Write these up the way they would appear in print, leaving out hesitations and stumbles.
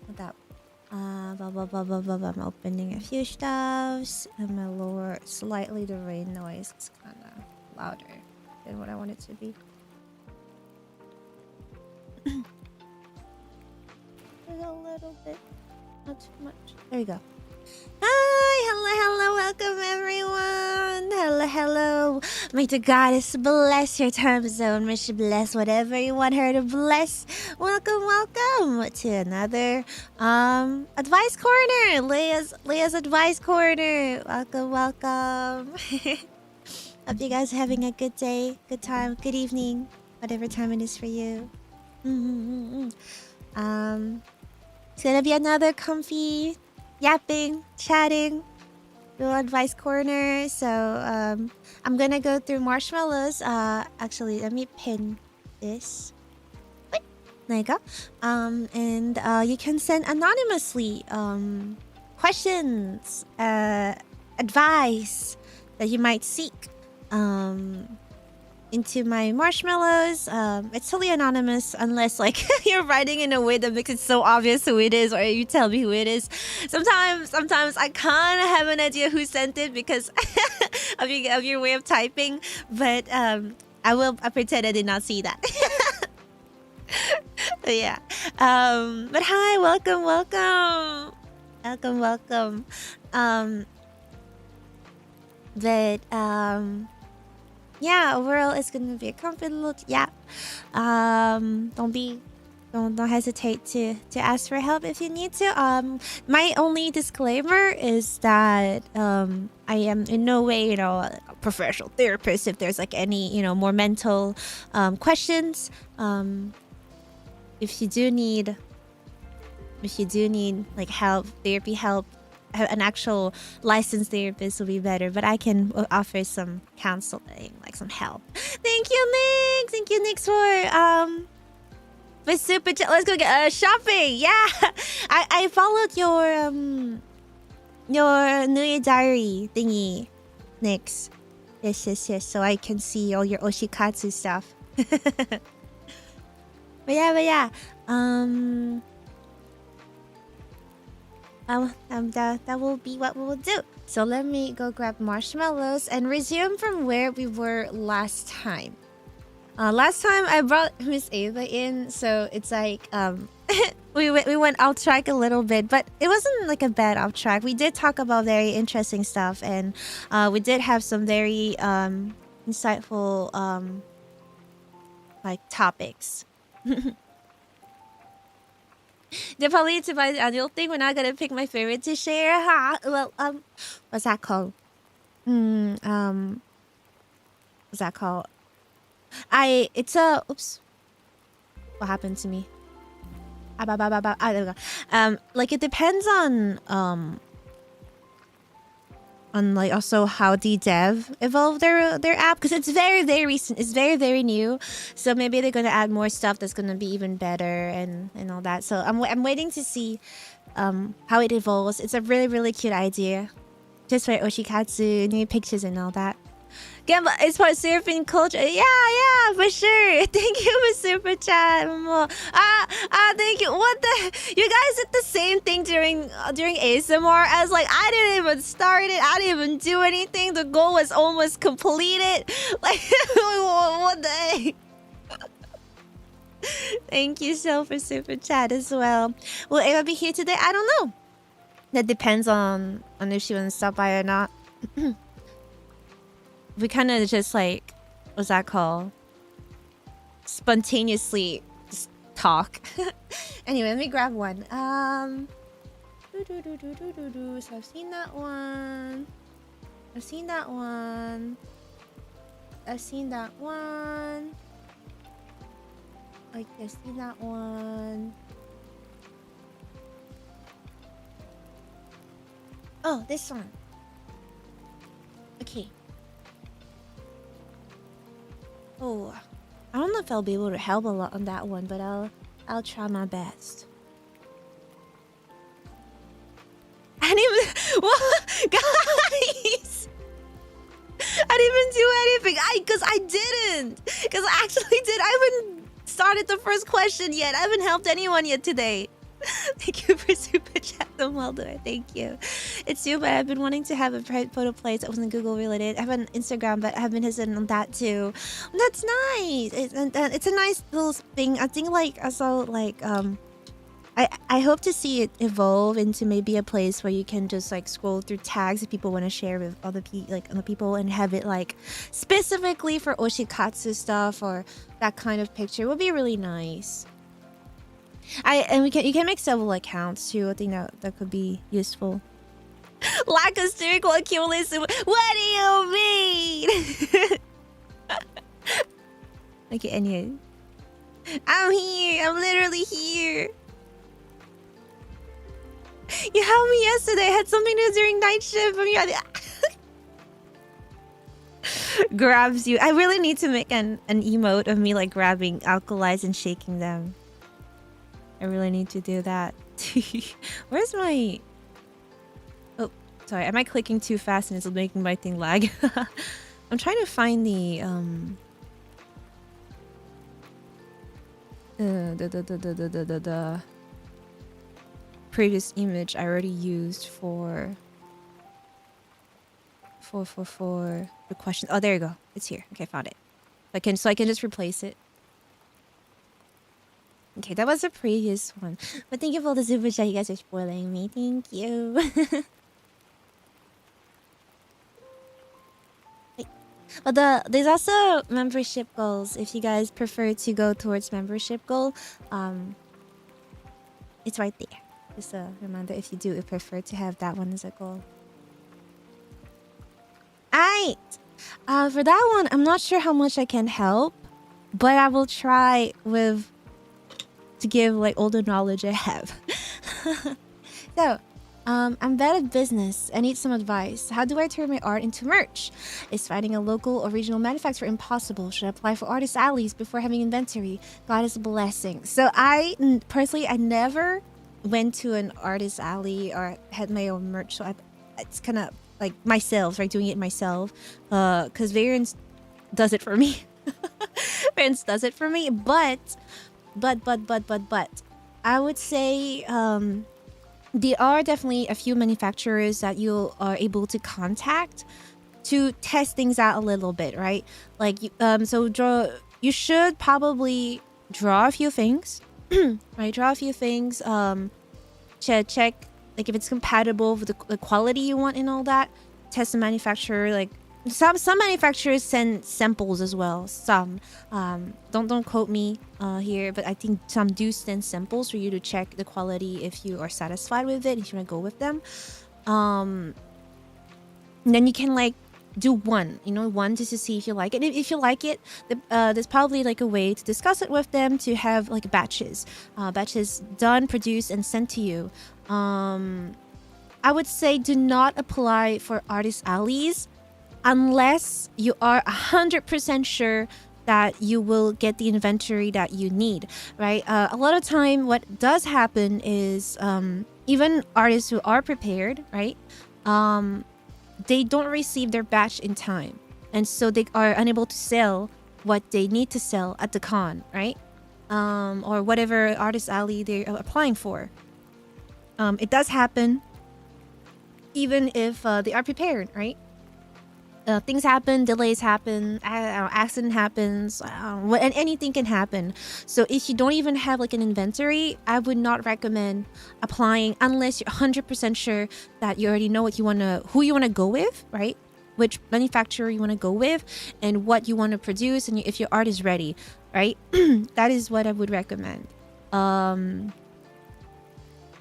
that. I'm opening a few stuffs. I'm gonna lower slightly the rain noise. It's kind of louder than what I want it to be. Just a little bit, not too much. There you go. Hi, hello, welcome everyone. Hello. May the goddess bless your time zone. May she bless whatever you want her to bless. Welcome to another advice corner. Leia's advice corner. Welcome. Hope you guys are having a good day, good time, good evening, whatever time it is for you. It's gonna be another comfy yapping, chatting, little advice corner. So I'm gonna go through marshmallows. Actually, let me pin this. Wait, there you go. And you can send anonymously questions, advice that you might seek into my marshmallows. It's totally anonymous unless like you're writing in a way that makes it so obvious who it is, or you tell me who it is. Sometimes I kind of have an idea who sent it because of your way of typing, but I pretend I did not see that. But yeah. But hi, welcome. Yeah, overall it's gonna be a comfy little Don't hesitate to ask for help if you need to. My only disclaimer is that I am in no way, a professional therapist. If there's like any, more mental questions, if you do need like help, therapy help, an actual licensed therapist will be better, but I can offer some counseling, like some help. Thank you, Nick, for super chat. Let's go get shopping. Yeah, I followed your New Year diary thingy, Nix. Yes. So I can see all your oshikatsu stuff. But yeah. That will be what we will do. So let me go grab marshmallows and resume from where we were last time. Last time I brought Miss Ava in, so it's like we went off track a little bit, but it wasn't like a bad off track. We did talk about very interesting stuff, and we did have some very insightful like topics. They're probably to my annual thing. We're not gonna pick my favorite to share. Huh? Well, what's that called? What's that called? It's a. Oops. What happened to me? There we go. Like it depends on like also how the dev evolved their app, because it's very recent. It's very new, so maybe they're gonna add more stuff that's gonna be even better and all that. So I'm waiting to see how it evolves. It's a really cute idea, just for oshikatsu, new pictures and all that. Gamma, it's part of surfing culture. Yeah, for sure. Thank you for super chat. Thank you. What the? You guys did the same thing during ASMR. I was like, I didn't even start it. I didn't even do anything. The goal was almost completed. Like, what the heck? Thank you so for super chat as well. Will Ava be here today? I don't know. That depends on if she wants to stop by or not. We kind of just like, what's that called? Spontaneously just talk. Anyway, let me grab one. So I've seen that one. Like, I've seen that one. Oh, this one. Okay. Oh, I don't know if I'll be able to help a lot on that one, but I'll try my best. I didn't even... What? Guys! I didn't even do anything. Because I didn't. Because I actually did. I haven't started the first question yet. I haven't helped anyone yet today. Thank you for super chat, the Mulder. Thank you. It's too bad. I've been wanting to have a private photo place that wasn't Google related. I have an Instagram, but I have been hesitant on that too. That's nice. It's a nice little thing. I think like also like I hope to see it evolve into maybe a place where you can just like scroll through tags if people want to share with other people and have it like specifically for oshikatsu stuff or that kind of picture. It would be really nice. You can make several accounts too. I think that could be useful. Lack of spherical accumulation. What do you mean? Okay, anyway. I'm here. I'm literally here. You helped me yesterday. I had something to do during night shift. Grabs you. I really need to make an emote of me like grabbing alkalis and shaking them. I really need to do that. Where's my... Oh, sorry. Am I clicking too fast and it's making my thing lag? I'm trying to find the previous image I already used for the question. Oh, there you go. It's here. Okay, found it. So I can just replace it. Okay, that was the previous one. But thank you for all the super chat. You guys are spoiling me. Thank you. But there's also membership goals. If you guys prefer to go towards membership goal, it's right there. Just a reminder if you do prefer to have that one as a goal. Alright. For that one, I'm not sure how much I can help, but I will try to give like all the knowledge I have. So, I'm bad at business. I need some advice. How do I turn my art into merch? Is finding a local or regional manufacturer impossible? Should I apply for artist alleys before having inventory? God is a blessing. So I personally, I never went to an artist alley or had my own merch. So it's kind of like myself, right? Doing it myself. Because Variance does it for me. Variance does it for me. But I would say there are definitely a few manufacturers that you are able to contact to test things out a little bit, right? Like you should probably draw a few things, right? Draw a few things, check like if it's compatible with the quality you want and all that. Test the manufacturer. Like some manufacturers send samples as well. Some don't quote me here, but I think some do send samples for you to check the quality if you are satisfied with it, if you want to go with them. And then you can like do one just to see if you like it. If you like it, there's probably like a way to discuss it with them to have like batches done, produced, and sent to you. I would say do not apply for artist alleys unless you are 100% sure that you will get the inventory that you need, right? A lot of time what does happen is even artists who are prepared, right? They don't receive their batch in time. And so they are unable to sell what they need to sell at the con, right? Or whatever artist alley they're applying for. It does happen even if they are prepared, right? Things happen, delays happen, accident happens, and anything can happen. So if you don't even have like an inventory, I would not recommend applying unless you're 100% sure that you already know who you want to go with, right? Which manufacturer you want to go with and what you want to produce, and if your art is ready, right? That is what I would recommend.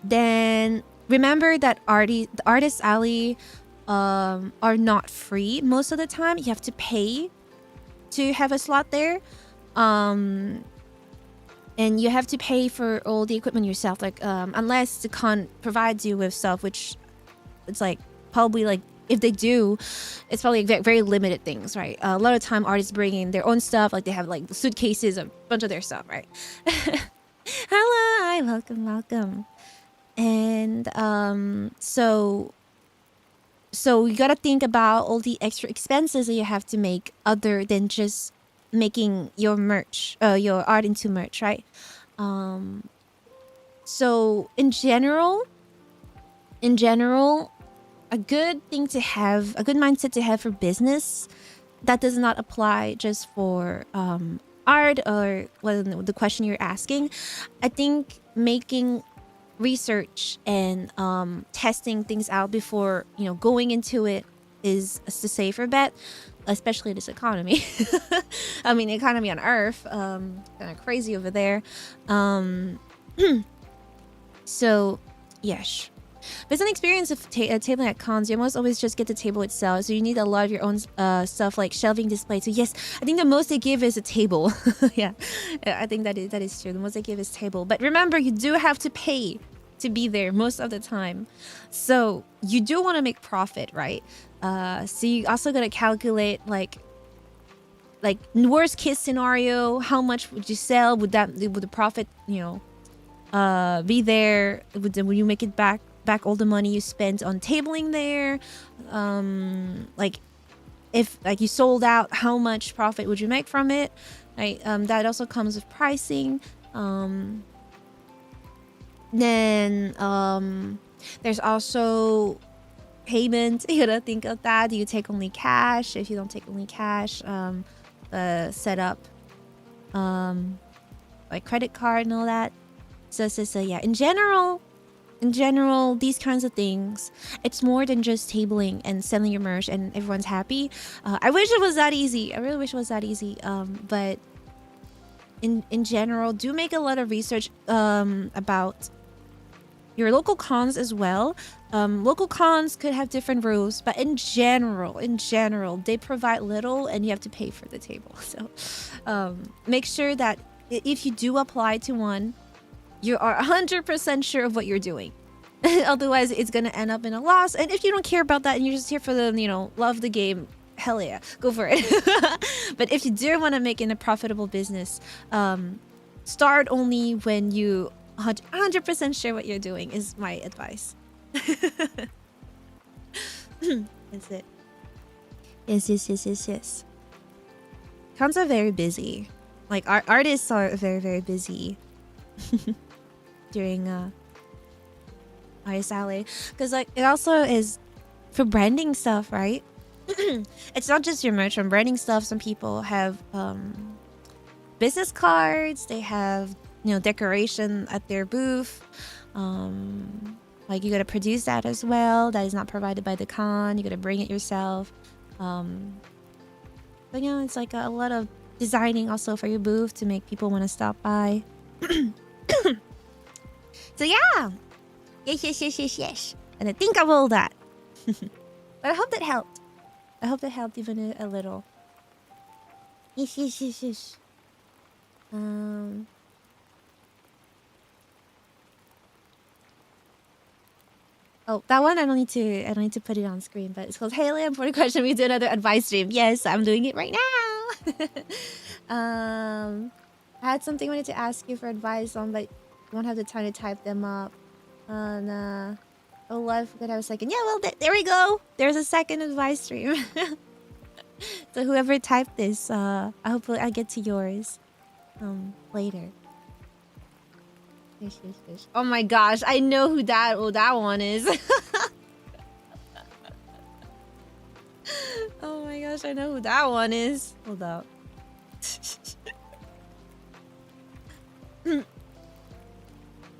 Then remember that the artist alley are not free most of the time. You have to pay to have a slot there, and you have to pay for all the equipment yourself, like unless the con provides you with stuff, which it's like probably like if they do, it's probably very, very limited things, right? A lot of time artists bring in their own stuff, like they have like suitcases, a bunch of their stuff, right? Hello, hi, welcome. And so you gotta think about all the extra expenses that you have to make other than just making your merch, your art into merch, right? So in general, a good thing to have, a good mindset to have for business, that does not apply just for art or the question you're asking. I think making research and testing things out before going into it is the safer bet, especially this economy. I mean, the economy on Earth, kind of crazy over there. So, yes. Based on experience of tabling at cons, you almost always just get the table itself, so you need a lot of your own stuff like shelving, display. So yes, I think the most they give is a table. Yeah, I think that is true. The most they give is table. But remember, you do have to pay to be there most of the time, so you do want to make profit, right? So you also gotta calculate like worst case scenario, how much would you sell? Would the profit be there? Would you make it back all the money you spent on tabling there? Like if you sold out, how much profit would you make from it, right? That also comes with pricing. Then there's also payment. You gotta think of that. Do you take only cash? If you don't take only cash, set up like credit card and all that. So yeah, in general, these kinds of things, it's more than just tabling and selling your merch and everyone's happy. I wish it was that easy. I really wish it was that easy. But in general, do make a lot of research about your local cons as well. Local cons could have different rules, but in general, they provide little and you have to pay for the table. So make sure that if you do apply to one, you are 100% sure of what you're doing. Otherwise, it's gonna end up in a loss. And if you don't care about that and you're just here for the, love the game, hell yeah, go for it. But if you do want to make it a profitable business, start only when you 100% sure what you're doing is my advice. That's it. Yes. Cons are very busy. Like artists are very, very busy during Artist Alley, because like it also is for branding stuff, right? It's not just your merch. On branding stuff, some people have business cards. They have decoration at their booth. Like you gotta produce that as well. That is not provided by the con. You gotta bring it yourself. But it's like a lot of designing also for your booth to make people want to stop by. So yeah, yes. And I think of all that. But I hope that helped. I hope that helped even a little. Yes. Oh, that one I don't need to put it on screen, but it's called "Hey Leia, important question. We do another advice stream." Yes, I'm doing it right now. I had something I wanted to ask you for advice on, but you won't have the time to type them up. And oh, I forgot I was second. Yeah, well, there we go. There's a second advice stream. So whoever typed this, hopefully I get to yours later. Yes. Oh my gosh, I know who that one is. Oh my gosh, I know who that one is. Hold up.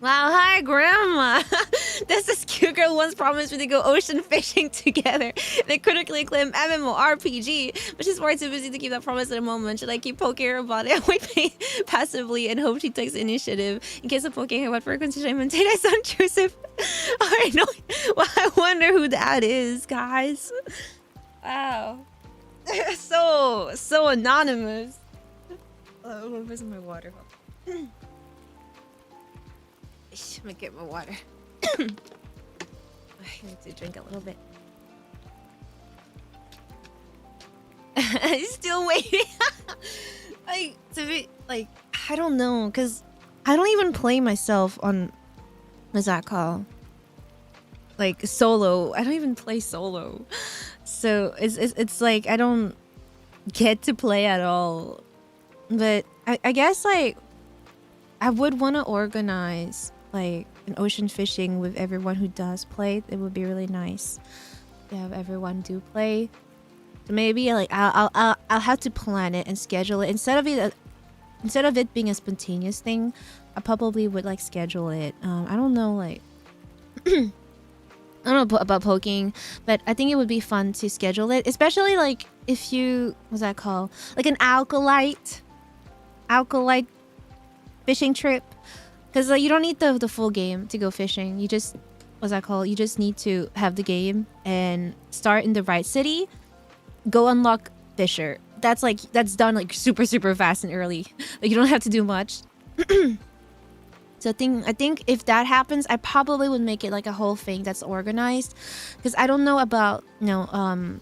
Wow, hi grandma. There's this cute girl once promised me to go ocean fishing together. They critically acclaimed MMORPG, but she's far too busy to keep that promise at the moment. Should I keep poking her about it? I wait passively and hope she takes initiative. In case of poking her, what frequency should I maintain? I sound intrusive. Alright, no. Well, I wonder who that is, guys. Wow. They're so anonymous. Where's my water? I'm gonna get my water. I need to drink a little bit. I'm still waiting. I don't know, because I don't even play myself on, what's that called? Like solo. I don't even play solo. So it's like I don't get to play at all. But I guess like I would want to organize like an ocean fishing with everyone who does play. It would be really nice to have everyone do play. So maybe like I'll have to plan it and schedule it instead of it being a spontaneous thing. I probably would like schedule it. I don't know, like I don't know about poking, but I think it would be fun to schedule it, especially like if you, what's that called, like an alkalite fishing trip, because like you don't need the full game to go fishing. You just, what's that called, you just need to have the game and start in the right city, go unlock Fisher. That's done like super fast and early. Like you don't have to do much. So I think if that happens, I probably would make it like a whole thing that's organized, because I don't know about, you know,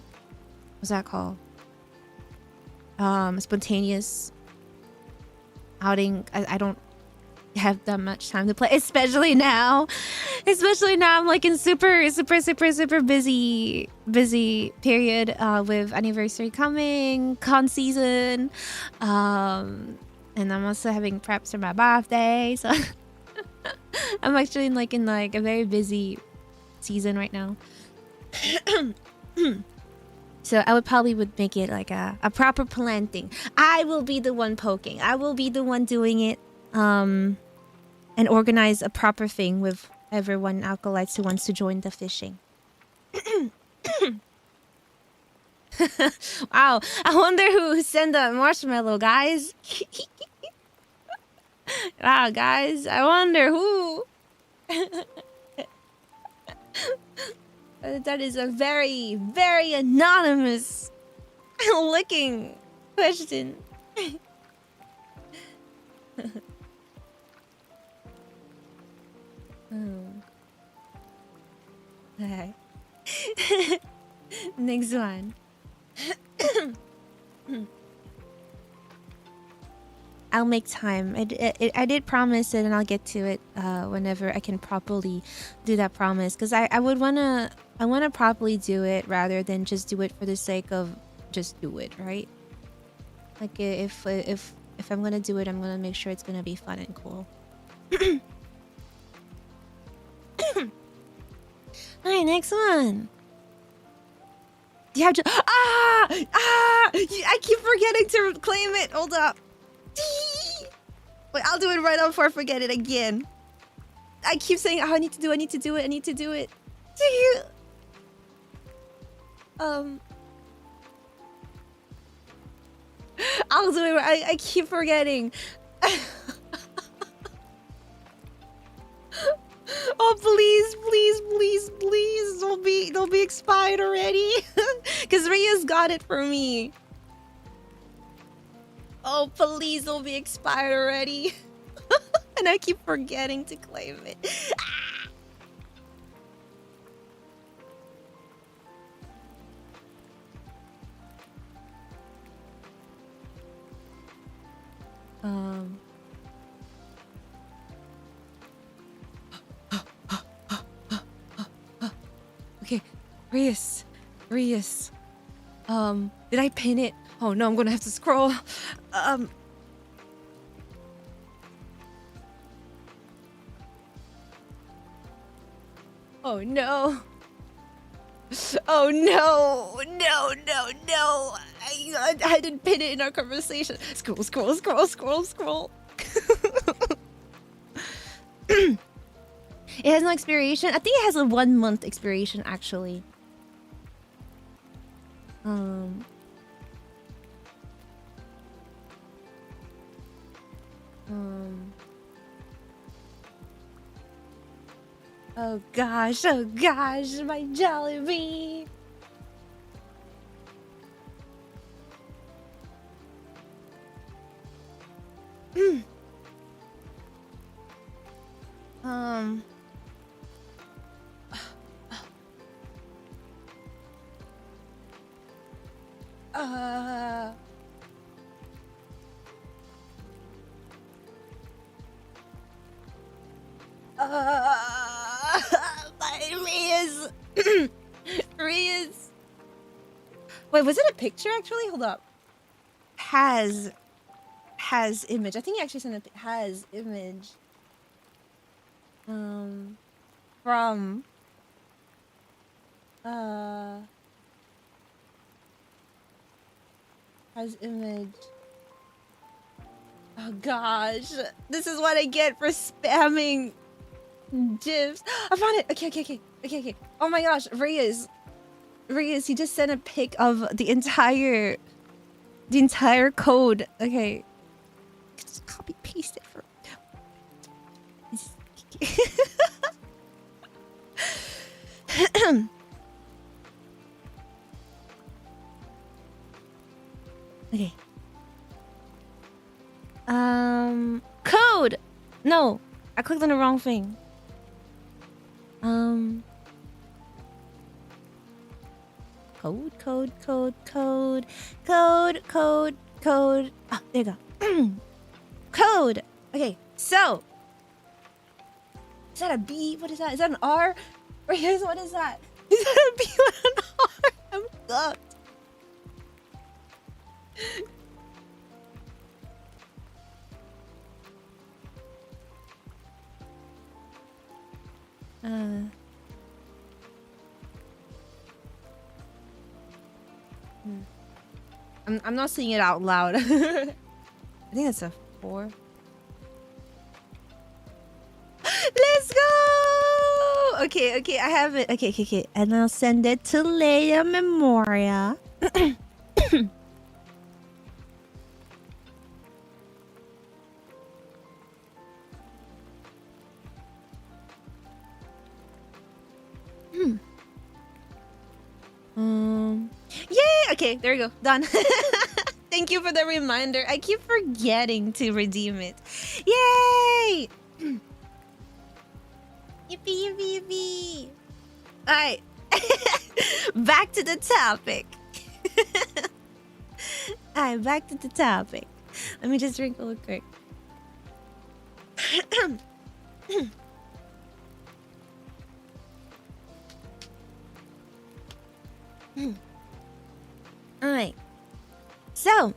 what's that called, spontaneous outing. I don't have that much time to play, especially now I'm like in super busy period with anniversary coming, con season, and I'm also having preps for my birthday, so I'm actually in a very busy season right now. So I would probably make it like a proper planting. I will be the one poking. I will be the one doing it. And organize a proper thing with everyone acolytes who wants to join the fishing. Wow, I wonder who sent the marshmallow, guys. Wow, guys, I wonder who. That is a very anonymous looking question. Okay. Next one. I'll make time. I did promise it, and I'll get to it whenever I can properly do that promise. Because I wanna properly do it rather than just do it for the sake of just do it, right? Like if I'm gonna do it, I'm gonna make sure it's gonna be fun and cool. Alright, next one. You have to. I keep forgetting to claim it. Hold up. Wait, I'll do it right before I forget it again. I keep saying, oh, I need to do it. I'll do it. I keep forgetting. Oh, please. Don't be expired already. Because Ria's got it for me. Oh, please don't be expired already. And I keep forgetting to claim it. Okay, Rias. Did I pin it? Oh no, I'm gonna have to scroll. Oh no. Oh no. I didn't pin it in our conversation. Scroll. It has no expiration. I think it has a 1 month expiration actually. Oh gosh, my Jollibee. My Rias. Wait, was it a picture actually? Hold up. Has image. I think he actually sent a has image. From has image. Oh gosh, this is what I get for spamming gifs. I found it. Okay. Oh my gosh, Reyes, he just sent a pic of the entire code. Okay, just copy paste it for. Okay. Code. No, I clicked on the wrong thing. Code. Ah, there you go. Code. Okay, so is that a B? What is that? Is that an R? Or here's what is that? Is that a B or an R? I'm fucked. I'm not saying it out loud. I think it's a 4. Let's go! Okay, I have it. Okay. And I'll send it to Leia Memoria. Yay! Okay, there we go. Done. Thank you for the reminder. I keep forgetting to redeem it. Yay! Yippee. Alright. Back to the topic. Alright, back to the topic. Let me just drink real quick. Alright. So,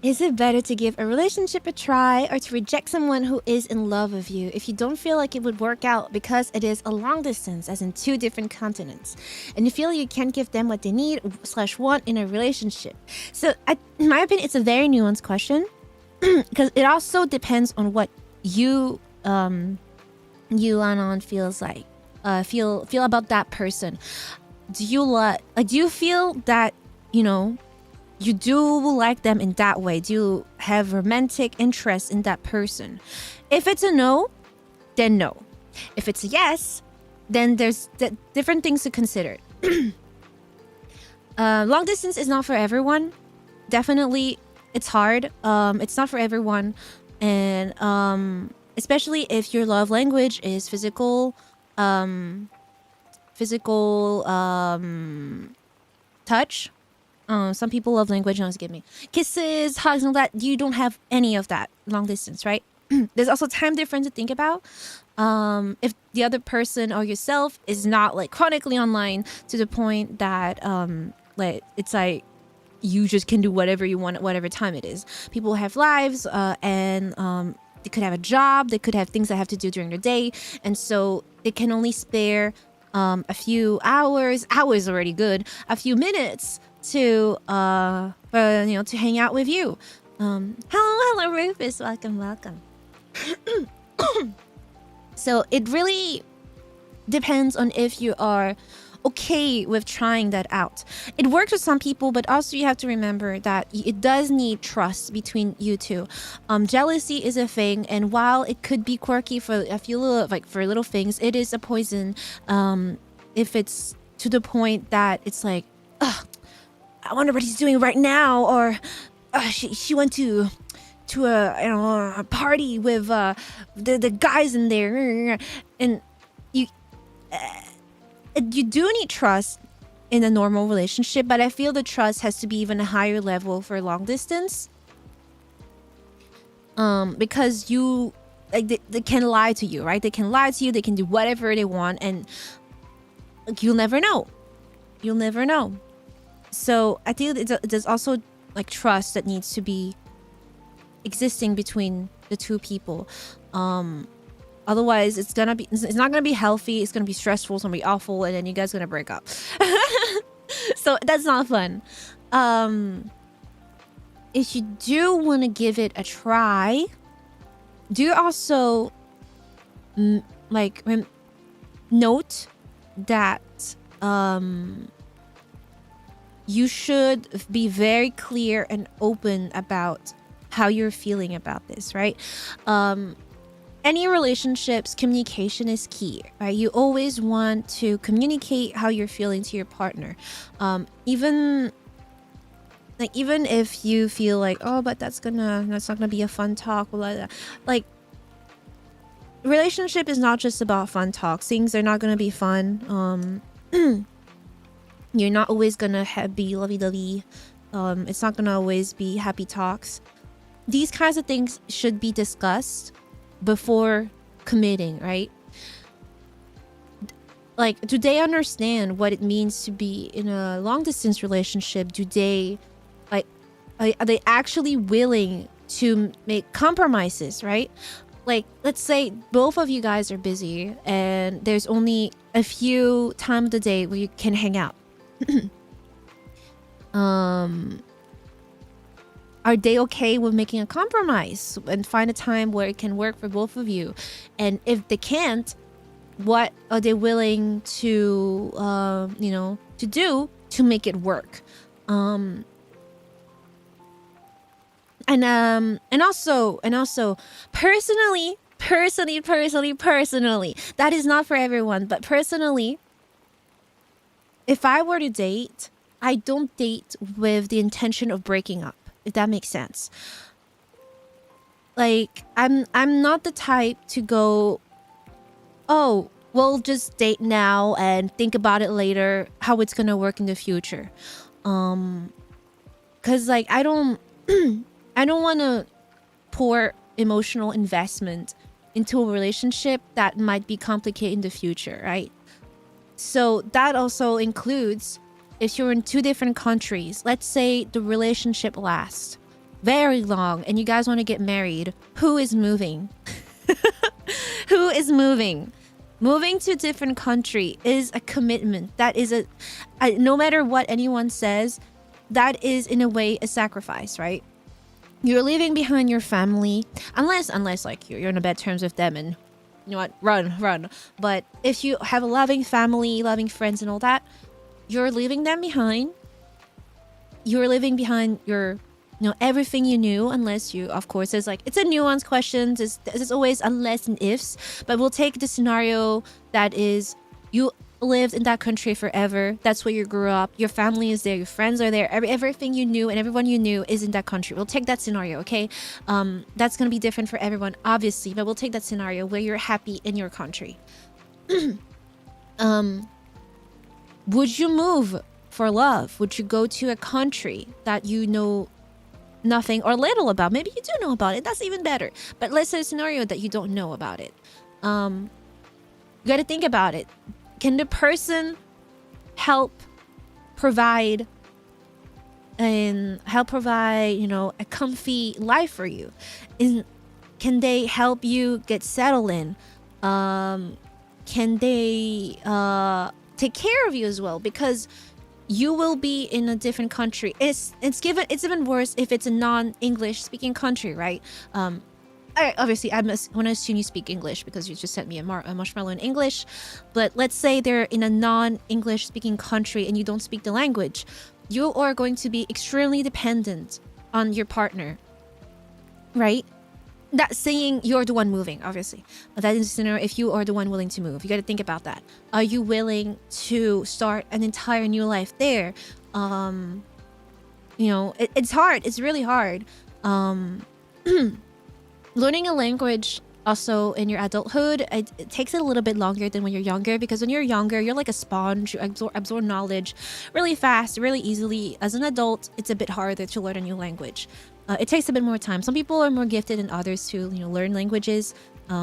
is it better to give a relationship a try or to reject someone who is in love with you if you don't feel like it would work out because it is a long distance, as in 2 different continents, and you feel you can't give them what they need / want in a relationship? So, in my opinion, it's a very nuanced question because it also depends on what you Anon feels like, feel about that person. Do you feel that, you do like them in that way? Do you have romantic interest in that person? If it's a no, then no. If it's a yes, then there's different things to consider. Long distance is not for everyone. Definitely, it's hard. It's not for everyone. And especially if your love language is physical touch. Some people love language, don't give me kisses, hugs, and all that. You don't have any of that long distance, right? There's also time difference to think about. If the other person or yourself is not like chronically online to the point that like it's like you just can do whatever you want at whatever time it is. People have lives, and they could have a job, they could have things they have to do during the day, and so they can only spare a few hours already good, a few minutes to to hang out with you. Hello Rufus, welcome. So it really depends on if you are okay with trying that out. It works with some people, but also you have to remember that it does need trust between you two. Jealousy is a thing, and while it could be quirky for a few little things, it is a poison. If it's to the point that it's like, ugh, I wonder what he's doing right now, or she went to a party with the guys in there, and you do need trust in a normal relationship, but I feel the trust has to be even a higher level for long distance. Because you they can lie to you, right? They can lie to you, they can do whatever they want, and you'll never know. So I think there's also like trust that needs to be existing between the two people. Otherwise, it's not gonna be healthy. It's gonna be stressful. It's gonna be awful, and then you guys are gonna break up. So that's not fun. If you do want to give it a try, do also note that you should be very clear and open about how you're feeling about this, right? Any relationships, communication is key, right? You always want to communicate how you're feeling to your partner. Even if you feel like, oh, but that's not gonna be a fun talk, blah, blah, blah. Like, relationship is not just about fun talks. Things are not gonna be fun. You're not always gonna be lovey-dovey. It's not gonna always be happy talks. These kinds of things should be discussed before committing, right? Like, do they understand what it means to be in a long distance relationship? Do they are they actually willing to make compromises, right? Like, let's say both of you guys are busy and there's only a few times of the day where you can hang out. Are they okay with making a compromise and find a time where it can work for both of you? And if they can't, what are they willing to to do to make it work? And also personally, that is not for everyone, but personally, if I were to date, I don't date with the intention of breaking up, if that makes sense. Like, I'm not the type to go, oh, we'll just date now and think about it later, how it's gonna work in the future. Cause like I don't want to pour emotional investment into a relationship that might be complicated in the future, right? So that also includes if you're in two different countries. Let's say the relationship lasts very long and you guys want to get married. Who is moving? Who is moving? Moving to a different country is a commitment. That is no matter what anyone says, that is in a way a sacrifice, right? You're leaving behind your family, unless like you're in bad terms with them and you know what, run. But if you have a loving family, loving friends and all that, you're leaving them behind. You're leaving behind your, everything you knew, unless you, of course, it's a nuanced question. There's always unless and ifs, but we'll take the scenario that is you lived in that country forever. That's where you grew up. Your family is there. Your friends are there. Everything you knew and everyone you knew is in that country. We'll take that scenario, okay? That's going to be different for everyone, obviously, but we'll take that scenario where you're happy in your country. Would you move for love? Would you go to a country that you know nothing or little about? Maybe you do know about it. That's even better. But let's say a scenario that you don't know about it. You got to think about it. Can the person help provide, a comfy life for you? Can they help you get settled in? Can they take care of you as well? Because you will be in a different country. It's even worse if it's a non-English speaking country, right? Obviously, I want to assume you speak English because you just sent me a marshmallow in English. But let's say they're in a non-English speaking country and you don't speak the language. You are going to be extremely dependent on your partner, right? That's saying you're the one moving, obviously. But that is a scenario if you are the one willing to move. You got to think about that. Are you willing to start an entire new life there? It's hard. It's really hard. Learning a language also in your adulthood, it takes a little bit longer than when you're younger, because when you're younger, you're like a sponge. You absorb knowledge really fast, really easily. As an adult, it's a bit harder to learn a new language. It takes a bit more time. Some people are more gifted than others to learn languages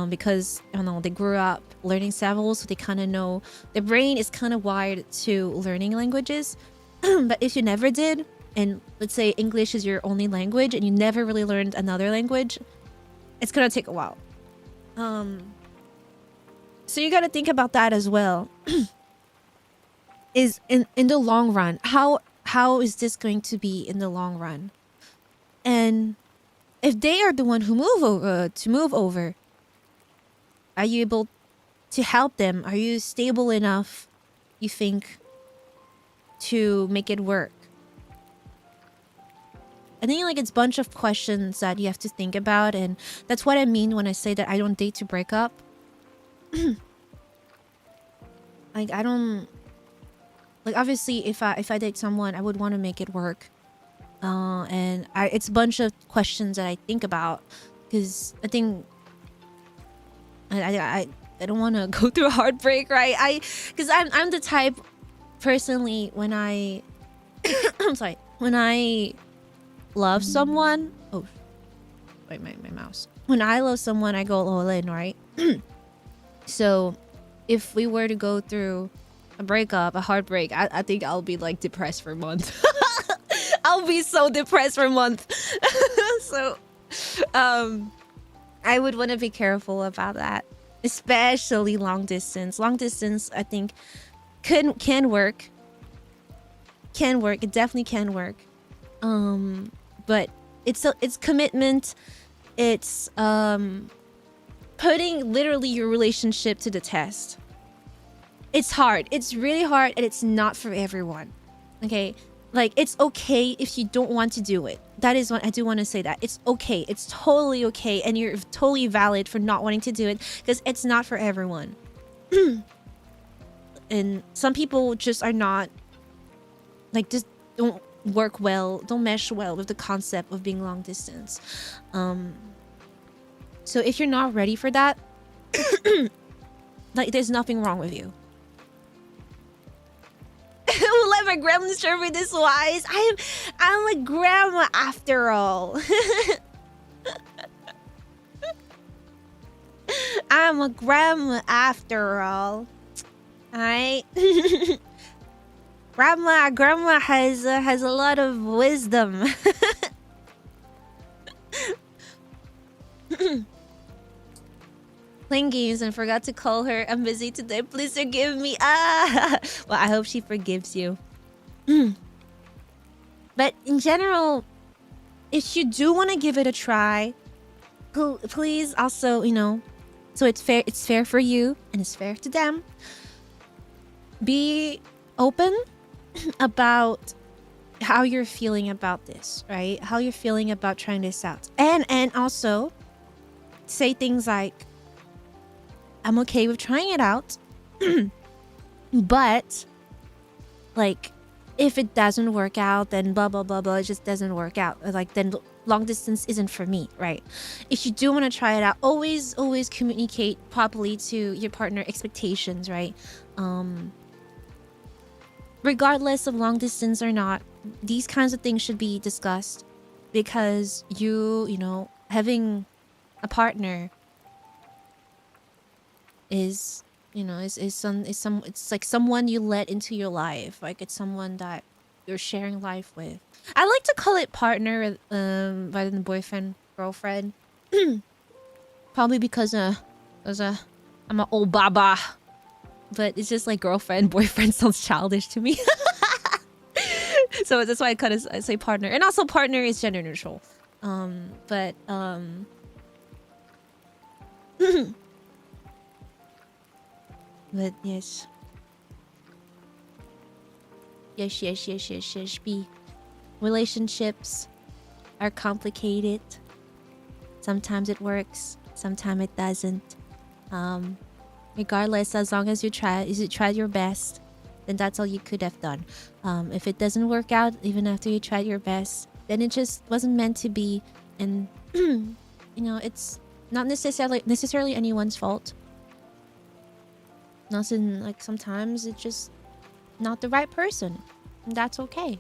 because they grew up learning several, so they kind of know. Their brain is kind of wired to learning languages. But if you never did, and let's say English is your only language and you never really learned another language, it's gonna take a while. So you got to think about that as well. Is in the long run, how is this going to be in the long run? And if they are the one who move over, are you able to help them? Are you stable enough, you think, to make it work? I think like it's a bunch of questions that you have to think about, and that's what I mean when I say that I don't date to break up. Like I don't, like obviously if I date someone, I would want to make it work. And it's a bunch of questions that I think about, because I think I don't want to go through a heartbreak, right? Because I'm the type, personally, when I I'm sorry, when I love someone. Oh, wait, my mouse. When I love someone, I go all in, right? So if we were to go through a breakup, a heartbreak, I think I'll be like depressed for a month. I'll be so depressed for a month. So I would want to be careful about that, especially long distance. Long distance, I think, can work. Can work. It definitely can work. But it's commitment. It's putting literally your relationship to the test. It's hard. It's really hard, and it's not for everyone. Okay? Like, it's okay if you don't want to do it. That is what I do want to say, that it's okay. It's totally okay, and you're totally valid for not wanting to do it, because it's not for everyone. And some people just are not, like, just don't work well, don't mesh well with the concept of being long distance. So if you're not ready for that, like, there's nothing wrong with you. Who let my grandma serve me this wise? I'm a grandma after all. I'm a grandma after all. Alright? Grandma has a lot of wisdom. Playing games and forgot to call her. I'm busy today. Please forgive me. Well, I hope she forgives you. But in general, if you do want to give it a try, please also, you know, so it's fair for you and it's fair to them. Be open about how you're feeling about this, right? How you're feeling about trying this out. And also say things like, I'm okay with trying it out. But like, if it doesn't work out, then blah blah blah blah, it just doesn't work out. Like, then long distance isn't for me, right? If you do want to try it out, always communicate properly to your partner expectations, right? Regardless of long distance or not, these kinds of things should be discussed, because you know, having a partner is, you know, it's like someone you let into your life. Like, it's someone that you're sharing life with. I like to call it partner rather than boyfriend, girlfriend. Probably because I'm an old baba. But it's just like girlfriend, boyfriend sounds childish to me. So that's why I say partner. And also partner is gender neutral. But yes. Yes. Relationships are complicated. Sometimes it works, sometimes it doesn't. Regardless, as long as you tried your best, then that's all you could have done. If it doesn't work out, even after you tried your best, then it just wasn't meant to be. And you know, it's not necessarily anyone's fault. Nothing, like, sometimes it's just not the right person, and that's okay.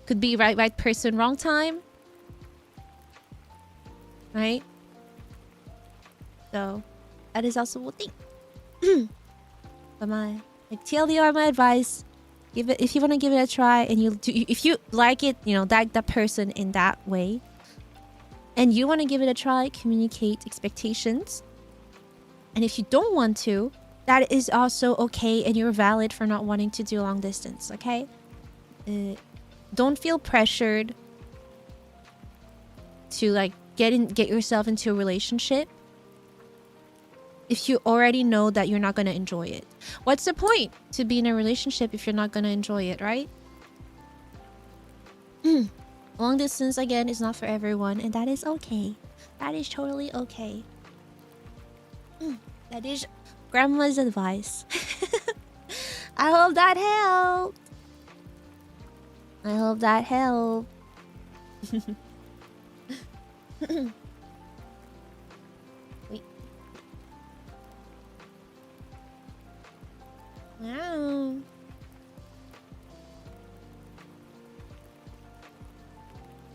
Could be right person, wrong time, right? So that is also a thing. But my TLDR, my advice: give it, if you want to give it a try, and if you like it, you know, that person in that way, and you want to give it a try, communicate expectations. And if you don't want to, that is also okay, and you're valid for not wanting to do long distance, okay? Don't feel pressured to like get yourself into a relationship if you already know that you're not going to enjoy it. What's the point to be in a relationship if you're not going to enjoy it, right? Long distance, again, is not for everyone, and that is okay. That is totally okay. That is grandma's advice. I hope that helped. I hope that helped. Wait. Wow.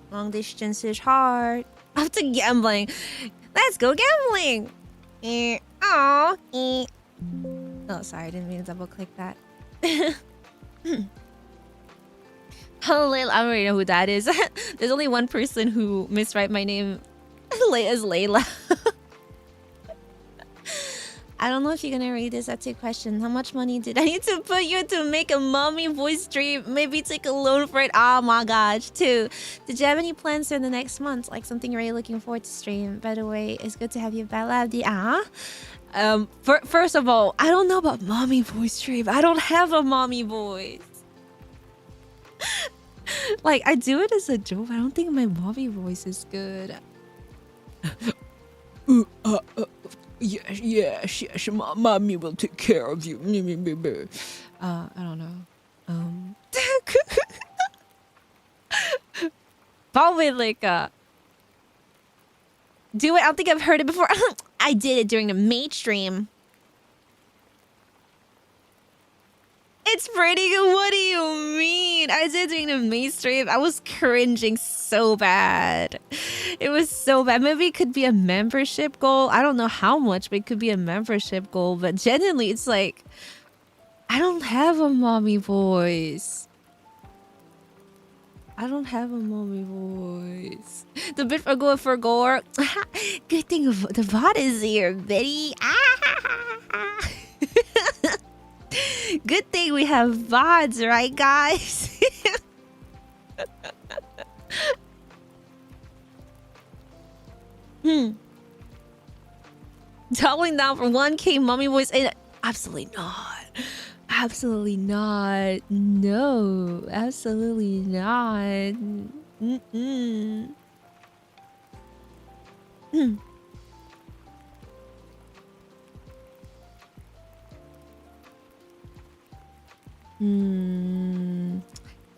Long distance is hard. After gambling. Let's go gambling. Oh, sorry, I didn't mean to double click that. Hello, Leila. I don't really know who that is. There's only one person who miswrite my name. Leia is Layla. I don't know if you're gonna read this. That's your question. How much money did I need to put you to make a mommy voice stream? Maybe take a loan for it. Oh my gosh, too. Did you have any plans for the next month? Like something you're really looking forward to stream? By the way, it's good to have you back, Labdi. First of all, I don't know about mommy voice stream. I don't have a mommy voice. Like, I do it as a joke. I don't think my mommy voice is good. Yes, mommy will take care of you. I don't know. Probably like do it. I don't think I've heard it before. I did it during the mate stream. It's pretty good. What do you mean? I did it during the mate stream. I was cringing so bad. It was so bad. Maybe it could be a membership goal. I don't know how much, but it could be a membership goal. But genuinely, it's like, I don't have a mommy voice. I don't have a mommy voice. The bit for gore. Good thing the bot is here, Betty. Good thing we have VODs, right, guys? Doubling down for 1K mommy voice. Absolutely not. Absolutely not. No, absolutely not.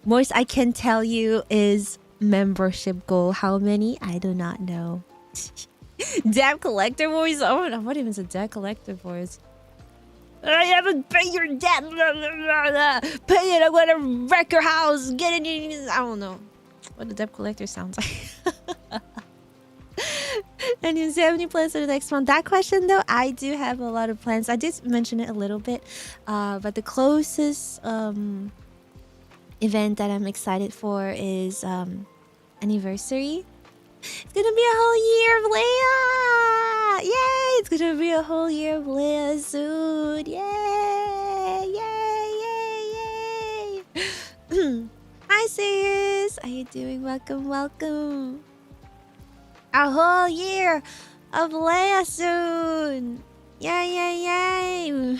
Most I can tell you is membership goal. How many? I do not know. Debt collector voice? Oh, what even is a debt collector voice? I haven't paid your debt. Pay it. I'm gonna wreck your house. Get it. I don't know what the debt collector sounds like. And you have any plans for the next one? That question, though, I do have a lot of plans. I did mention it a little bit, but the closest event that I'm excited for is anniversary. It's gonna be a whole year of Leia! Yay! It's gonna be a whole year of Leia soon. Yay! Yay! Yay! Yay! Hi, sis. How you doing? Welcome, welcome. A whole year of Leia soon. Yay, yay, yay.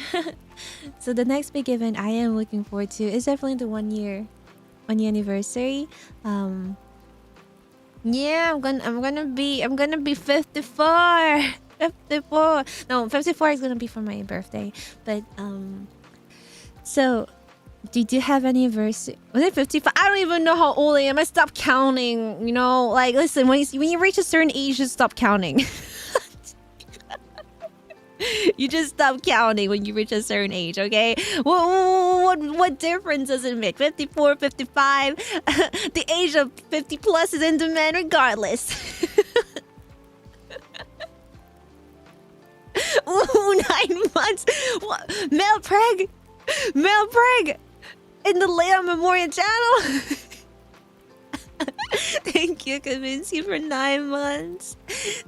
So the next big event I am looking forward to is definitely the 1 year anniversary. Yeah, I'm gonna be 54. 54. No, 54 is gonna be for my birthday. But so did you have anniversary? Was it 55? I don't even know how old I am. I stopped counting. You know, like, listen, when you reach a certain age, just stop counting. You just stop counting when you reach a certain age, okay? What difference does it make? 54, 55? The age of 50 plus is in demand regardless. Ooh, 9 months. What? Male preg in the Leia Memoria channel. Thank you, convince you for 9 months.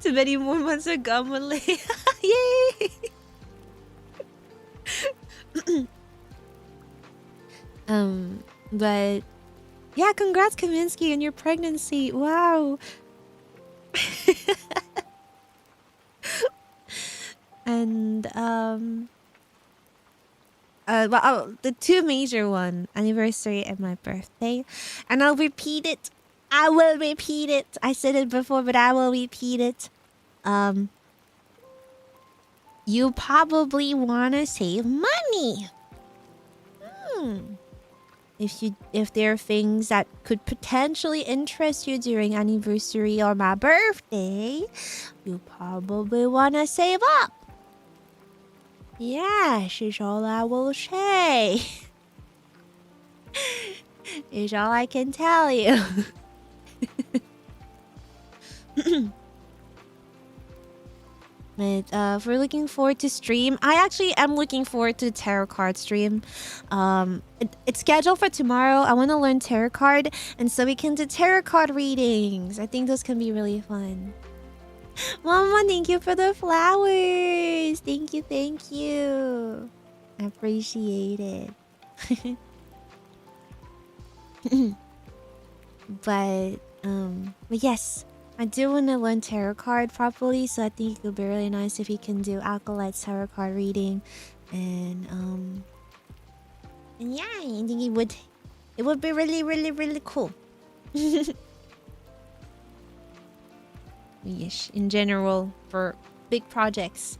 Too many more months are gone, Leia. Yay! But yeah, congrats, Kaminsky, on your pregnancy. Wow. And the two major one, anniversary and my birthday. And I'll repeat it. I will repeat it. I said it before, but I will repeat it. You probably wanna save money. If there are things that could potentially interest you during anniversary or my birthday, you probably wanna save up. Yeah, is all I will say. Is all I can tell you. But if we're looking forward to stream, I actually am looking forward to the tarot card stream. It's scheduled for tomorrow. I want to learn tarot card, and so we can do tarot card readings. I think those can be really fun. Mama, thank you for the flowers. Thank you, thank you. I appreciate it. But yes, I do want to learn tarot card properly, so I think it would be really nice if you can do Acolyte's tarot card reading, and yeah, I think it would be really, really, really cool. Yes, in general for big projects.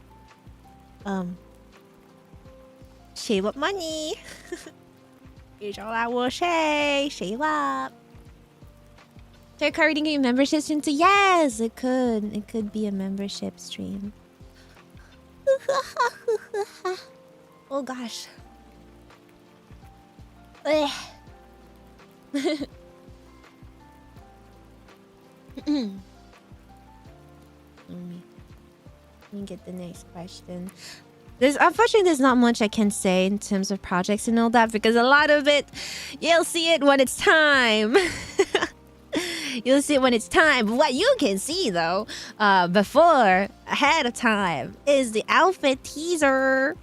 Save up money. Here's all I will say. Save up. Tarot card reading game memberships into yes, it could. It could be a membership stream. Oh gosh. Let me get the next question. Unfortunately, there's not much I can say in terms of projects and all that, because a lot of it, you'll see it when it's time. You'll see it when it's time. But what you can see, though, ahead of time, is the outfit teaser.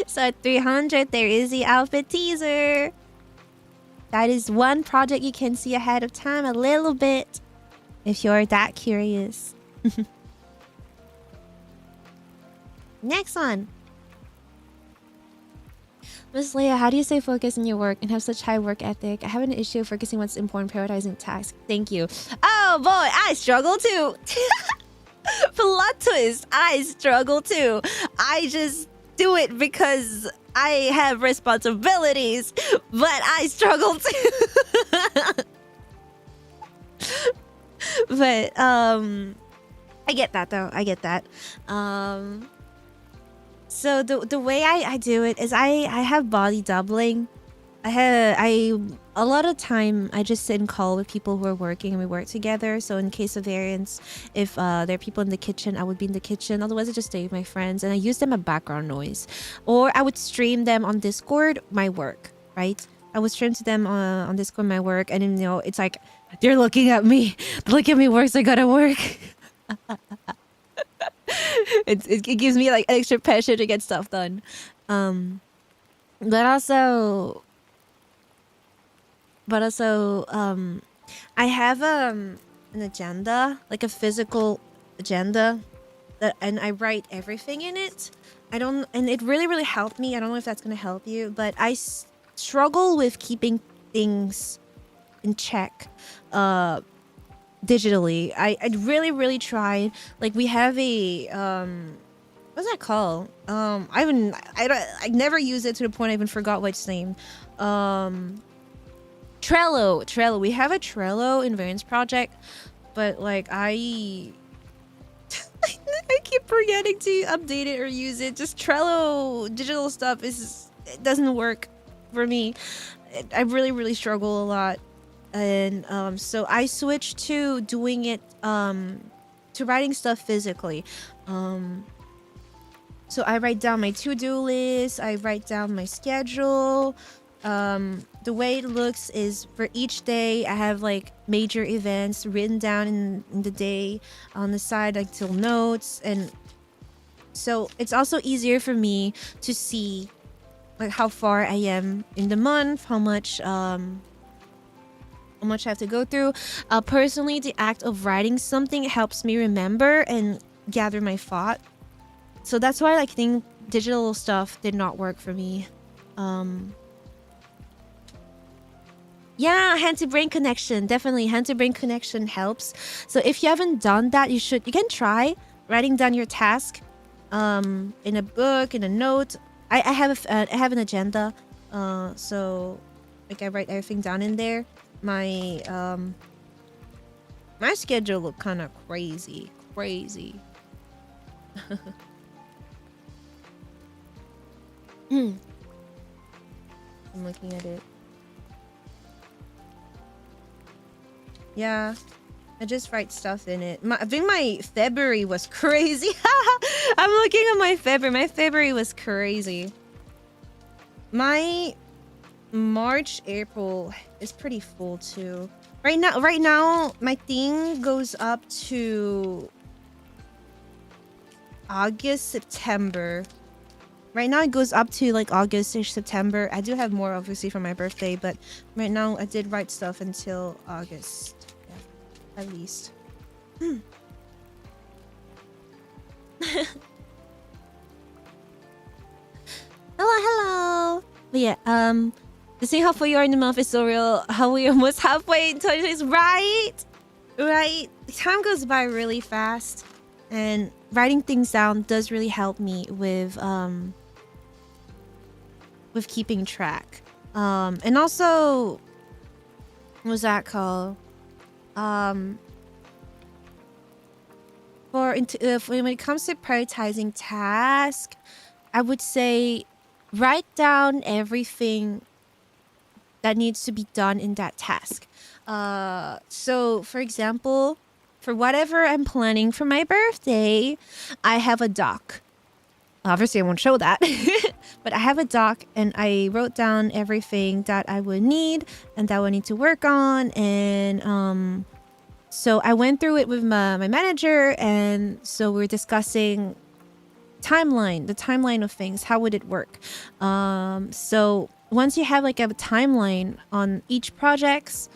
So at 300, there is the outfit teaser. That is one project you can see ahead of time a little bit, if you're that curious. Next one. Miss Leia, how do you stay focused in your work and have such high work ethic? I have an issue focusing what's important, prioritizing tasks. Thank you. Oh boy, I struggle too. Plot twist, I struggle too. I just do it because I have responsibilities, but I struggle too. But I get that though. I get that. So the way I do it is I have body doubling. A lot of time I just sit and call with people who are working and we work together. So in case of Variance, if there are people in the kitchen, I would be in the kitchen. Otherwise I just stay with my friends and I use them as background noise. Or I would stream them on Discord, my work, right? I would stream to them on Discord my work, and then, you know, it's like they're looking at me. Look at me work, so I gotta work. It gives me like extra pressure to get stuff done. But also I have an agenda, like a physical agenda, and I write everything in it. And it really helped me. I don't know if that's gonna help you, but I struggle with keeping things in check digitally. I really tried. Like, we have a what's that called? I never use it to the point I even forgot what it's named. Trello. We have a Trello in Variance project, but like I keep forgetting to update it or use it. Just Trello digital stuff it doesn't work for me. I really struggle a lot. And so I switched to doing it to writing stuff physically. So I write down my to-do list, I write down my schedule. The way it looks is for each day I have like major events written down in the day. On the side, like till notes, and so it's also easier for me to see like how far I am in the month, how much I have to go through. Personally, the act of writing something helps me remember and gather my thought. So that's why I think digital stuff did not work for me. Yeah, hand to brain connection. Definitely hand to brain connection helps. So if you haven't done that, you can try writing down your task in a book, in a note. I have an agenda. So like I write everything down in there. My my schedule look kind of crazy. I'm looking at it. Yeah, I just write stuff in it. I think my February was crazy. I'm looking at my February. My February was crazy. My March, April is pretty full too. Right now, my thing goes up to August, September. Right now it goes up to like August-ish, September. I do have more obviously for my birthday, but right now I did write stuff until August. Yeah, at least. Hello. But yeah, to see how far you are in the month is so real. How we almost halfway into it, right? Right. Time goes by really fast, and writing things down does really help me with keeping track. And also, what's that called? When it comes to prioritizing tasks, I would say write down everything that needs to be done in that task. So for example, for whatever I'm planning for my birthday, I have a doc. Obviously I won't show that, but I have a doc and I wrote down everything that I would need and that I would need to work on. And so I went through it with my manager, and so we're discussing the timeline of things. How would it work? So once you have like a timeline on each projects,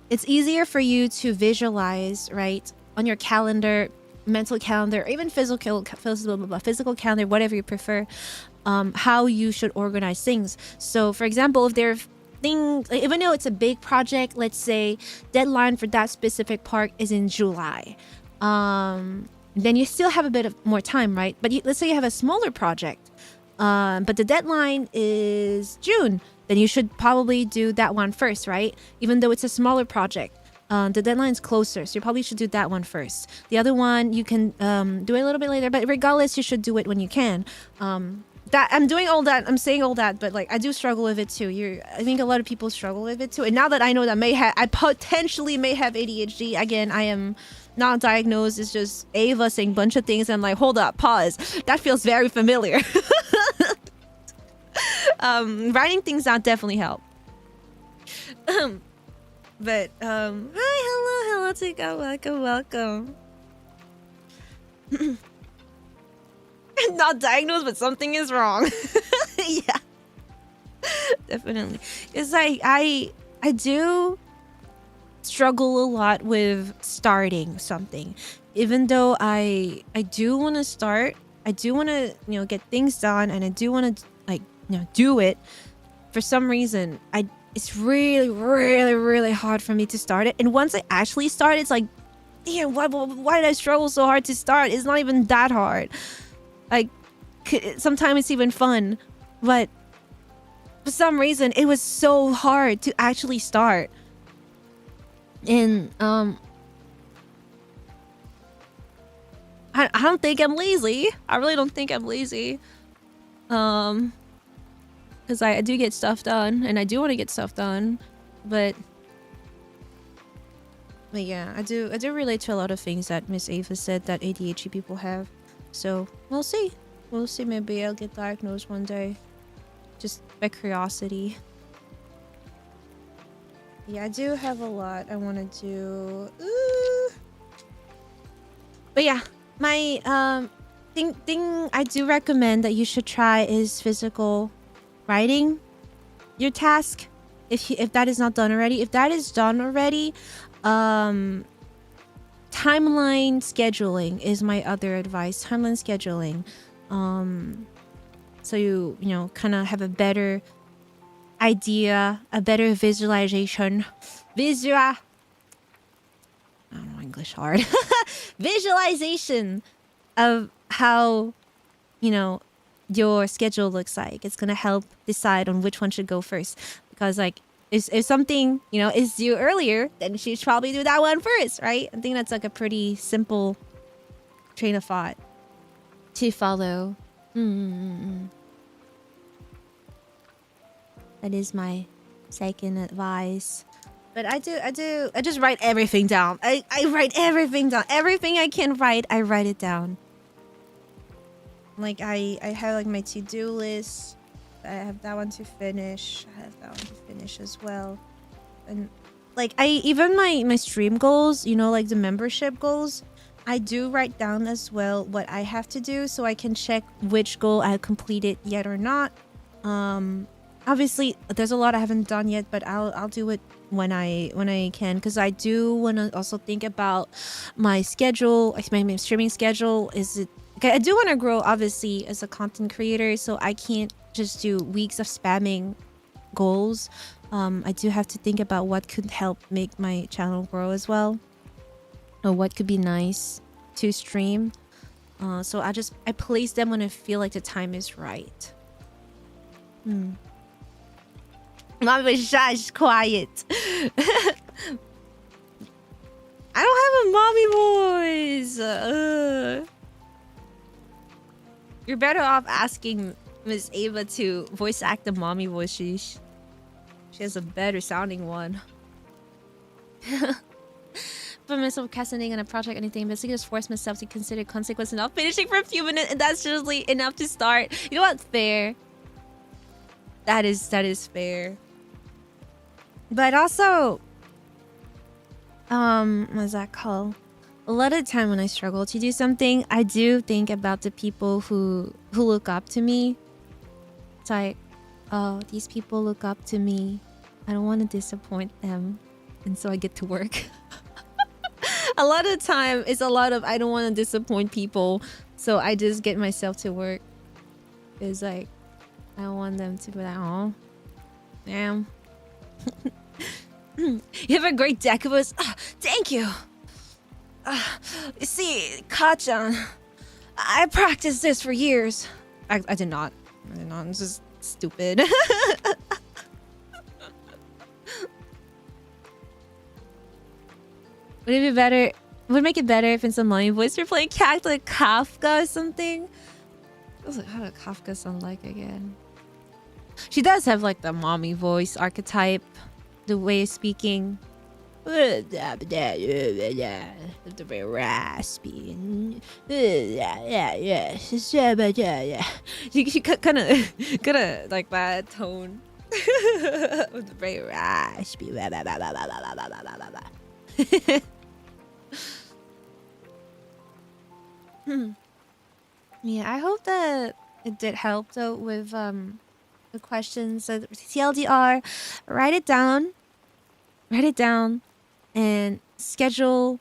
it's easier for you to visualize, right, on your calendar, mental calendar, or even physical calendar, whatever you prefer, how you should organize things. So for example, if there are things, even though it's a big project, let's say deadline for that specific part is in July, then you still have a bit of more time, right? But let's say you have a smaller project, but the deadline is June, then you should probably do that one first, right? Even though it's a smaller project, the deadline's closer, so you probably should do that one first. The other one you can do it a little bit later, but regardless, you should do it when you can. That I'm doing all that, I'm saying all that, but like I do struggle with it too. I think a lot of people struggle with it too. And now that I know that I potentially may have ADHD, again, I am not diagnosed. It's just Ava saying a bunch of things. I'm like, hold up, pause. That feels very familiar. Writing things down definitely help. But hi, hello, Tika, welcome. Not diagnosed, but something is wrong. Yeah, definitely. Because I do struggle a lot with starting something, even though I do want to start. I do want to get things done, and I do want to do it. For some reason, it's really, really, really hard for me to start it. And once I actually start, it's like, damn, why did I struggle so hard to start? It's not even that hard. Like, sometimes it's even fun, but for some reason it was so hard to actually start. And I don't think I'm lazy. I really don't think I'm lazy. Because I do get stuff done, and I do want to get stuff done, but yeah, I do relate to a lot of things that Miss Ava said that ADHD people have. So we'll see. Maybe I'll get diagnosed one day, just by curiosity. Yeah, I do have a lot I want to do. Ooh. But yeah, my thing I do recommend that you should try is physical writing your task. If that is not done already, if that is done already, timeline scheduling is my other advice. Timeline scheduling, so you know, kind of have a better idea, a better visualization, I don't know, English hard. Visualization of how, you know, your schedule looks like. It's gonna help decide on which one should go first. Because like, if something, you know, is due earlier, then she should probably do that one first, right? I think that's like a pretty simple train of thought to follow. That is my second advice. But I just write everything down. I write everything down. Everything I can write, I write it down. Like I have like my to-do list. I have that one to finish. I have that one to finish as well. And like even my stream goals, you know, like the membership goals, I do write down as well what I have to do so I can check which goal I completed yet or not. Obviously there's a lot I haven't done yet, but I'll do it when I can, because I do want to also think about my schedule, like my streaming schedule. I do want to grow obviously as a content creator, so I can't just do weeks of spamming goals. I do have to think about what could help make my channel grow as well, or what could be nice to stream. So I place them when I feel like the time is right. Mommy was shy, she's quiet. I don't have a mommy voice. You're better off asking Miss Ava to voice act the mommy voice. She has a better sounding one. For myself procrastinating on a project, anything, basically just force myself to consider consequence enough finishing for a few minutes, and that's usually enough to start. You know what? Fair. That is fair. But also, what's that called? A lot of the time when I struggle to do something, I do think about the people who look up to me. It's like, oh, these people look up to me. I don't want to disappoint them. And so I get to work. A lot of the time, it's a lot of I don't want to disappoint people. So I just get myself to work. It's like, I don't want them to be like, oh, damn. You have a great deck of us. Thank you. You see, Kachan, I practiced this for years. I did not. It's just stupid. Would it be better? Would make it better if in some mommy voice you're playing cat like Kafka or something? How did Kafka sound like again? She does have like the mommy voice archetype, the way of speaking. The very raspy. She kind of like that tone. With the very raspy. Yeah, I hope that it did help though with the questions. So TLDR, write it down, and schedule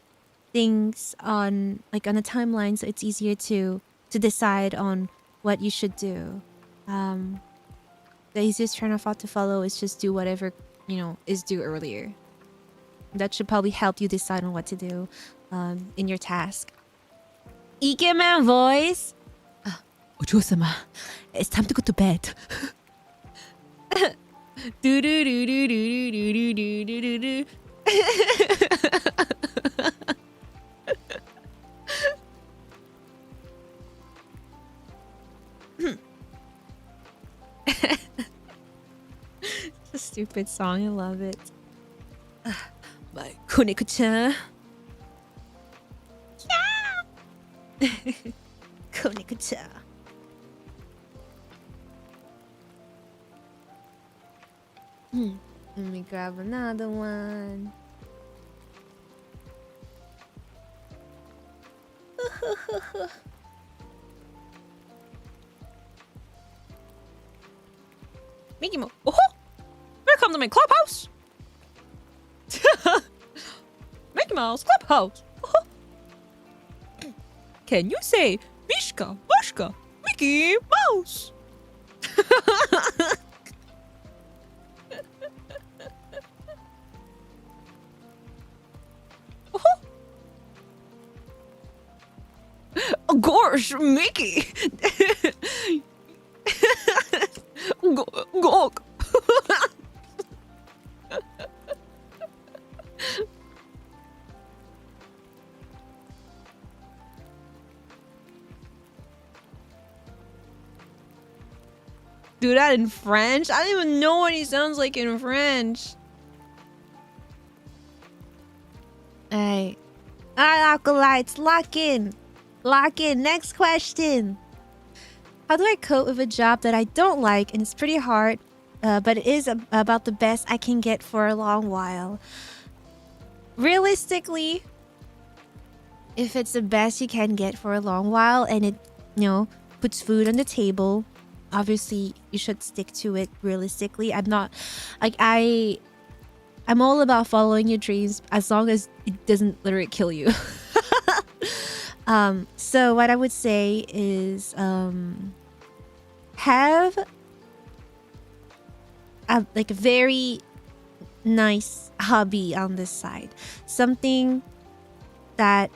things on a timeline so it's easier to decide on what you should do. The easiest train of thought to follow is just do whatever is due earlier. That should probably help you decide on what to do in your task. Ikemen voice. Ojo-sama, it's time to go to bed. Do do do do do do do do do do. It's a stupid song. I love it. My Koneko-chan. Yeah. Koneko-chan. Let me grab another one. Mickey Mouse. Oh, welcome to my clubhouse. Mickey Mouse clubhouse. Oh. Can you say Mishka, Mashka, Mickey Mouse? Oh gosh, Mickey. Gawk. Do that in French? I don't even know what he sounds like in French. Alright. Alright, acolytes, lock in. Lock in. Next question. How do I cope with a job that I don't like and it's pretty hard, but it is about the best I can get for a long while? Realistically, if it's the best you can get for a long while and it, puts food on the table, obviously you should stick to it. Realistically, I'm not like I'm all about following your dreams as long as it doesn't literally kill you. So what I would say is have a very nice hobby on this side, something that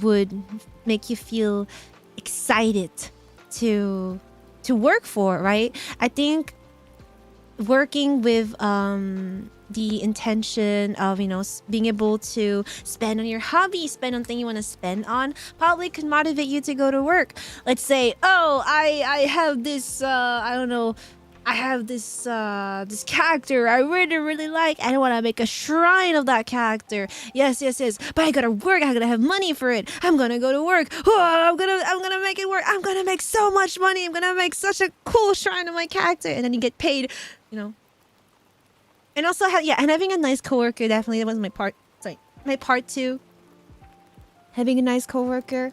would make you feel excited to work for, right? I think working with the intention of being able to spend on your hobby, spend on thing you want to spend on, probably could motivate you to go to work. Let's say, oh, I have this I don't know, I have this this character I really like. I want to make a shrine of that character. Yes. But I gotta work. I gotta have money for it. I'm gonna go to work. Oh, I'm gonna make it work. I'm gonna make so much money. I'm gonna make such a cool shrine of my character, and then you get paid. And also, and having a nice coworker, definitely, that was my part. My part 2. Having a nice coworker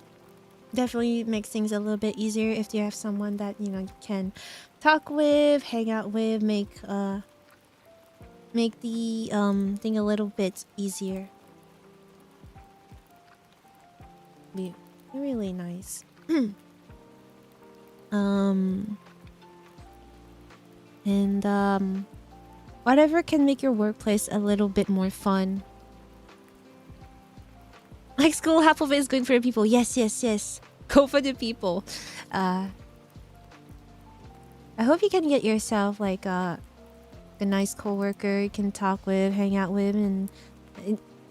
definitely makes things a little bit easier if you have someone that you can talk with, hang out with, make the thing a little bit easier. Be really nice. And whatever can make your workplace a little bit more fun. Like school, half of it is going for the people. Yes. Go for the people. I hope you can get yourself like a nice coworker you can talk with, hang out with, and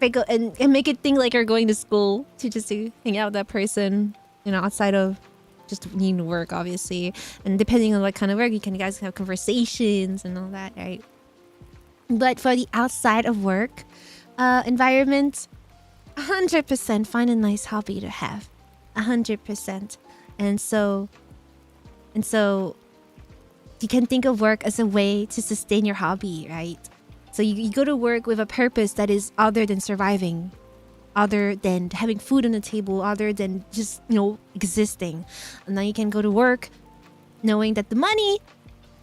make it think like you're going to school to hang out with that person, outside of just needing to work, obviously. And depending on what kind of work, you guys can have conversations and all that, right? But for the outside of work environment, 100% find a nice hobby to have. 100%. And so you can think of work as a way to sustain your hobby, right? So you go to work with a purpose that is other than surviving, other than having food on the table, other than just, existing. And now you can go to work knowing that the money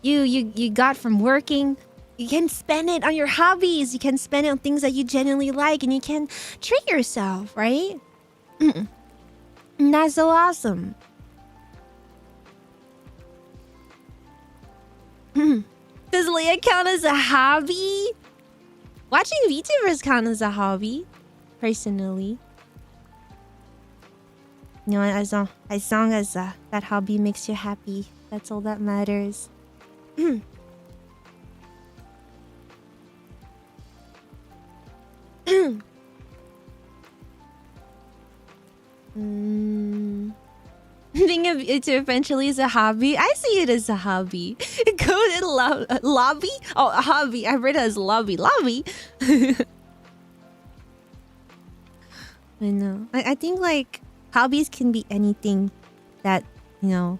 you got from working, you can spend it on your hobbies. You can spend it on things that you genuinely like, and you can treat yourself, right? And that's so awesome. Does Leia count as a hobby? Watching VTubers count as a hobby, personally. As long as that hobby makes you happy, that's all that matters. Think of it eventually as a hobby. I see it as a hobby. Coded lobby? Oh, a hobby. I read it as lobby. Lobby. I know. I think like hobbies can be anything that you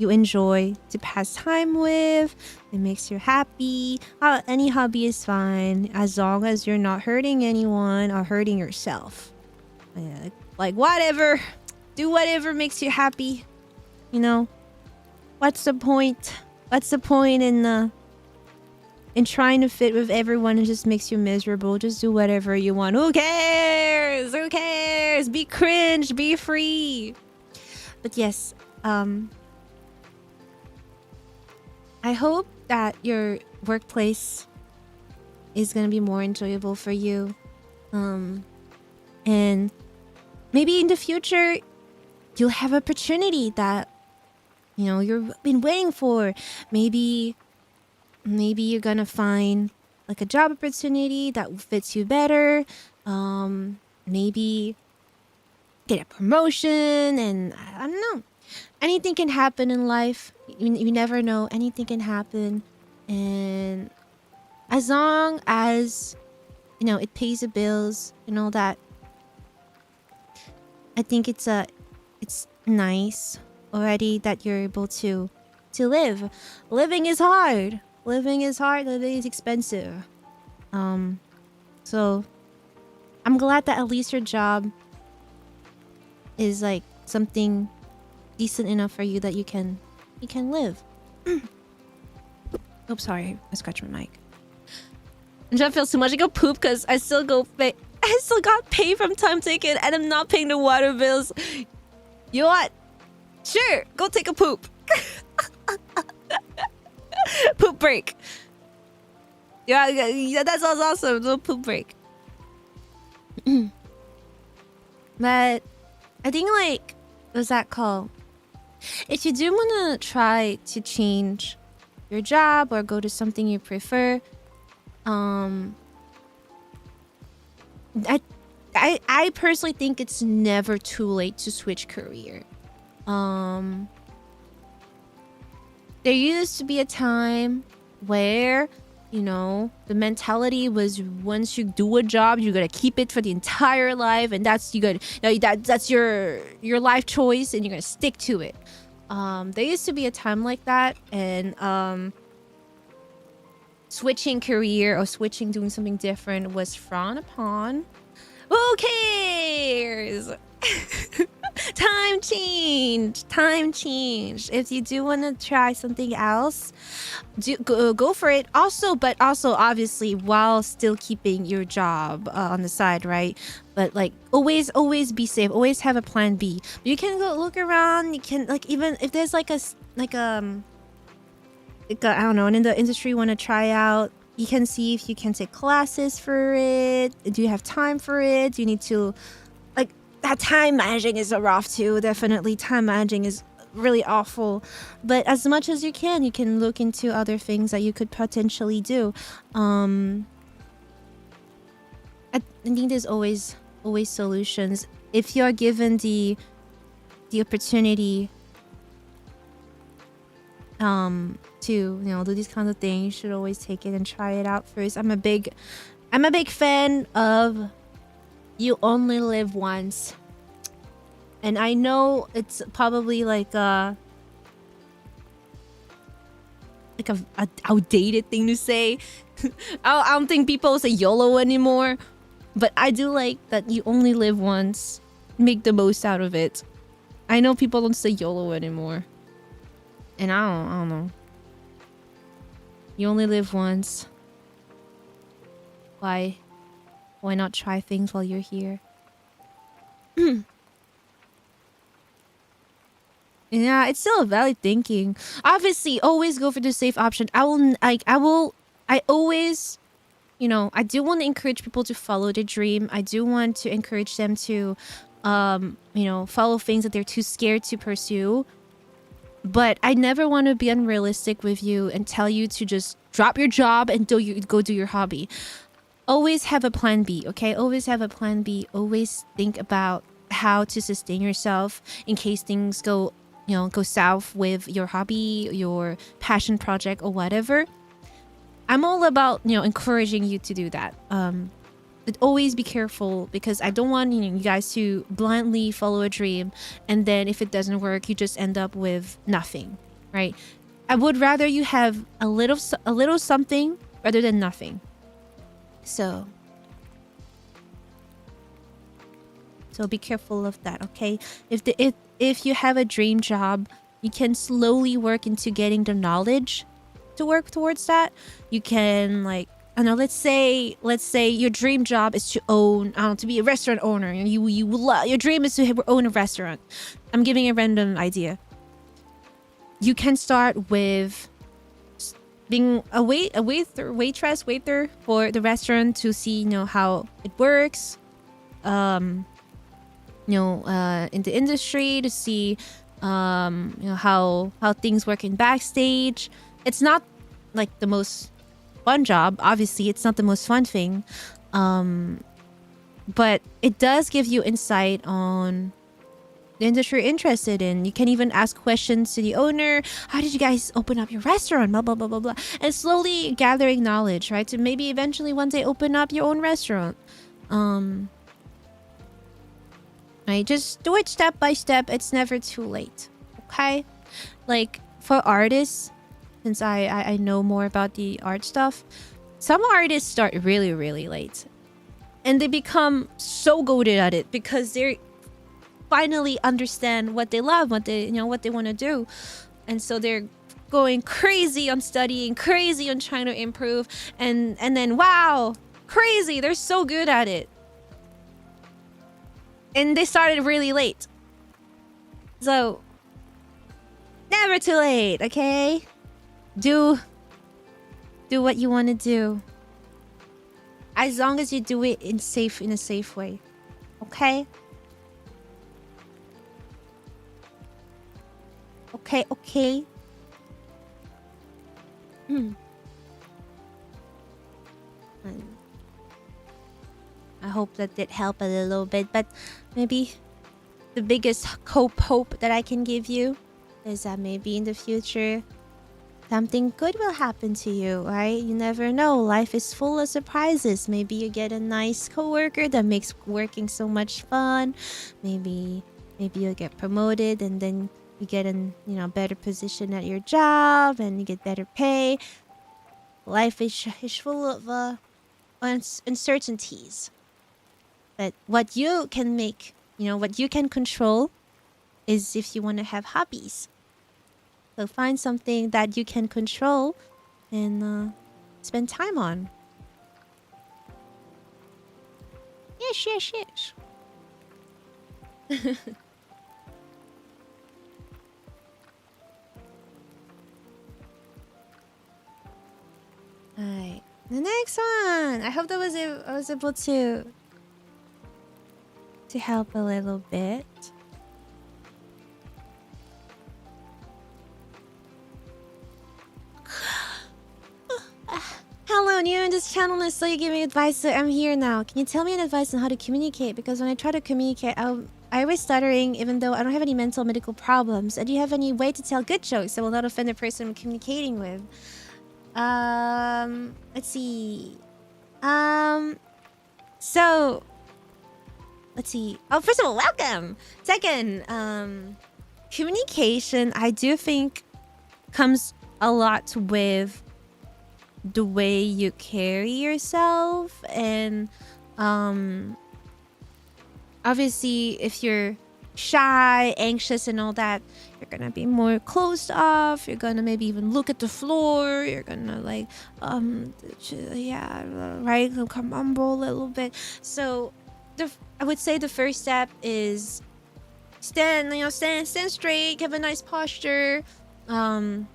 enjoy to pass time with. It makes you happy. Any hobby is fine as long as you're not hurting anyone or hurting yourself. Like whatever. Do whatever makes you happy. What's the point? What's the point in and trying to fit with everyone, it just makes you miserable. Just do whatever you want. Who cares? Who cares? Be cringe. Be free. But yes, I hope that your workplace is gonna be more enjoyable for you. And maybe in the future, you'll have opportunity that, you know, you've been waiting for. Maybe you're gonna find like a job opportunity that fits you better. Maybe get a promotion, and I don't know. Anything can happen in life. You never know. Anything can happen. And as long as, you know, it pays the bills and all that, I think it's nice already that you're able to live. Living is hard. Living is hard. Living is expensive. So I'm glad that at least your job is like something decent enough for you that you can live. Oops, sorry, I scratched my mic. I'm trying to feel too much. I go poop because I still got paid from time ticket and I'm not paying the water bills. You know what? Sure, go take a poop. Poop break. Yeah, that sounds awesome. Little poop break. But I think, like, what's that called? If you do want to try to change your job or go to something you prefer, I personally think it's never too late to switch career. There used to be a time where, you know, the mentality was once you do a job, you gotta keep it for the entire life, and that's your life choice, and you're gonna stick to it. There used to be a time like that, and switching career or doing something different was frowned upon. Who cares? Time change. If you do want to try something else, go for it. Also obviously while still keeping your job on the side, right? But like always be safe. Always have a plan B. You can go look around. You can, like, even if there's like a I don't know, and in the industry you want to try out, you can see if you can take classes for it. Do you have time for it? Do you need to, like, that time managing is rough too. Definitely time managing is really awful. But as much as you can look into other things that you could potentially do. I think there's always solutions if you're given the opportunity to, you know, do these kinds of things. You should always take it and try it out first. I'm a big fan of you only live once. And I know it's probably like a outdated thing to say. I don't think people say YOLO anymore, but I do like that you only live once. Make the most out of it. I know people don't say YOLO anymore. And I don't know. You only live once. Why not try things while you're here? Yeah, it's still a valid thinking. Obviously, always go for the safe option. I always, you know, I do want to encourage people to follow their dream. I do want to encourage them to, you know, follow things that they're too scared to pursue. But I never want to be unrealistic with you and tell you to just drop your job and go do your hobby. Always have a plan B, okay? Always have a plan B. Always think about how to sustain yourself in case things go south with your hobby, your passion project, or whatever. I'm all about, you know, encouraging you to do that. But always be careful, because I don't want, you know, you guys to blindly follow a dream, and then if it doesn't work, you just end up with nothing, right? I would rather you have a little something rather than nothing. So be careful of that, okay? If you have a dream job, you can slowly work into getting the knowledge to work towards that. You can like, I don't know, let's say your dream job is to own, I don't know, to be a restaurant owner. And your dream is to own a restaurant. I'm giving a random idea. You can start with being a waiter for the restaurant to see, you know, how it works. In the industry, to see how things work in backstage. It's not like the most fun job, obviously. It's not the most fun thing, but it does give you insight on the industry you're interested in. You can even ask questions to the owner. How did you guys open up your restaurant? Blah blah blah blah blah. And slowly gathering knowledge, right, to maybe eventually one day open up your own restaurant. Right, just do it step by step. It's never too late. Okay, like for artists, since I know more about the art stuff, some artists start really really late, and they become so goated at it because they finally understand what they love, what they want to do, and so they're going crazy on studying, crazy on trying to improve, and then wow, crazy, they're so good at it. And they started really late. So, never too late, okay? Do what you want to do. As long as you do it in a safe way. Okay? Okay. I hope that did help a little bit, but maybe the biggest hope that I can give you is that maybe in the future something good will happen to you, right? You never know. Life is full of surprises. Maybe you get a nice coworker that makes working so much fun. Maybe you'll get promoted and then you get in, better position at your job and you get better pay. Life is full of uncertainties. But what you can make, what you can control is if you want to have hobbies. So find something that you can control and spend time on. Yes. Alright, the next one. I hope that I was able to help a little bit. Hello, new in this channel and so you give me advice, so I'm here now. Can you tell me an advice on how to communicate? Because when I try to communicate, I always stuttering even though I don't have any medical problems. And do you have any way to tell good jokes that will not offend the person I'm communicating with? Let's see. So let's see. Oh, first of all, welcome. Second, communication, I do think, comes a lot with the way you carry yourself. And obviously, if you're shy, anxious, and all that, you're gonna be more closed off. You're gonna maybe even look at the floor. You're gonna like, come mumble a little bit. So I would say the first step is stand straight, have a nice posture, and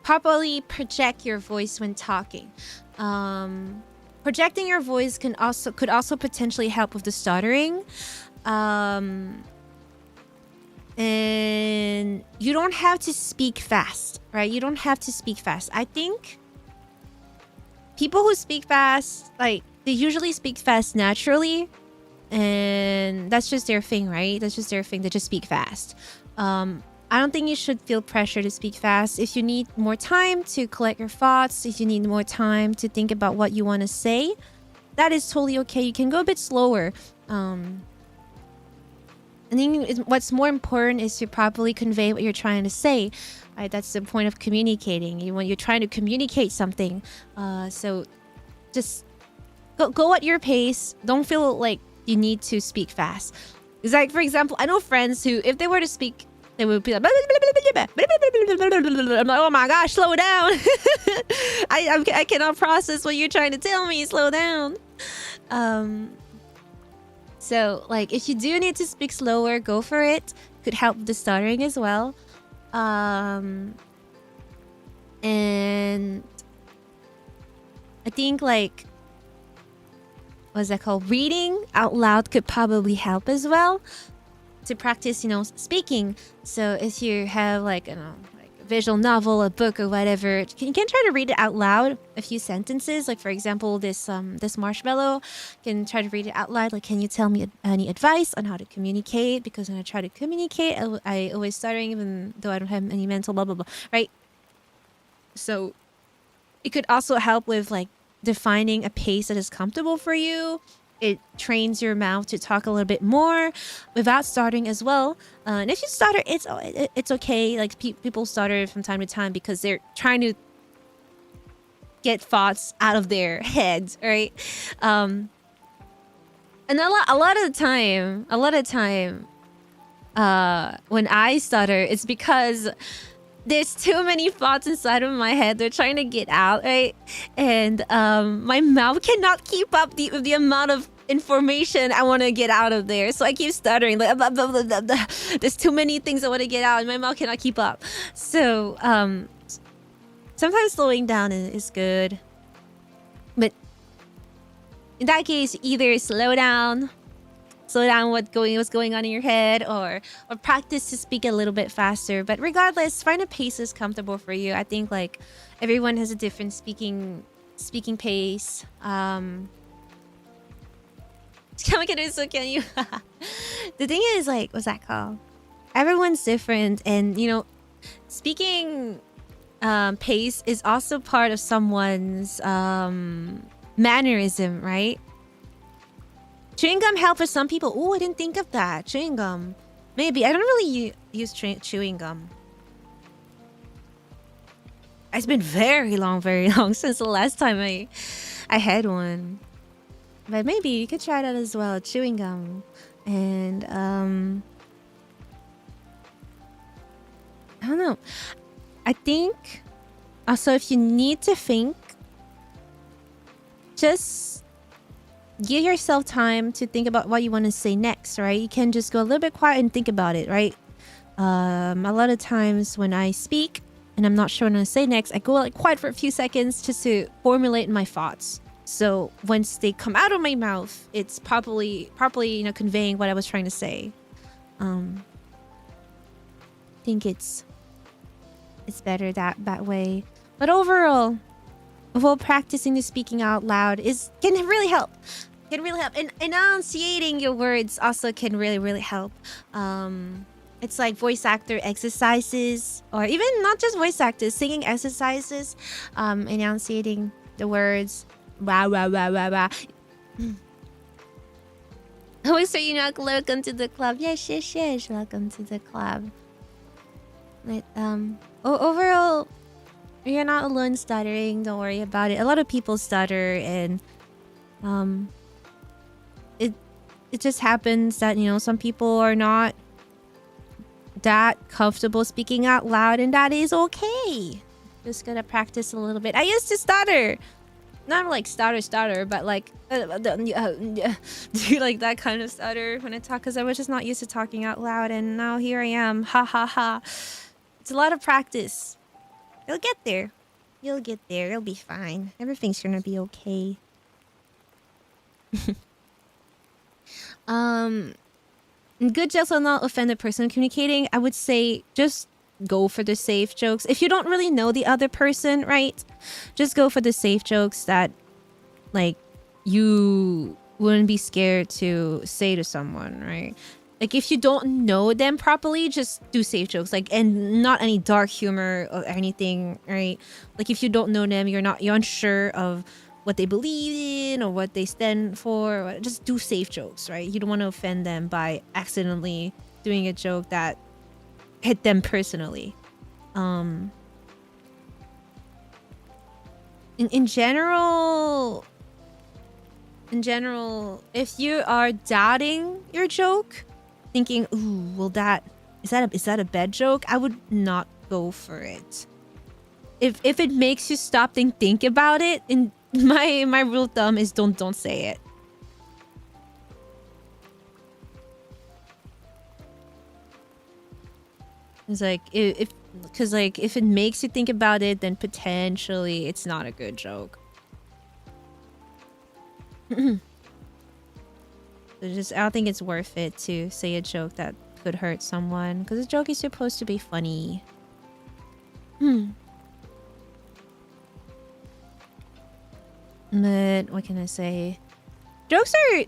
properly project your voice when talking. Projecting your voice could also potentially help with the stuttering. And you don't have to speak fast, right? You don't have to speak fast. I think people who speak fast, like, they usually speak fast naturally, and that's just their thing, right? That's just their thing. They just speak fast. I don't think you should feel pressure to speak fast. If you need more time to collect your thoughts, if you need more time to think about what you want to say, that is totally okay. You can go a bit slower. I think what's more important is to properly convey what you're trying to say. Right? That's the point of communicating. When you're trying to communicate something, so just go at your pace. Don't feel like you need to speak fast. It's like, for example, I know friends who, if they were to speak They would be like, I'm like, oh my gosh, slow down. I cannot process what you're trying to tell me. Slow down. So like if you do need to speak slower, go for it. Could help the stuttering as well. And I think like, what's that called? Reading out loud could probably help as well to practice, you know, speaking. So if you have like, you know, like a visual novel, a book or whatever, you can try to read it out loud, a few sentences. Like for example, this marshmallow can try to read it out loud. Like, can you tell me any advice on how to communicate? Because when I try to communicate, I always stuttering even though I don't have any mental blah, blah, blah, right? So it could also help with like defining a pace that is comfortable for you. It trains your mouth to talk a little bit more without stuttering as well. And if you stutter, it's okay. Like people stutter from time to time because they're trying to get thoughts out of their heads, right? And a lot of the time, when I stutter, it's because there's too many thoughts inside of my head. They're trying to get out, right? And my mouth cannot keep up the amount of information I want to get out of there. So I keep stuttering. Like, blah, blah, blah, blah, blah. There's too many things I want to get out, and my mouth cannot keep up. So sometimes slowing down is good. But in that case, either slow down what's going on in your head, or practice to speak a little bit faster. But regardless, find a pace that's comfortable for you. I think like everyone has a different speaking pace. Can you? The thing is, like, what's that called? Everyone's different, and you know, speaking pace is also part of someone's mannerism, right? Chewing gum helps for some people. Oh, I didn't think of that. Chewing gum. Maybe. I don't really use chewing gum. It's been very long since the last time I had one. But maybe you could try that as well. Chewing gum. And, I don't know. I think, also if you need to think, just give yourself time to think about what you want to say next, right? You can just go a little bit quiet and think about it, right? A lot of times when I speak and I'm not sure what I'm going to say next, I go like quiet for a few seconds just to formulate my thoughts. So once they come out of my mouth, it's properly, you know, conveying what I was trying to say. I think it's better that way. But overall practicing the speaking out loud can really help. And enunciating your words also can really help. It's like voice actor exercises, or even not just voice actors, singing exercises, enunciating the words. Wow. Always say, you know, welcome to the club. Yes, welcome to the club. But overall, you're not alone stuttering. Don't worry about it. A lot of people stutter, and it just happens that, you know, some people are not that comfortable speaking out loud, and that is okay. Just gotta practice a little bit. I used to stutter. Not like stutter, but like do like that kind of stutter when I talk, because I was just not used to talking out loud, and now here I am. Ha ha ha. It's a lot of practice. You'll get there. You'll be fine. Everything's gonna be okay. Good jokes will not offend the person communicating. I would say just go for the safe jokes. If you don't really know the other person, right? Just go for the safe jokes that, like, you wouldn't be scared to say to someone, right? Like, if you don't know them properly, just do safe jokes. Like, and not any dark humor or anything, right? Like, if you don't know them, you're unsure of what they believe in or what they stand for. Just do safe jokes, right? You don't want to offend them by accidentally doing a joke that hit them personally. In general, if you are doubting your joke, thinking, ooh, will that is that a bad joke? I would not go for it. If it makes you stop and think about it, in my rule of thumb is don't say it. It's like because like if it makes you think about it, then potentially it's not a good joke. I don't think it's worth it to say a joke that could hurt someone, because a joke is supposed to be funny. But what can I say? Jokes are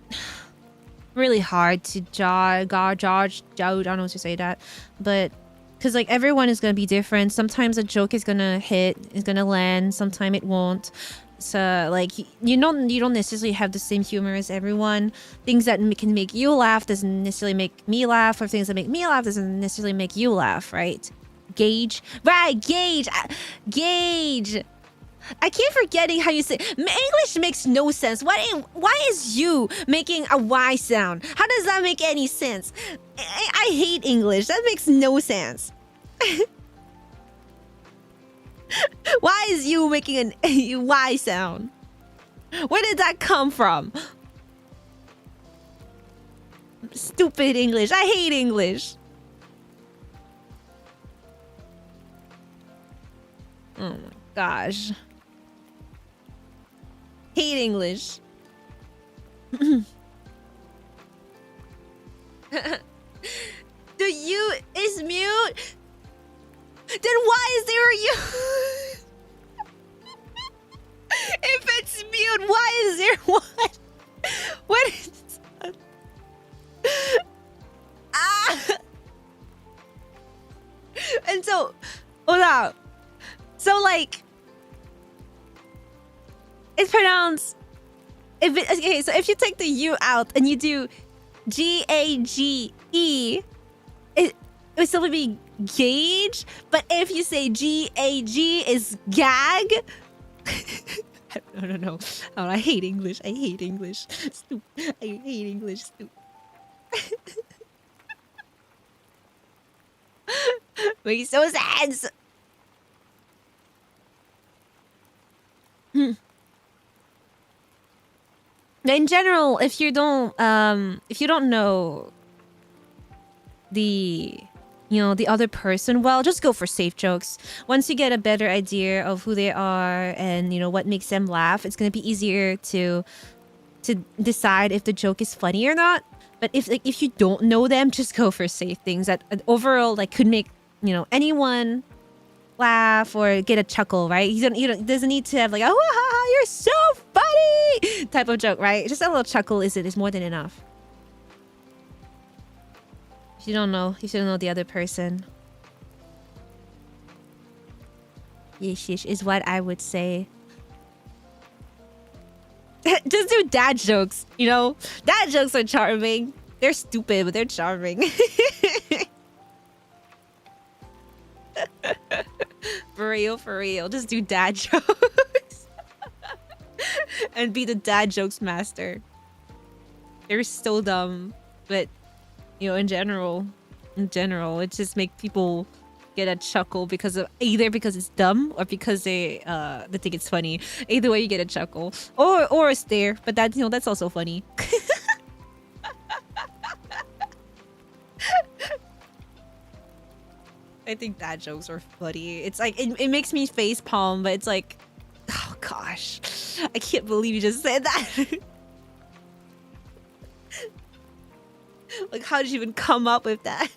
really hard to judge. I don't know what to say that, but because like everyone is gonna be different. Sometimes a joke is gonna hit, is gonna land. Sometimes it won't. So like you don't necessarily have the same humor as everyone. Things that can make you laugh doesn't necessarily make me laugh, or things that make me laugh doesn't necessarily make you laugh, right? Gauge, right? Gauge. I keep forgetting how you say English makes no sense. Why is you making a Y sound? How does that make any sense? I hate English. That makes no sense. Why is you making a Y sound? Where did that come from? Stupid English. I hate English. Oh my gosh. Hate English. The U is mute. Then why is there a U? If it's mute, why is there one? What is And so, hold on. So like, it's pronounced. Okay, so if you take the U out and you do GAGE, it would still be gauge. But if you say GAG is gag. I don't know. Oh, I hate English. I hate English. Stupid. I hate English. Stupid. Makes no sense. In general, if you don't know the the other person well, just go for safe jokes. Once you get a better idea of who they are and what makes them laugh, it's gonna be easier to decide if the joke is funny or not. But if you don't know them, just go for safe things that overall could make anyone laugh or get a chuckle, right? You doesn't need to have oh, you're so funny type of joke, right? Just a little chuckle is more than enough. If you don't know the other person. Yeesh is what I would say. Just do dad jokes, Dad jokes are charming. They're stupid, but they're charming. For real. Just do dad jokes. And be the dad jokes master. They're so dumb, but in general, it just makes people get a chuckle because it's dumb or because they think it's funny. Either way, you get a chuckle or a stare, but that's also funny. I think dad jokes are funny. It's like it makes me face palm, but it's like, oh gosh, I can't believe you just said that. Like, how did you even come up with that?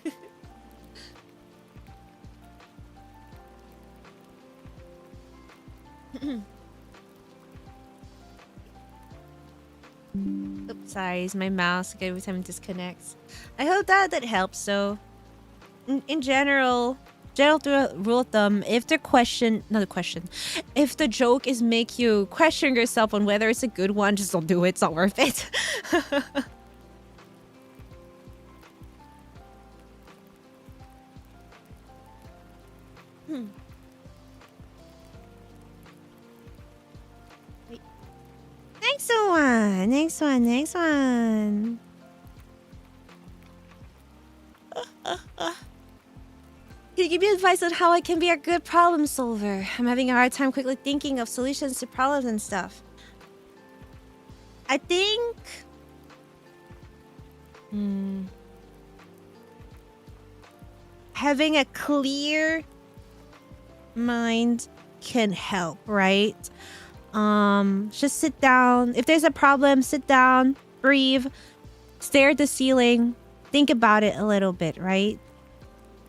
Oops, sorry, it's my mouse every time it disconnects. I hope that helps. So, in general rule of thumb, if the joke is make you question yourself on whether it's a good one, just don't do it. It's not worth it. Wait. Next one. Can you give me advice on how I can be a good problem solver? I'm having a hard time quickly thinking of solutions to problems and stuff. I think... having a clear mind can help, right? Just sit down. If there's a problem, sit down, breathe, stare at the ceiling, think about it a little bit, right?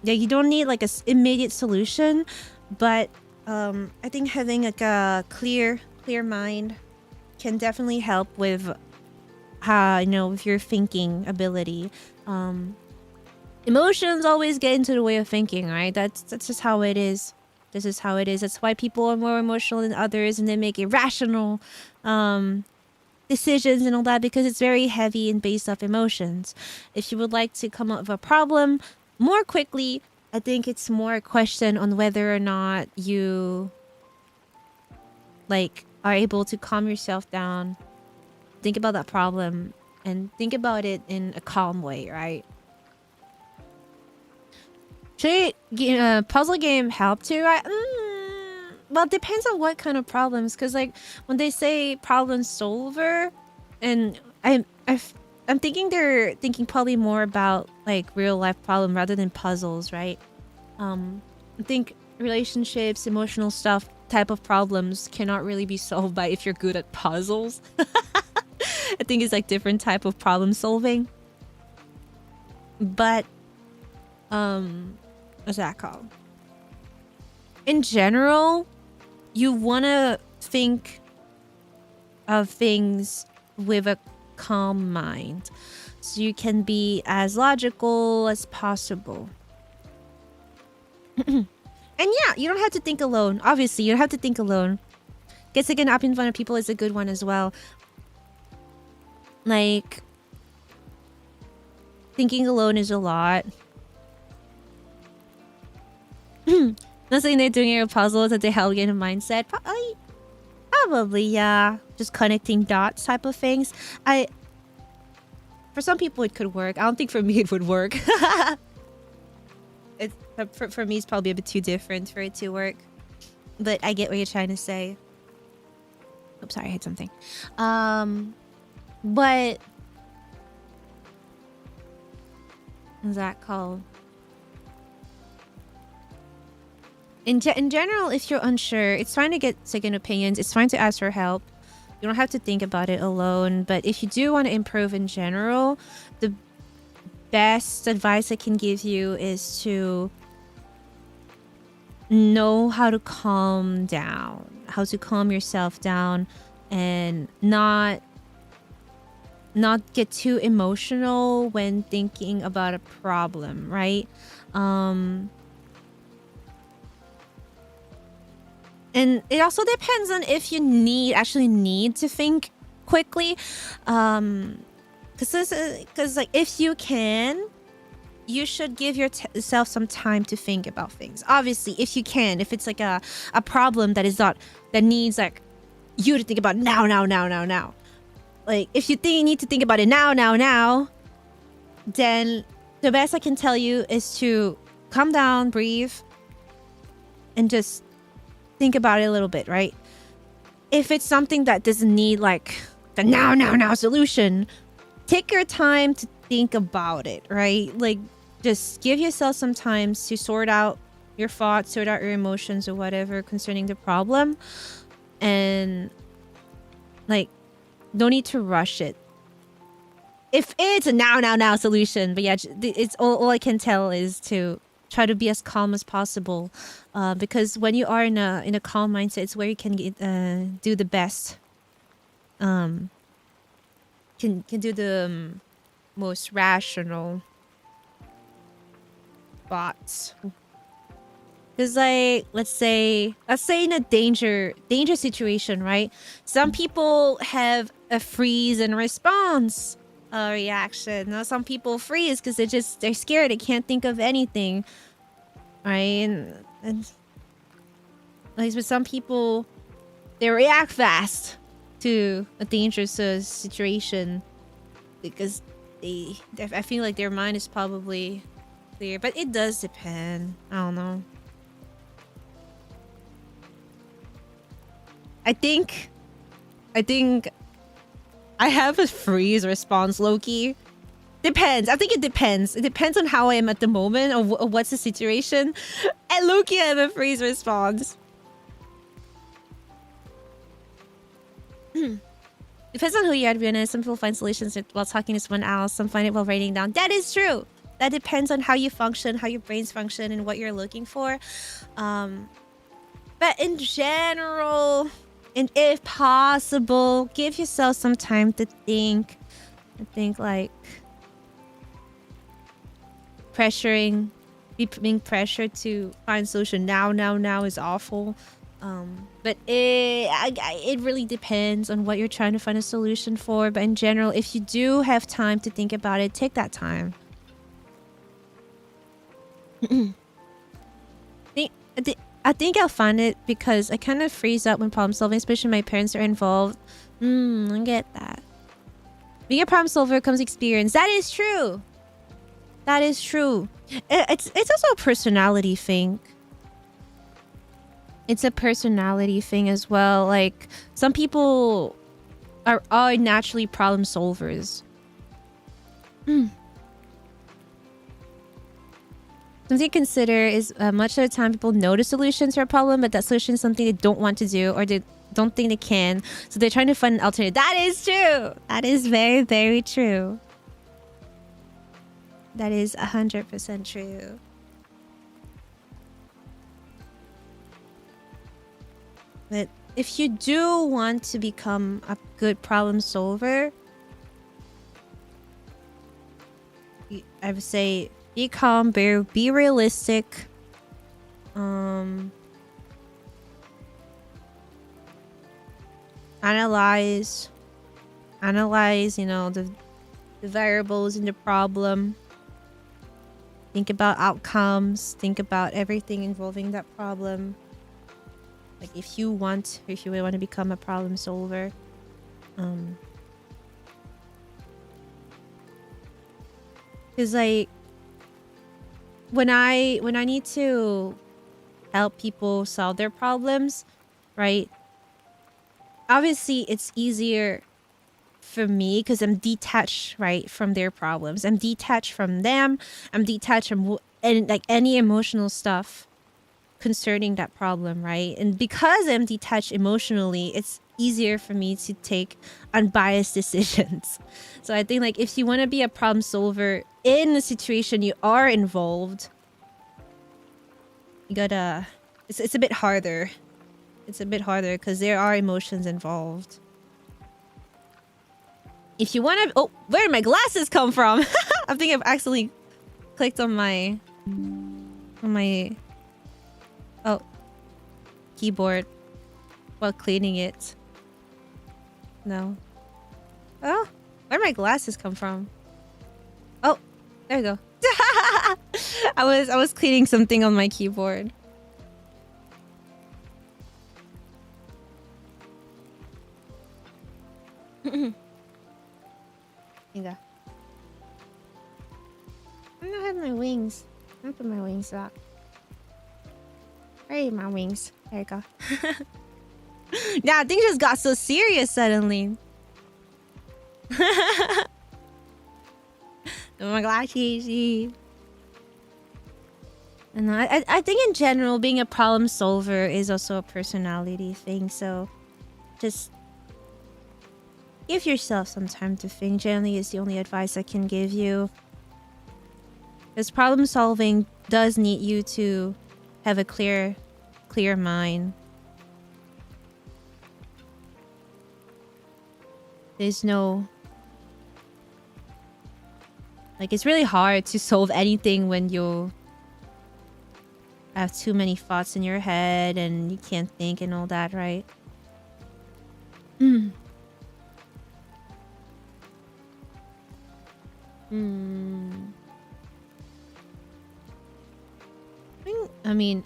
Yeah, you don't need like a immediate solution, but I think having like a clear mind can definitely help with with your thinking ability. Emotions always get into the way of thinking, right? That's just how it is. This is how it is. That's why people are more emotional than others, and they make irrational decisions and all that, because it's very heavy and based off emotions. If you would like to come up with a problem more quickly, I think it's more a question on whether or not you are able to calm yourself down, think about that problem, and think about it in a calm way, right? Should a puzzle game help too? Well, it depends on what kind of problems. Because when they say problem solver, and I'm thinking they're thinking probably more about real life problem rather than puzzles, right? I think relationships, emotional stuff, type of problems cannot really be solved by if you're good at puzzles. I think it's different type of problem solving. But what's that called? In general, you want to think of things with a calm mind, so you can be as logical as possible. And yeah, you don't have to think alone. Obviously, you don't have to think alone. Getting up in front of people is a good one as well. Thinking alone is a lot. Not saying they're doing a puzzle that they help get a mindset. Probably, yeah. Just connecting dots type of things. For some people, it could work. I don't think for me it would work. For me, it's probably a bit too different for it to work. But I get what you're trying to say. Oops, sorry, I hit something. But what's that called? In general, if you're unsure, it's fine to get second opinions. It's fine to ask for help. You don't have to think about it alone. But if you do want to improve in general, the best advice I can give you is to know how to calm down, how to calm yourself down, and not get too emotional when thinking about a problem, right? And it also depends on if you actually need to think quickly. Because if you can, you should give yourself some time to think about things. Obviously, if you can, if it's a problem that needs you to think about now. If you need to think about it now, then the best I can tell you is to calm down, breathe, and just think about it a little bit, right? If it's something that doesn't need the now solution, take your time to think about it, right? Just give yourself some time to sort out your thoughts, sort out your emotions or whatever concerning the problem. And don't need to rush it. If it's a now solution, but yeah, it's all I can tell is to try to be as calm as possible, because when you are in a calm mindset, it's where you can do the best. Can do the most rational thoughts. Because let's say in a danger situation, right? Some people have a freeze and response reaction. Now some people freeze because they're scared. They can't think of anything, right? And with some people, they react fast to a dangerous situation because I feel like their mind is probably clear, but it does depend. I don't know. I think I have a freeze response, Loki. Depends. I think it depends. It depends on how I am at the moment or what's the situation. And Loki, I have a freeze response. Depends on who you are, to be honest. Some people find solutions while talking to someone else. Some find it while writing down. That is true. That depends on how you function, how your brains function, and what you're looking for. But in general, and if possible, give yourself some time to think. I think like being pressured to find solution now is awful. But it really depends on what you're trying to find a solution for. But in general, if you do have time to think about it, take that time. I think I'll find it because I kind of freeze up when problem solving, especially when my parents are involved. I get that. Being a problem solver comes experience. That is true. That is true. It's also a personality thing. It's a personality thing as well. Like, some people are naturally problem solvers. Something to consider is much of the time people know the solutions to a problem, but that solution is something they don't want to do or they don't think they can. So they're trying to find an alternative. That is true. That is very, very true. That is 100% true. But if you do want to become a good problem solver, I would say be calm, be realistic. Analyze, you know, the variables in the problem. Think about outcomes. Think about everything involving that problem. Like if you want to become a problem solver. Because like when I need to help people solve their problems, right? Obviously, it's easier for me because I'm detached, right, from their problems. I'm detached from them. I'm detached from like any emotional stuff concerning that problem, right? And because I'm detached emotionally, it's easier for me to take unbiased decisions. So I think like if you want to be a problem solver in the situation you are involved, you gotta... It's a bit harder. It's a bit harder because there are emotions involved. If you want to... Oh, where did my glasses come from? I think I've accidentally clicked on my... Oh. Keyboard. While cleaning it. No. Oh. Where did my glasses come from? Oh. There we go. I was cleaning something on my keyboard. I don't have my wings. I'm gonna put my wings back. Where are my wings? There you go. Yeah, things just got so serious suddenly. Oh my gosh, easy. And I think in general, being a problem solver is also a personality thing. So just give yourself some time to think. Generally, is the only advice I can give you. Because problem solving does need you to have a clear mind. There's no... Like, it's really hard to solve anything when you have too many thoughts in your head and you can't think and all that, right? I mean,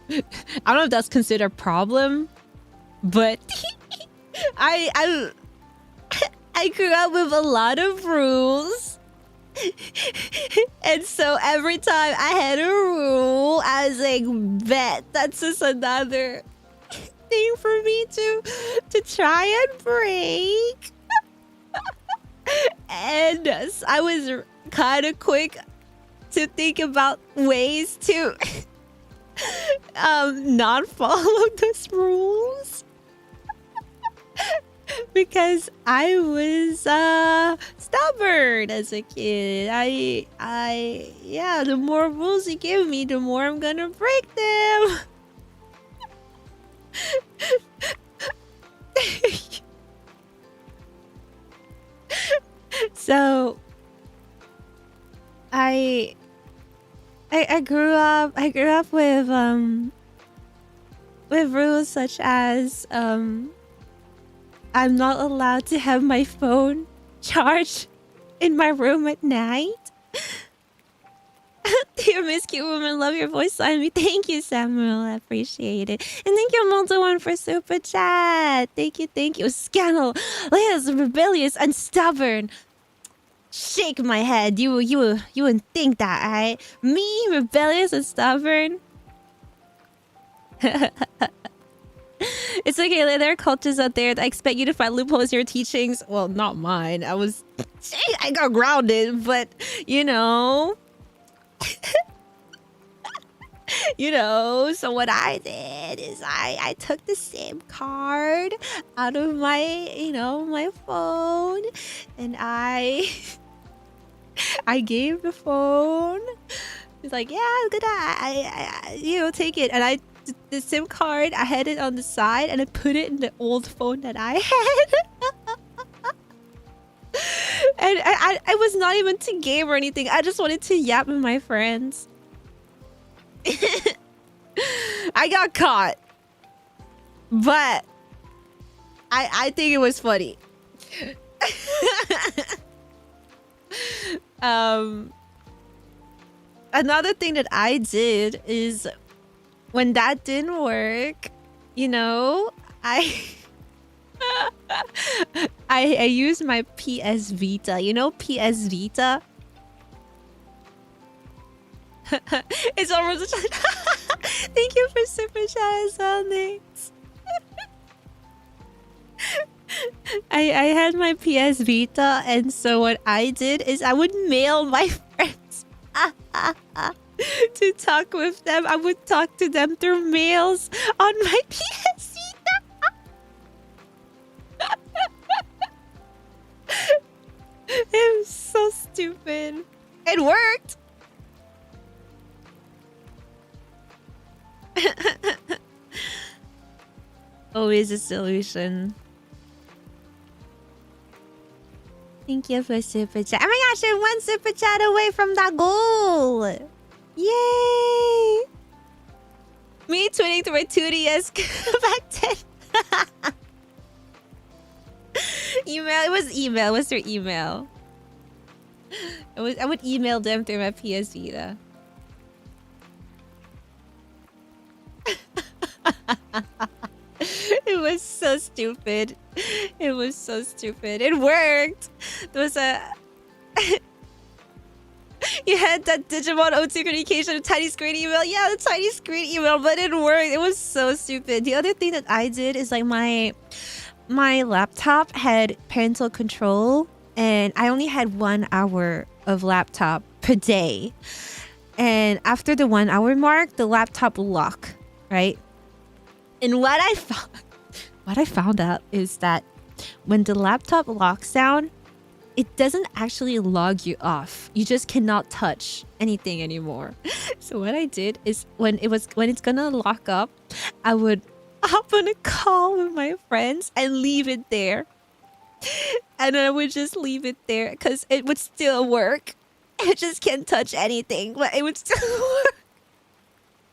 I don't know if that's considered a problem, but I grew up with a lot of rules. And so every time I had a rule, I was like, bet that's just another thing for me to try and break. And I was kind of quick to think about ways to not follow those rules. Because I was stubborn as a kid. Yeah, the more rules you give me, the more I'm gonna break them. So I grew up with rules such as I'm not allowed to have my phone charged in my room at night. Dear Miss Cute Woman, love your voice on me. Thank you, Samuel. I appreciate it. And thank you, Multi-One, for super chat. Thank you. Scandal. Leia's rebellious and stubborn. Shake my head. You wouldn't think that, right? Me, rebellious and stubborn? It's okay, there are cultures out there that expect you to find loopholes in your teachings. Well, not mine. I got grounded, but you know. So what I did is I took the SIM card out of my, my phone, and I gave the phone. He's like, yeah, I'm gonna, take it. And the SIM card, I had it on the side and I put it in the old phone that I had. And I was not even to game or anything. I just wanted to yap with my friends. I got caught. But I think it was funny. Another thing that I did is when that didn't work, I used my PS Vita. You know PS Vita? It's almost Thank you for super chat as well, thanks. I had my PS Vita, and so what I did is I would mail my friends to talk with them. I would talk to them through mails on my PS Vita. It was so stupid. It worked. Always a solution. Thank you for super chat. Oh my gosh, you're one super chat away from that goal. Yay! Me tweeting through my 2DS back then. Email. It was email. What's your email? I would email them through my PS Vita. It was so stupid. It was so stupid. It worked. There was a... You had that Digimon O2 communication, tiny screen email. Yeah, the tiny screen email, but it worked. It was so stupid. The other thing that I did is like my laptop had parental control, and I only had 1 hour of laptop per day. And after the 1 hour mark, the laptop will lock, right? And what I found out is that when the laptop locks down, it doesn't actually log you off. You just cannot touch anything anymore. So what I did is when it's gonna lock up, I would hop on a call with my friends and leave it there. And I would just leave it there because it would still work. I just can't touch anything, but it would still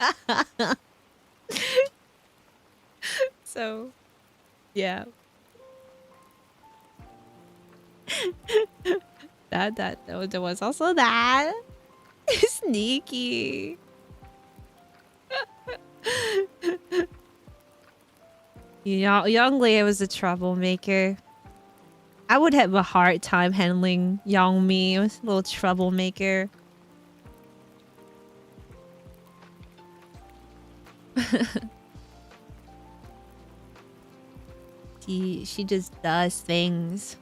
work. So, yeah. There was also that. Sneaky. Young Leia was a troublemaker. I would have a hard time handling young me. I was a little troublemaker. She just does things.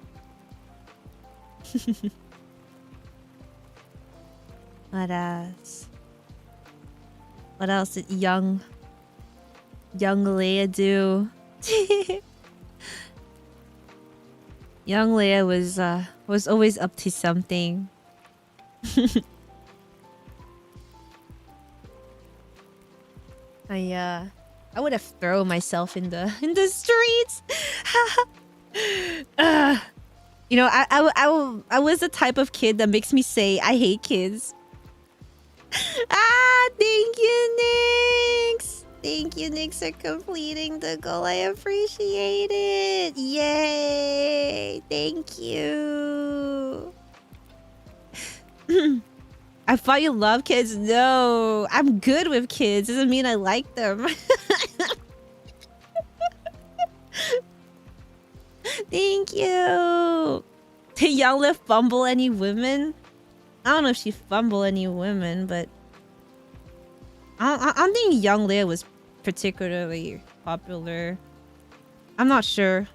What else? What else did young Leia do? Young Leia was always up to something. I would have thrown myself in the streets. You know, I was the type of kid that makes me say I hate kids. Thank you, Nix. Thank you, Nix, for completing the goal. I appreciate it. Yay! Thank you. I thought you love kids. No, I'm good with kids. Doesn't mean I like them. Thank you. Did Young Liv fumble any women? I don't know if she fumbled any women, but I don't think Young Leia was particularly popular. I'm not sure.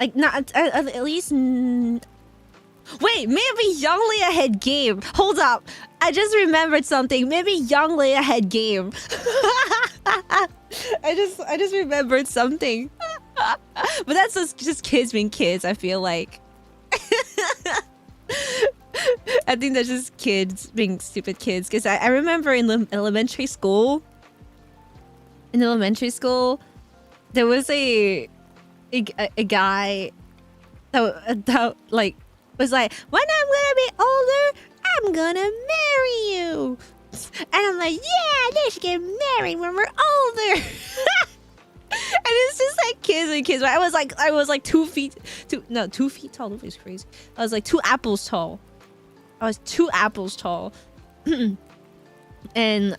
Like, not at least. Wait, maybe Young Leia had game. Hold up, I just remembered something. Maybe Young Leia had game. I just remembered something. But that's just kids being kids. I feel like. I think that's just kids being stupid kids. Because I remember in elementary school. In elementary school, there was a guy that like was like, when I'm gonna be older, I'm gonna marry you. And I'm like, yeah, let's get married when we're older. And it's just like kids and kids. I was like 2 feet, 2 feet tall. That was crazy. I was like 2 apples tall. I was 2 apples tall. And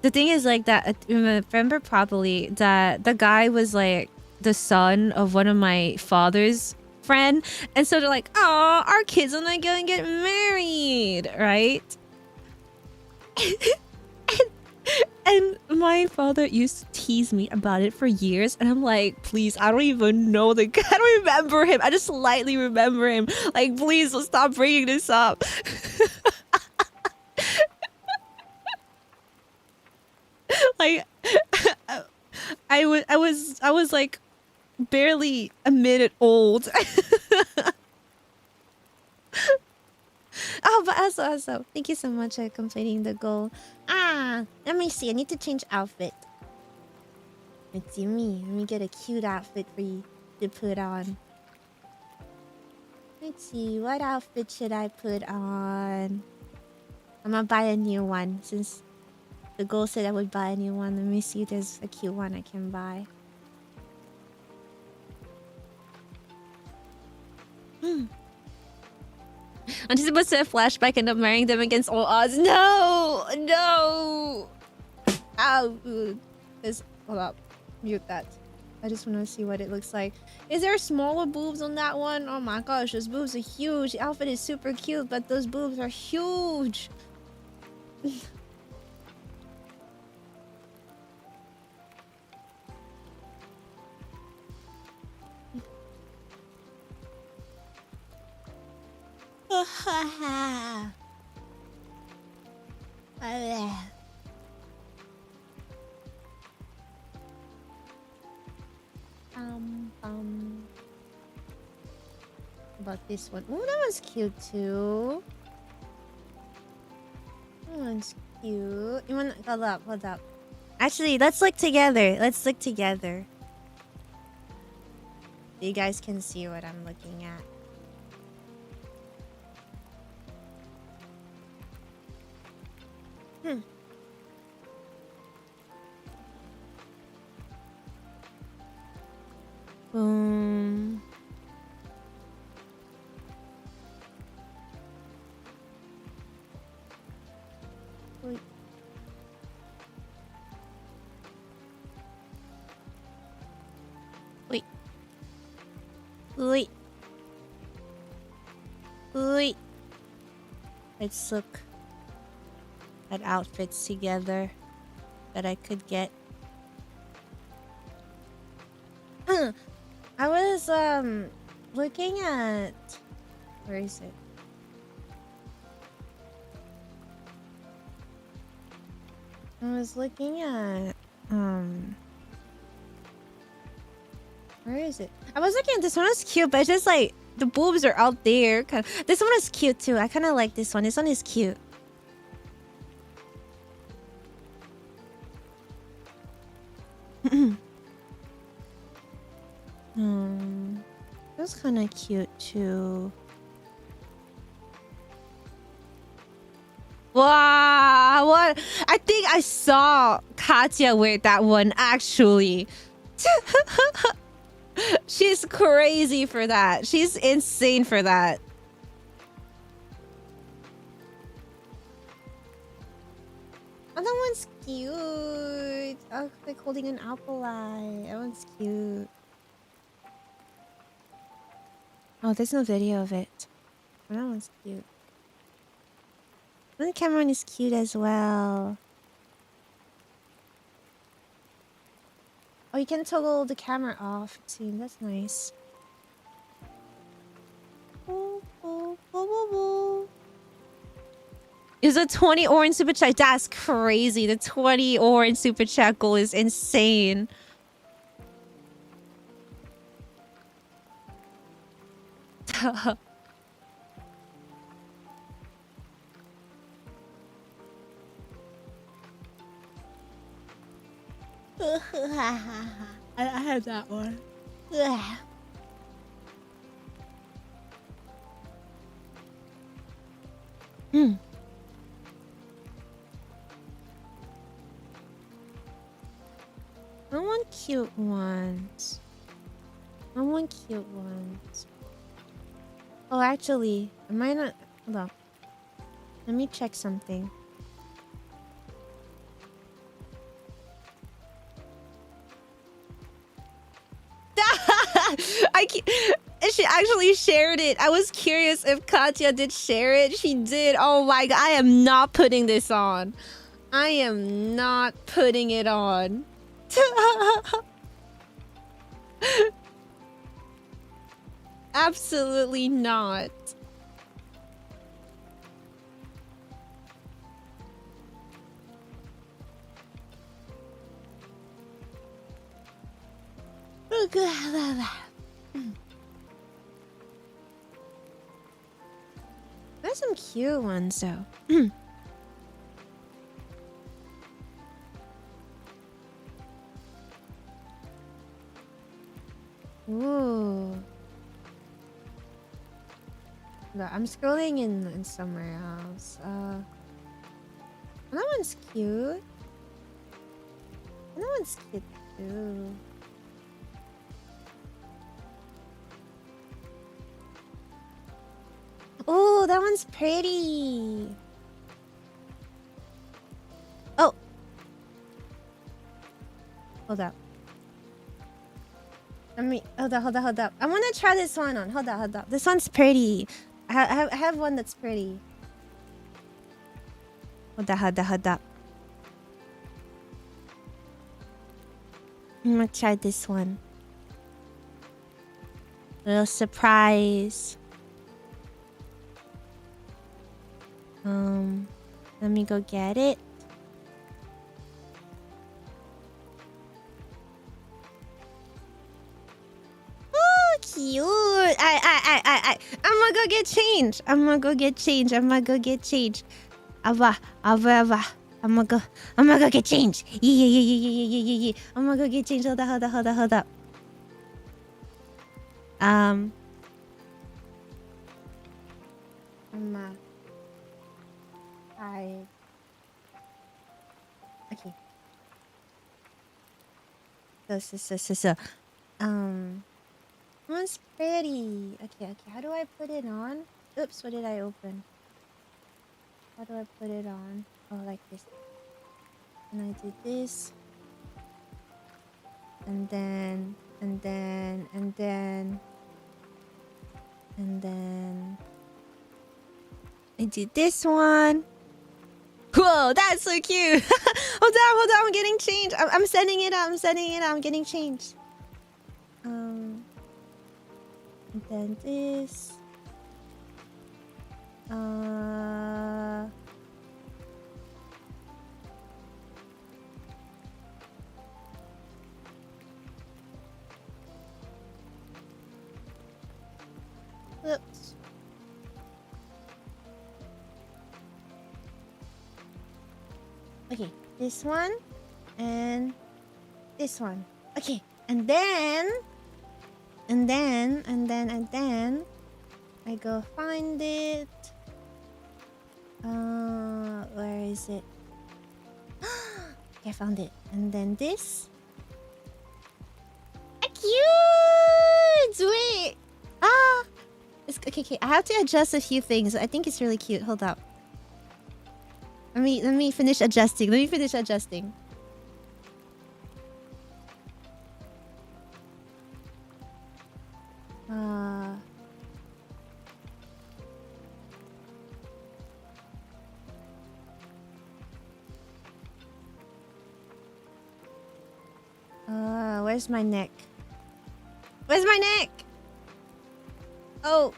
the thing is like that. I remember properly that the guy was like the son of one of my father's friend, and so they're like, "Oh, our kids are not gonna get married, right?" and my father used to tease me about it for years, and I'm like, "Please, I don't even know the guy. I don't remember him. I just slightly remember him. Like, please, stop bringing this up." Like, I was like barely a minute old. Oh, but also, thank you so much for completing the goal. Let me see. I need to change outfit. Let's see me. Let me get a cute outfit for you to put on. Let's see. What outfit should I put on? I'm gonna buy a new one since the goal said I would buy a new one. Let me see if there's a cute one I can buy. I'm just supposed to flashback and up marrying them against all odds. No! No! Ow. Hold up. Mute that. I just want to see what it looks like. Is there smaller boobs on that one? Oh my gosh, those boobs are huge. The outfit is super cute, but those boobs are huge. About this one. Oh, that one's cute too. That one's cute. You want? Hold up. Actually, let's look together. Let's look together. So you guys can see what I'm looking at. Boom. Wait. Wait. Wait. Wait. Let's look at outfits together that I could get. I was looking at, where is it? I was looking at where is it? I was looking at this one. It's cute, but it's just like the boobs are out there. This one is cute too. I kind of like this one. This one is cute. That's kind of cute too. Wow, what? I think I saw Katya wear that one actually. She's crazy for that. She's insane for that. Oh, that one's cute. Oh, like holding an apple eye. That one's cute. Oh, there's no video of it. Oh, that one's cute. The Cameron is cute as well. Oh, you can toggle the camera off too. That's nice. Is a 20 orange super chat? That's crazy. The 20 orange super chat goal is insane. I had that one. I want cute ones. I want cute ones. Oh, actually, I might not. Hold on. Let me check something. She actually shared it. I was curious if Katya did share it. She did. Oh my god. I am not putting this on. I am not putting it on. Absolutely not. Oh god. There's some cute ones though. Ooh. No, I'm scrolling in somewhere else. That one's cute. That one's cute too. Oh, that one's pretty. Oh. Hold up. Hold up. I want to try this one on. Hold up. This one's pretty. I have one that's pretty. Hold up. I'm gonna try this one. Little surprise. Let me go get it. Oh, cute. I'm gonna go get change. I'm gonna go get change. Ava. I'm gonna go get change. Yeah. I'm gonna go get change. Hold up. Okay. So. One's pretty. Okay. How do I put it on? Oops, what did I open? How do I put it on? Oh, like this. And I do this. And then. And then I do this one. Whoa, that's so cute. Hold on, I'm getting changed. I'm sending it out, I'm getting changed. And then this. Oops. Okay, this one and this one. Okay, and then I go find it. Where is it? I found it. And then this. Cute! Wait. It's okay. I have to adjust a few things. I think it's really cute. Hold up. Let me finish adjusting. Where's my neck? Where's my neck? Oh,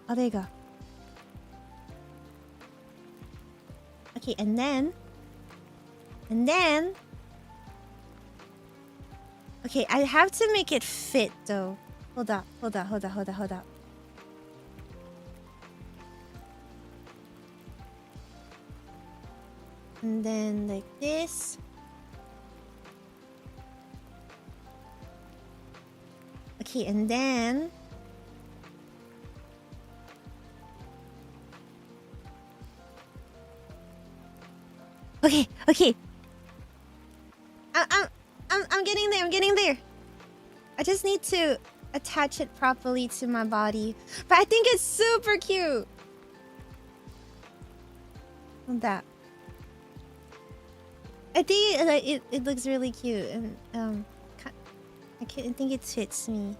there you go. Okay, and then... Okay, I have to make it fit, though. Hold up. And then, like this. Okay, and then... Okay. I'm getting there. I just need to attach it properly to my body. But I think it's super cute. Look at that. I think it looks really cute, and I think it fits me.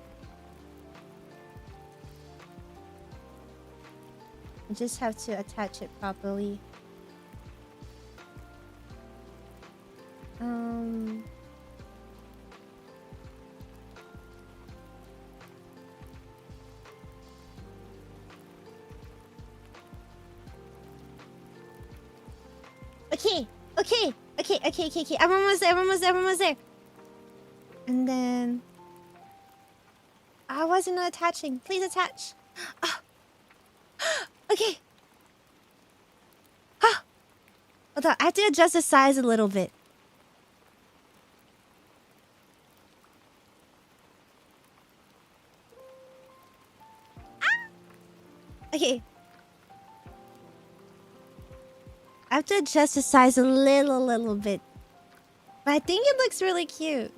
I just have to attach it properly. Okay. I'm almost there. And then... I wasn't attaching. Please attach. Okay. Hold on. I have to adjust the size a little bit. Okay. I have to adjust the size a little bit. But I think it looks really cute.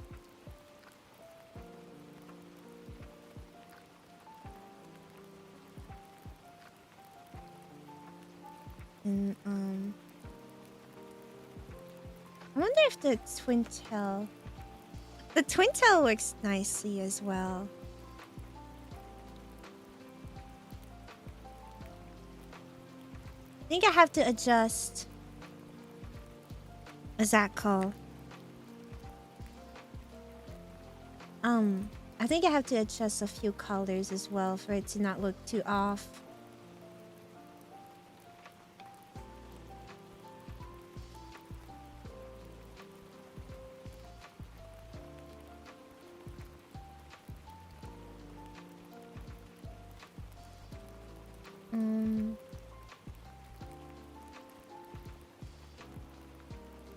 And I wonder if the twin tail... The twin tail works nicely as well. I think I have to adjust... What's that called? I think I have to adjust a few colors as well for it to not look too off.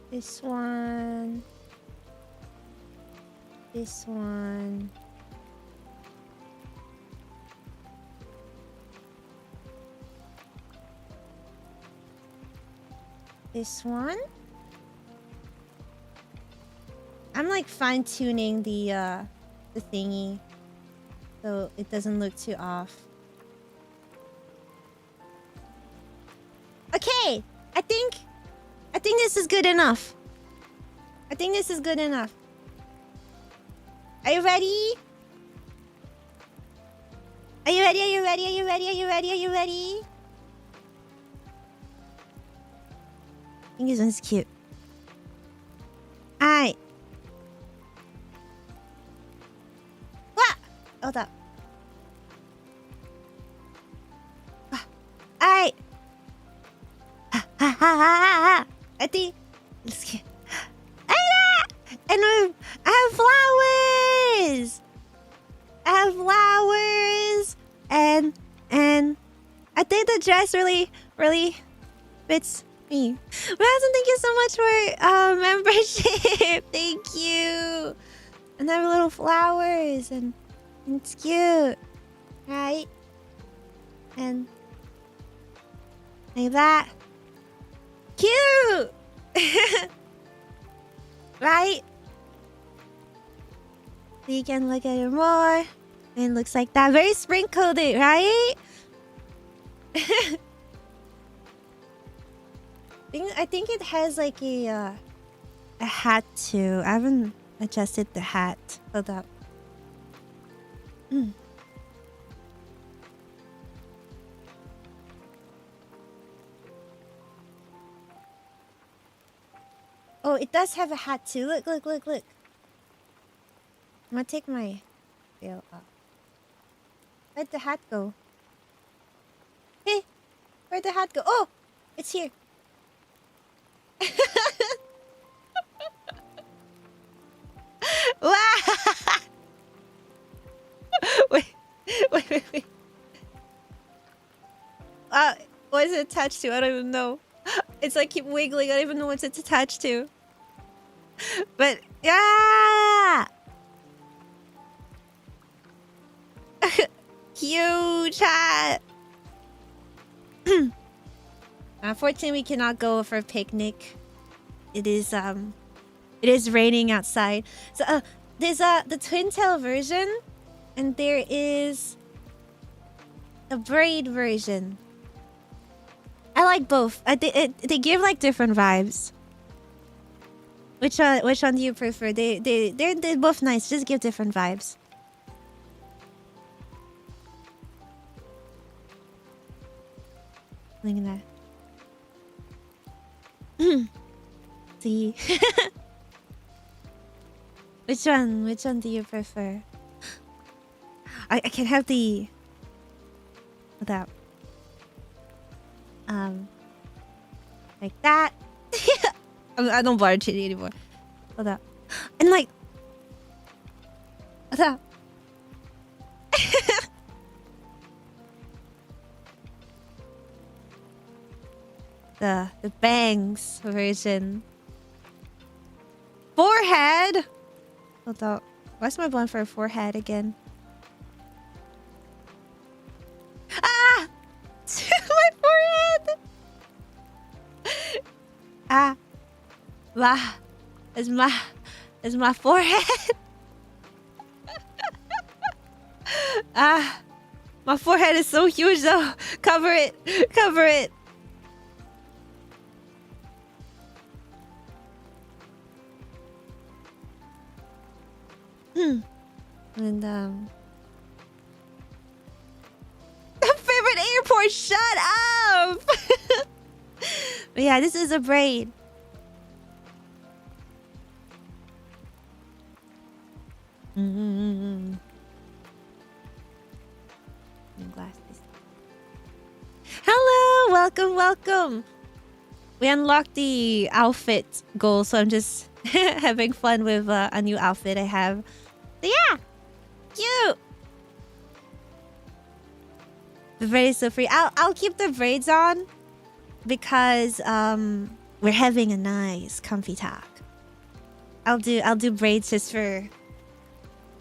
This one. This one. This one. I'm like fine-tuning the thingy so it doesn't look too off. Okay, I think this is good enough. Are you ready? Are you ready? Are you ready? Are you ready? Are you ready? Are you ready? I think this one's cute. Alright. What? Hold up. Alright. Ha ha ha ha ha. I think it's cute. And I have flowers. I have flowers. And I think the dress really fits me. Madison, thank you so much for membership. Thank you. And I have little flowers and it's cute. Right? And like that. Cute! Right? So you can look at it more. And it looks like that. Very spring coated, right? I think it has like a hat too. I haven't adjusted the hat. Hold up. Oh, it does have a hat too. Look, look, look, look. I'm gonna take my veil off. Where'd the hat go? Hey, where'd the hat go? Oh, it's here. Wow! Wait. What is it attached to? I don't even know. It's like keep wiggling. I don't even know what it's attached to. But yeah, huge hat. Unfortunately, we cannot go for a picnic. It is raining outside. So there's the twin tail version, and there is a braid version. I like both. They give like different vibes. Which one do you prefer? They're both nice. Just give different vibes. Look at that. See. Which one do you prefer? I can have the without like that. I don't bother chitty anymore. Hold up. And like hold up. the bangs version. Forehead. Hold up. What's my blonde for a forehead again? Ah! My forehead! Ah. It's my forehead. Ah. My forehead is so huge though. Cover it. Cover it. And favorite airport, shut up. But yeah, this is a braid. Glasses. Hello, welcome. We unlocked the outfit goal, so I'm just having fun with a new outfit I have. So yeah, cute. The braid is so free. I'll keep the braids on because we're having a nice comfy talk. I'll do braids just for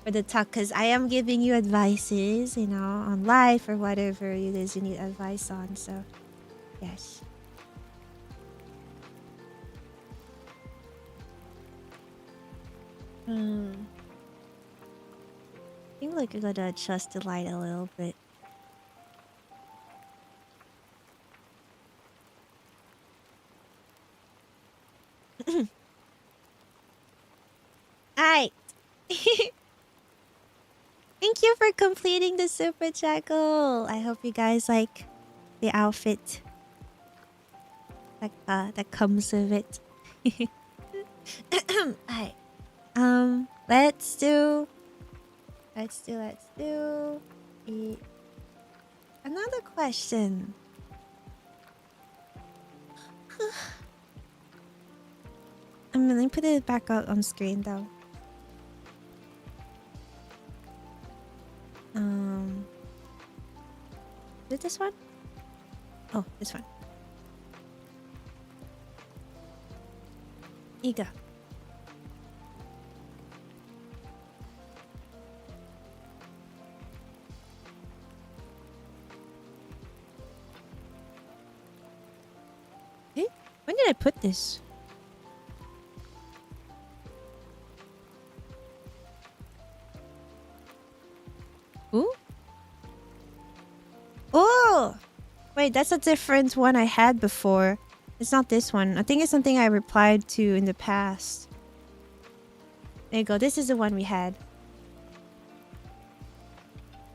the talk, because I am giving you advices, you know, on life or whatever it is you need advice on. So yes. I think like I gotta adjust the light a little bit. Alright. Thank you for completing the super chat goal. I hope you guys like the outfit that comes with it. Alright. Let's do e- another question. I'm gonna put it back out on screen though. Is it this one? Oh, this one. Here you go. Eh? When did I put this? Ooh. Oh! Wait, that's a different one I had before. It's not this one. I think it's something I replied to in the past. There you go. This is the one we had.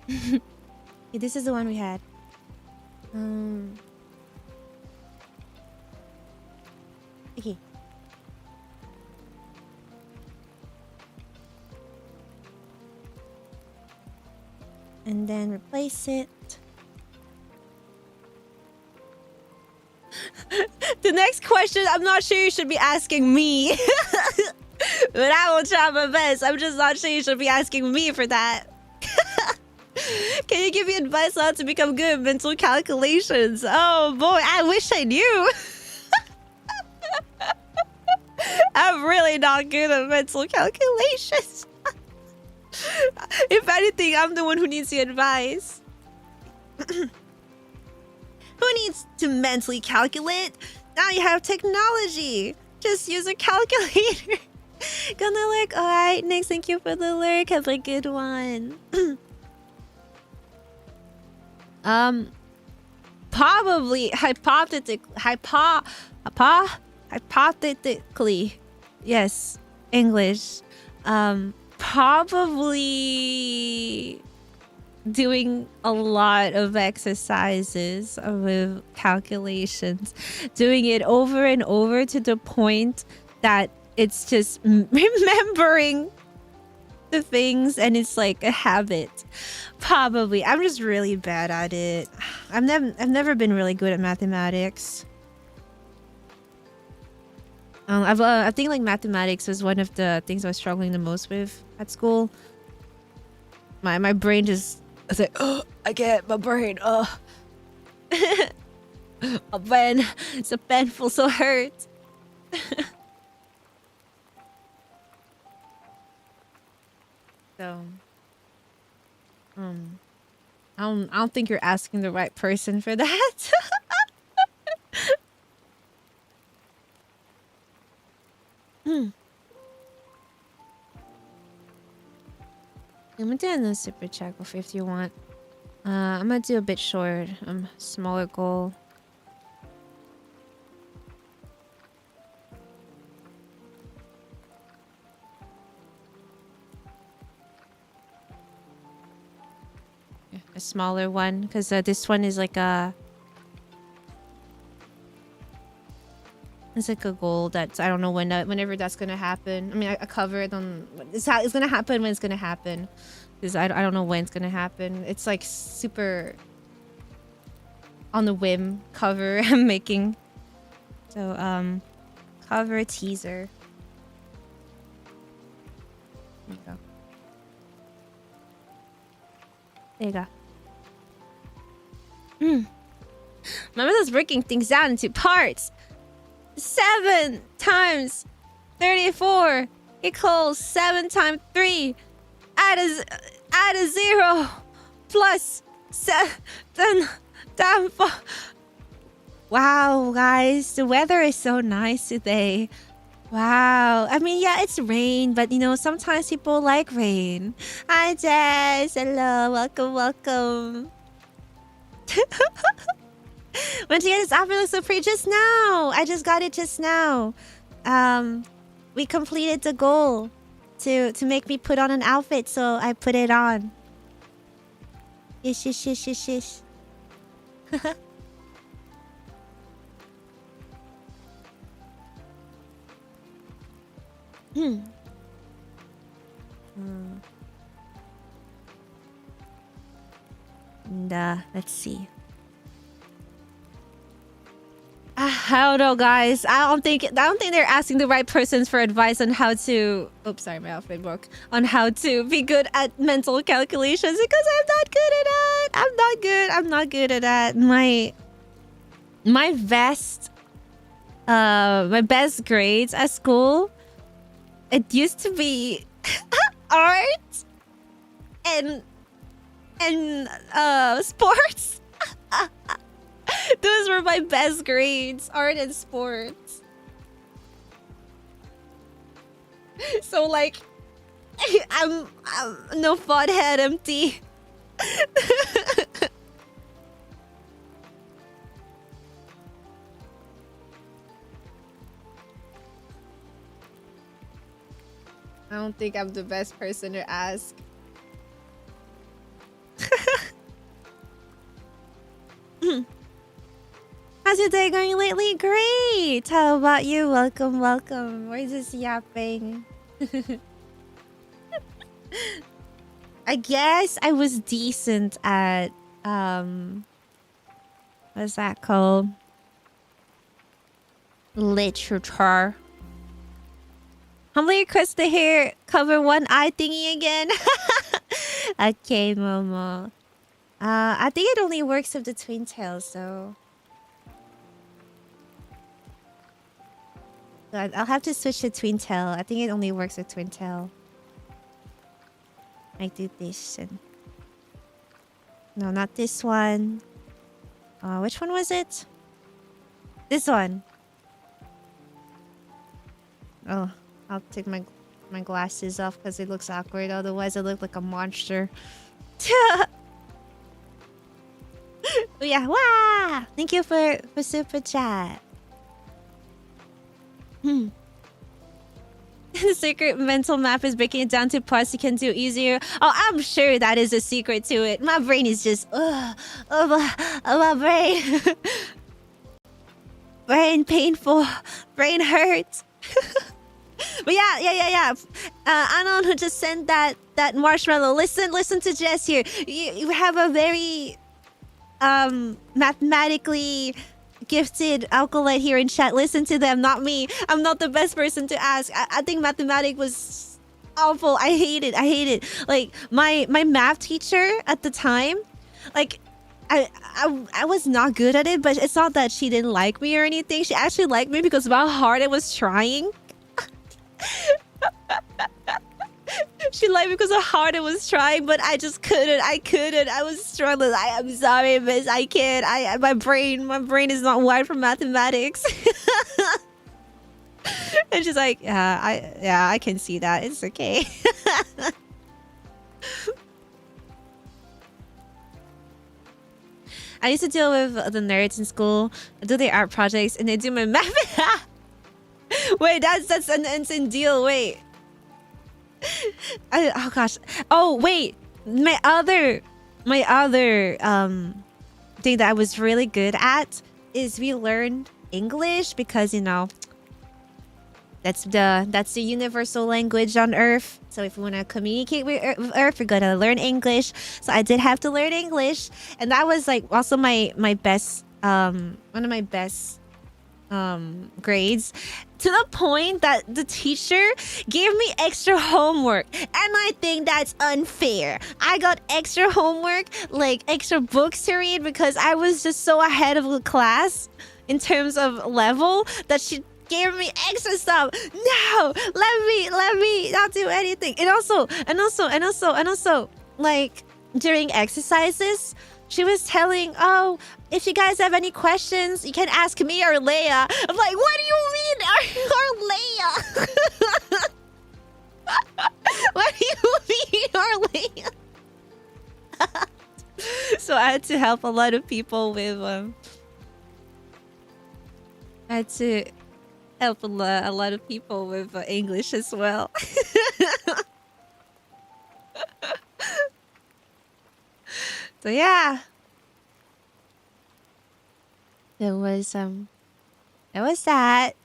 Yeah, this is the one we had. Okay. And then replace it. The next question, I'm not sure you should be asking me. But I will try my best. I'm just not sure you should be asking me for that. Can you give me advice on how to become good at mental calculations? Oh boy, I wish I knew. I'm really not good at mental calculations. If anything, I'm the one who needs the advice. Who needs to mentally calculate? Now you have technology. Just use a calculator. Gonna lurk. Alright, Nick, thank you for the lurk. Have a good one. Probably hypothetically, yes, English. Probably doing a lot of exercises with calculations, doing it over and over to the point that it's just remembering the things and it's like a habit. Probably. I'm just really bad at it. I've never been really good at mathematics. I think like mathematics was one of the things I was struggling the most with at school. My brain just, I was like, oh, I get my brain. Oh, my brain, so painful, so hurt. So, I don't think you're asking the right person for that. I'm gonna do another super chat goal if you want. I'm gonna do a bit short, smaller goal. Yeah, a smaller one, because this one is like a. It's like a goal that I don't know whenever that's gonna happen. I mean, I covered on it's gonna happen when it's gonna happen, because I don't know when it's gonna happen. It's like super on the whim cover I'm making. So cover a teaser. There you go. There you go. My mother's breaking things down into parts. 7 times 34 equals 7 times 3. Add a 0 plus 7 times 4. Wow, guys, the weather is so nice today. Wow. I mean, yeah, it's rain, but you know, sometimes people like rain. Hi, Jess. Hello. Welcome. When you get this outfit looks so pretty just now. I just got it just now. We completed the goal to make me put on an outfit, so I put it on. Yes, yes, yes, yes, yes. Hmm. And, let's see. I don't know, guys. I don't think they're asking the right persons for advice on how to. Oops, sorry, my outfit broke. On how to be good at mental calculations because I'm not good at that. I'm not good. I'm not good at that. My best grades at school. It used to be art and sports. Those were my best grades, art and sports. So like, I'm no fun head empty. I don't think I'm the best person to ask. How's your day going lately? Great! How about you? Welcome, welcome. Where's this yapping? I guess I was decent at, what's that called? Literature. Humbly request to hear cover one eye thingy again. Okay, Momo. I think it only works with the twin tails, so I'll have to switch to twin tail. I think it only works with twin tail. I do this and no, not this one. Which one was it? This one. Oh, I'll take my glasses off because it looks awkward. Otherwise, I look like a monster. Yeah, wow! Thank you for super chat. The secret mental map is breaking it down to parts you can do easier. Oh, I'm sure that is a secret to it. My brain is just, my brain. Brain painful. Brain hurts. But yeah. Anon who just sent that marshmallow. Listen to Jess here. You have a very mathematically gifted acolyte here in chat. Listen to them, not me. I'm not the best person to ask. I think mathematics was awful. I hate it. Like my math teacher at the time, like I was not good at it, but it's not that she didn't like me or anything. She actually liked me because of how hard I was trying. She liked me because of how hard I was trying, but I just couldn't. I was struggling. I'm sorry, miss. I can't. My brain is not wired for mathematics. And she's like, I can see that. It's okay. I used to deal with the nerds in school. I do their art projects, and they do my math. Wait, that's an instant deal. Wait. Oh gosh. Oh wait. My other thing that I was really good at is we learned English because that's the universal language on Earth. So if we want to communicate with Earth, we're gonna learn English. So I did have to learn English, and that was like also my best one of my best grades, to the point that the teacher gave me extra homework, and I think that's unfair. I got extra homework, like extra books to read, because I was just so ahead of the class in terms of level that she gave me extra stuff. No, let me not do anything. And also, like during exercises, she was telling, oh, if you guys have any questions, you can ask me or Leia. I'm like, what do you mean, or Leia? What do you mean, or Leia? So I had to help a lot of people with I had to help a lot of people with English as well. So yeah, it was that.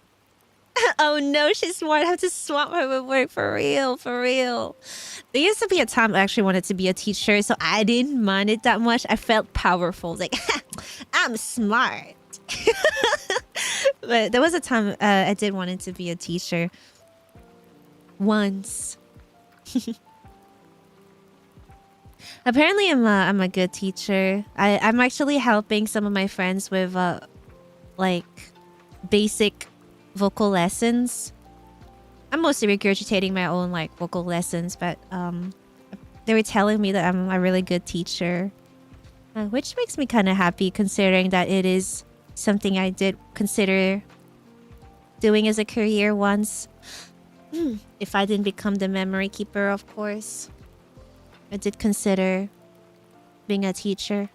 Oh no, she's smart. I have to swap her with work for real, for real. There used to be a time I actually wanted to be a teacher, so I didn't mind it that much. I felt powerful, like I'm smart. But there was a time I did wanted to be a teacher. Once. Apparently, I'm a good teacher. I'm actually helping some of my friends with like basic vocal lessons. I'm mostly regurgitating my own like vocal lessons, but they were telling me that I'm a really good teacher, which makes me kind of happy considering that it is something I did consider doing as a career once. If I didn't become the memory keeper, of course. I did consider being a teacher.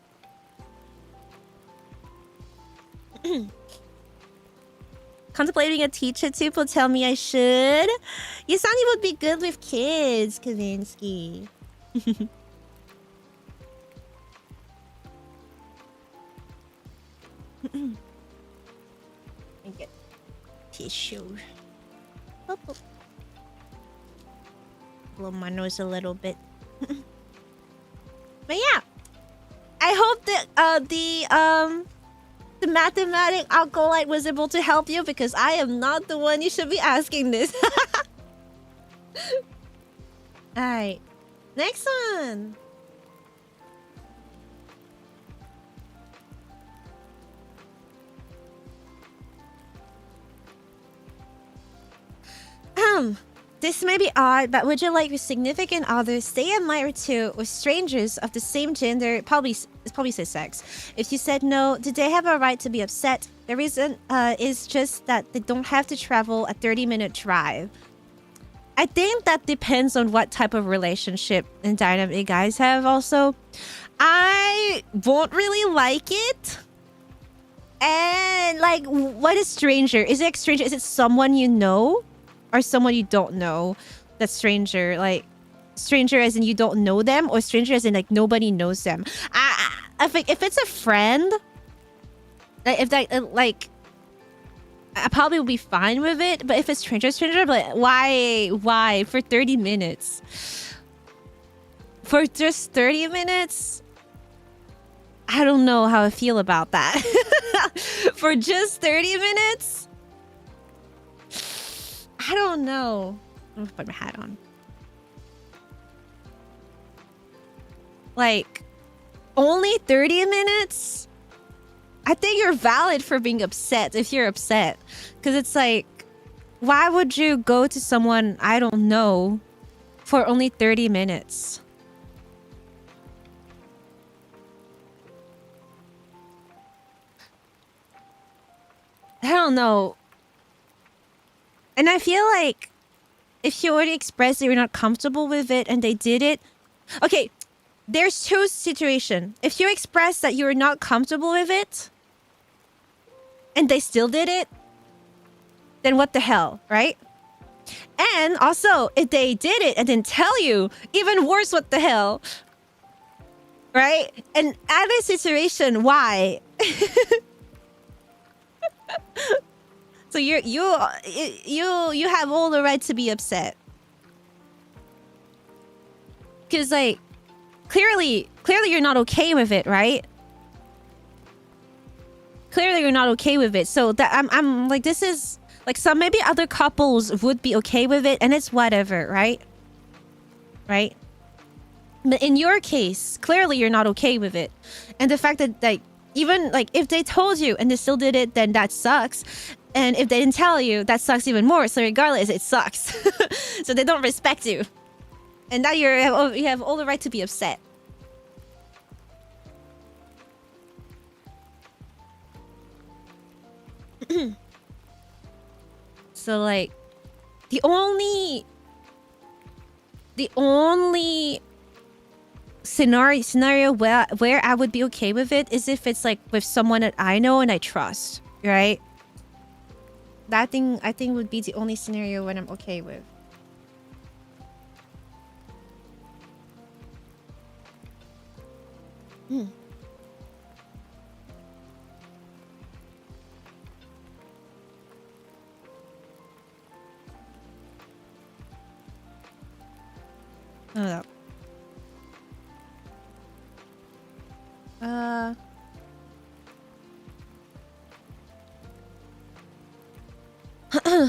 Contemplating a teacher too. People tell me I should. Yasani would be good with kids, Kavinsky. And get tissue. Oh, oh. Blow my nose a little bit. But yeah, I hope that the mathematic alcoholite was able to help you, because I am not the one you should be asking this. Alright, next one. This may be odd, but would you like your significant other stay a night or two with strangers of the same gender? It probably says sex. If you said no, do they have a right to be upset? The reason is just that they don't have to travel a 30-minute drive. I think that depends on what type of relationship and dynamic you guys have also. I won't really like it. And like, what is stranger? Is it stranger? Is it someone you know? Or someone you don't know? That's stranger. Like, stranger as in you don't know them? Or stranger as in like nobody knows them? If it's a friend, like, if that, like, I probably will be fine with it. But if it's stranger, but why? For 30 minutes? For just 30 minutes? I don't know how I feel about that. For just 30 minutes? I don't know. I'm gonna put my hat on. Like, only 30 minutes? I think you're valid for being upset if you're upset. Because it's like, why would you go to someone I don't know for only 30 minutes? I don't know. And I feel like if you already expressed that you're not comfortable with it and they did it... Okay, there's two situations. If you express that you're not comfortable with it and they still did it, then what the hell, right? And also, if they did it and didn't tell you, even worse, what the hell? Right? And other situation, why? So you have all the right to be upset. Cause like clearly you're not okay with it, right? Clearly you're not okay with it. So that I'm like, this is like, some maybe other couples would be okay with it and it's whatever, right? Right? But in your case, clearly you're not okay with it. And the fact that like, even like if they told you and they still did it, then that sucks. And if they didn't tell you, that sucks even more. So regardless, it sucks. So they don't respect you. And now you have all the right to be upset. So like, the only scenario where I would be okay with it is if it's like with someone that I know and I trust, right? That thing I think would be the only scenario when I'm okay with. Hmm. Hold up.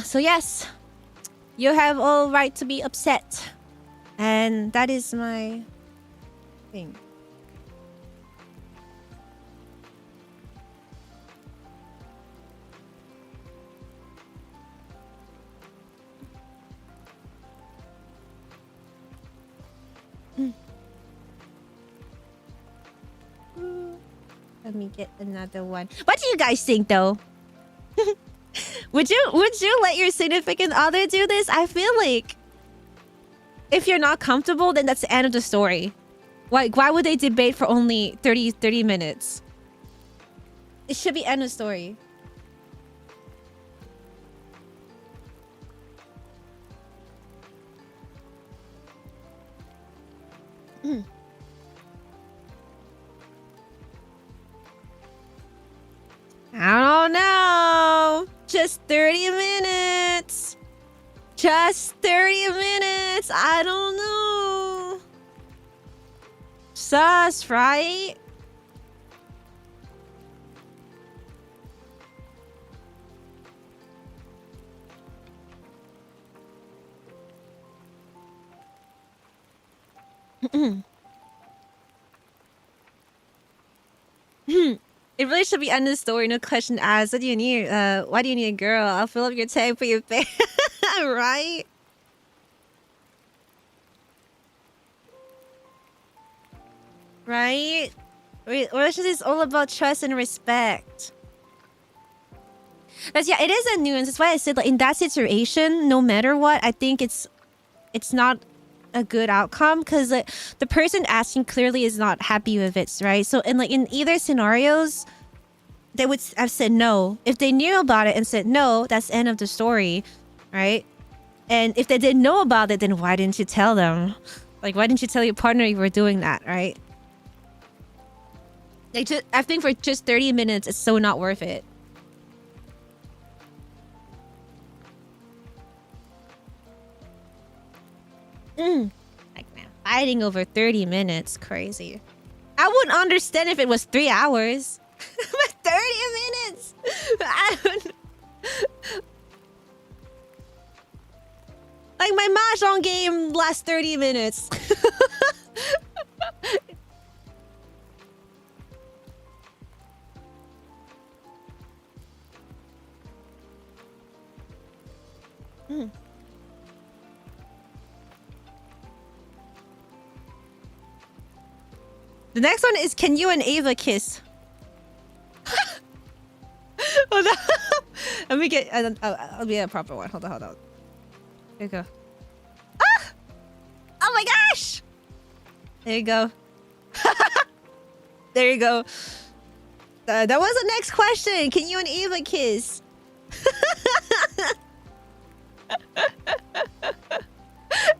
So yes, you have all right to be upset, and that is my thing. Let me get another one. What do you guys think, though? Would you let your significant other do this? I feel like if you're not comfortable, then that's the end of the story. Like, why would they debate for only 30 minutes? It should be end of story. I don't know. Just 30 minutes. Just 30 minutes. I don't know. Sus, right? It really should be end of story, no question asked. What do you need? Why do you need a girl? I'll fill up your tank for your face. Right? Right? Relationship is all about trust and respect. But yeah, it is a nuance. That's why I said, like, in that situation, no matter what, I think it's not a good outcome, because like, the person asking clearly is not happy with it, right? So in either scenarios, they would have said no. If they knew about it and said no, that's the end of the story, right? And if they didn't know about it, then why didn't you tell them? Like, why didn't you tell your partner you were doing that, right? Like, I think for just 30 minutes, it's so not worth it. Like, man, fighting over 30 minutes, crazy. I wouldn't understand if it was 3 hours. But 30 minutes? I don't know. Like, my Mahjong game lasts 30 minutes. The next one is, can you and Ava kiss? Hold on. Let me get... I'll be a proper one. Hold on. Here you go. Ah! Oh my gosh! There you go. There you go. That was the next question. Can you and Ava kiss?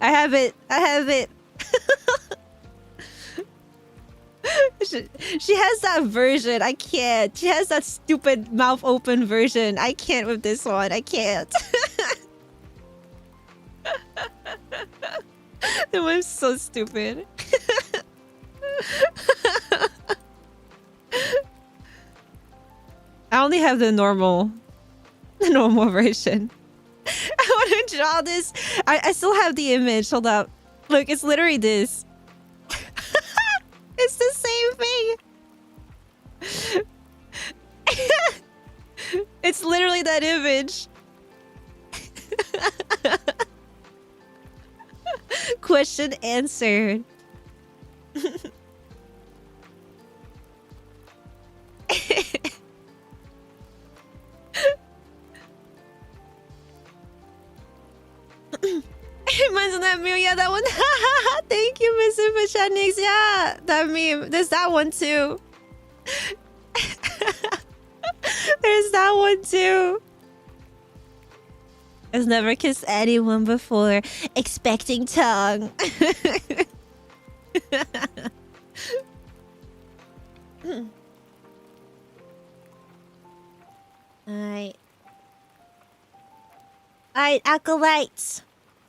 I have it. She has that version. I can't. She has that stupid mouth open version. I can't with this one. I can't. That was so stupid. I only have the normal version. I want to draw this. I still have the image. Hold up. Look, it's literally this. It's the same thing. It's literally that image. Question answered. Reminds of that meme. Yeah, that one. Thank you, Mr. Pachenix. Yeah, that meme. There's that one too. There's that one too. Has never kissed anyone before. Expecting tongue. Alright. Alright, acolytes.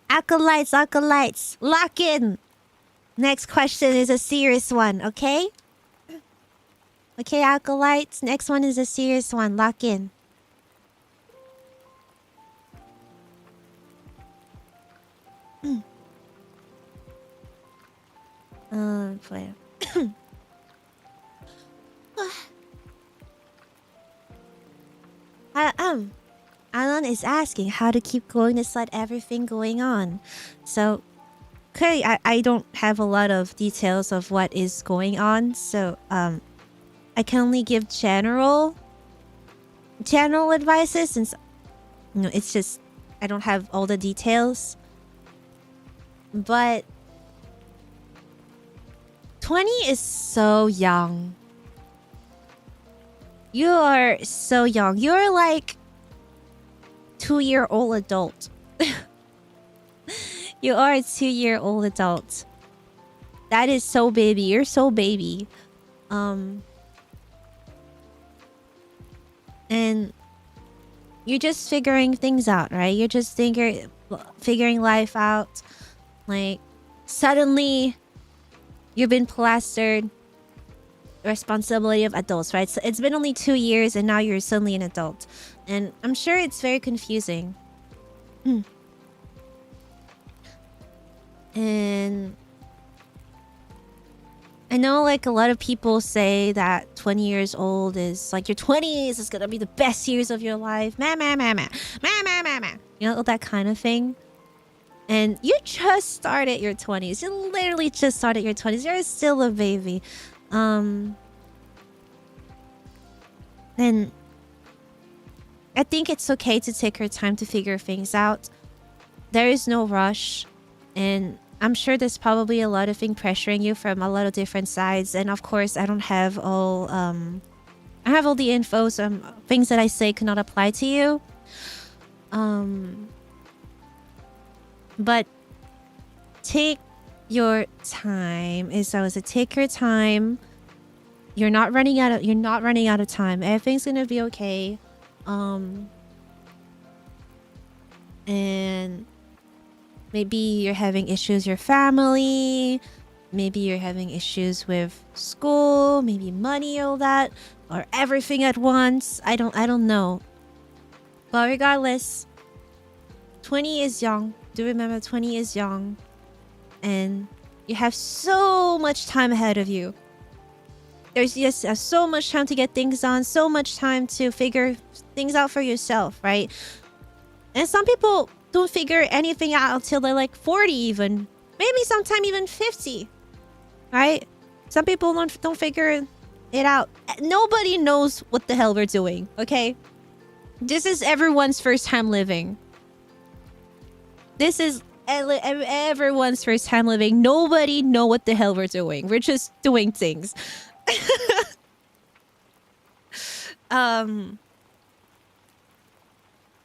Acolytes, acolytes. Lock in. Next question is a serious one, okay? Okay, acolytes. Next one is a serious one. Lock in. Play. Alan is asking how to keep going despite everything going on. So, clearly, I don't have a lot of details of what is going on. So, I can only give general advices since, it's just, I don't have all the details. But 20 is so young. You are so young. You're like 2-year-old adult. You are a 2-year-old adult. That is so baby. You're so baby. And you're just figuring things out, right? You're just figuring life out. Like, suddenly you've been plastered responsibility of adults, right? So it's been only 2 years and now you're suddenly an adult. And I'm sure it's very confusing. And I know like a lot of people say that 20 years old is like your 20s is gonna be the best years of your life. You know, that kind of thing. And you just started your 20s. You literally just started your 20s. You're still a baby. And I think it's okay to take your time to figure things out. There is no rush. And I'm sure there's probably a lot of things pressuring you from a lot of different sides. And of course, I don't have all... I have all the info, so things that I say cannot apply to you. But take your time. Take your time. You're not running out of time. Everything's gonna be okay. And maybe you're having issues with your family. Maybe you're having issues with school, maybe money, all that, or everything at once. I don't know. But regardless, 20 is young. Do remember 20 is young. And you have so much time ahead of you. There's just so much time to get things done, so much time to figure things out for yourself, right? And some people don't figure anything out until they're like 40 even. Maybe sometime even 50. Right? Some people don't figure it out. Nobody knows what the hell we're doing, okay? This is everyone's first time living. This is everyone's first time living. Nobody know what the hell we're doing. We're just doing things.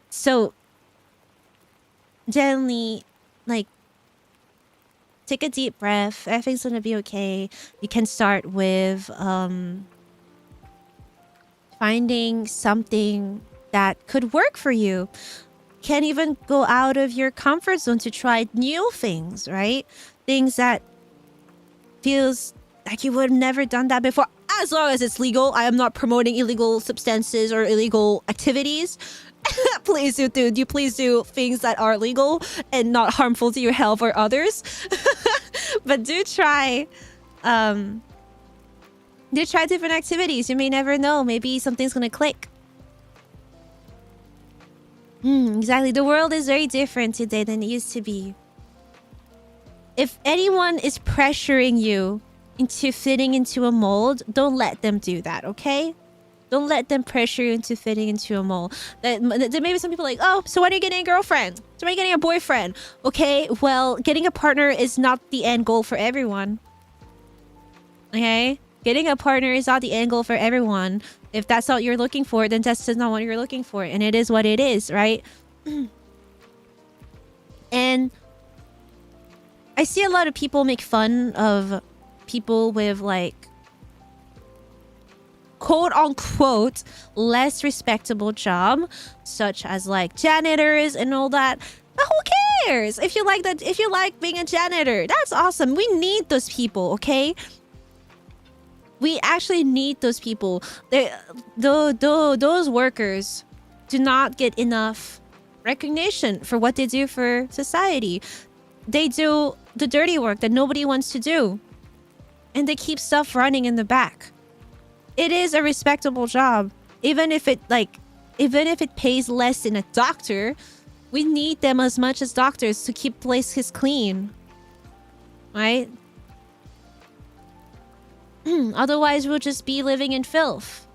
So generally, like, take a deep breath. Everything's gonna be okay. You can start with finding something that could work for you. Can even go out of your comfort zone to try new things, right? Things that feels like you would have never done that before. As long as it's legal. I am not promoting illegal substances or illegal activities. Please do, dude. You please do things that are legal and not harmful to your health or others. But do try different activities. You may never know. Maybe something's gonna click. Exactly. The world is very different today than it used to be. If anyone is pressuring you into fitting into a mold, don't let them do that, okay? Don't let them pressure you into fitting into a mold. There may be some people like, oh, so when are you getting a girlfriend? So when are you getting a boyfriend? Okay, well, getting a partner is not the end goal for everyone. Okay? Getting a partner is not the end goal for everyone. If that's not what you're looking for, then that's just not what you're looking for. And it is what it is, right? And I see a lot of people make fun of people with, like, quote-unquote less respectable job, such as like janitors and all that. But who cares? If you like that, if you like being a janitor, that's awesome. We need those people, okay? We actually need those people. Those workers do not get enough recognition for what they do for society. They do the dirty work that nobody wants to do. And they keep stuff running in the back. It is a respectable job. Even if it pays less than a doctor, we need them as much as doctors to keep places clean. Right? Otherwise, we'll just be living in filth.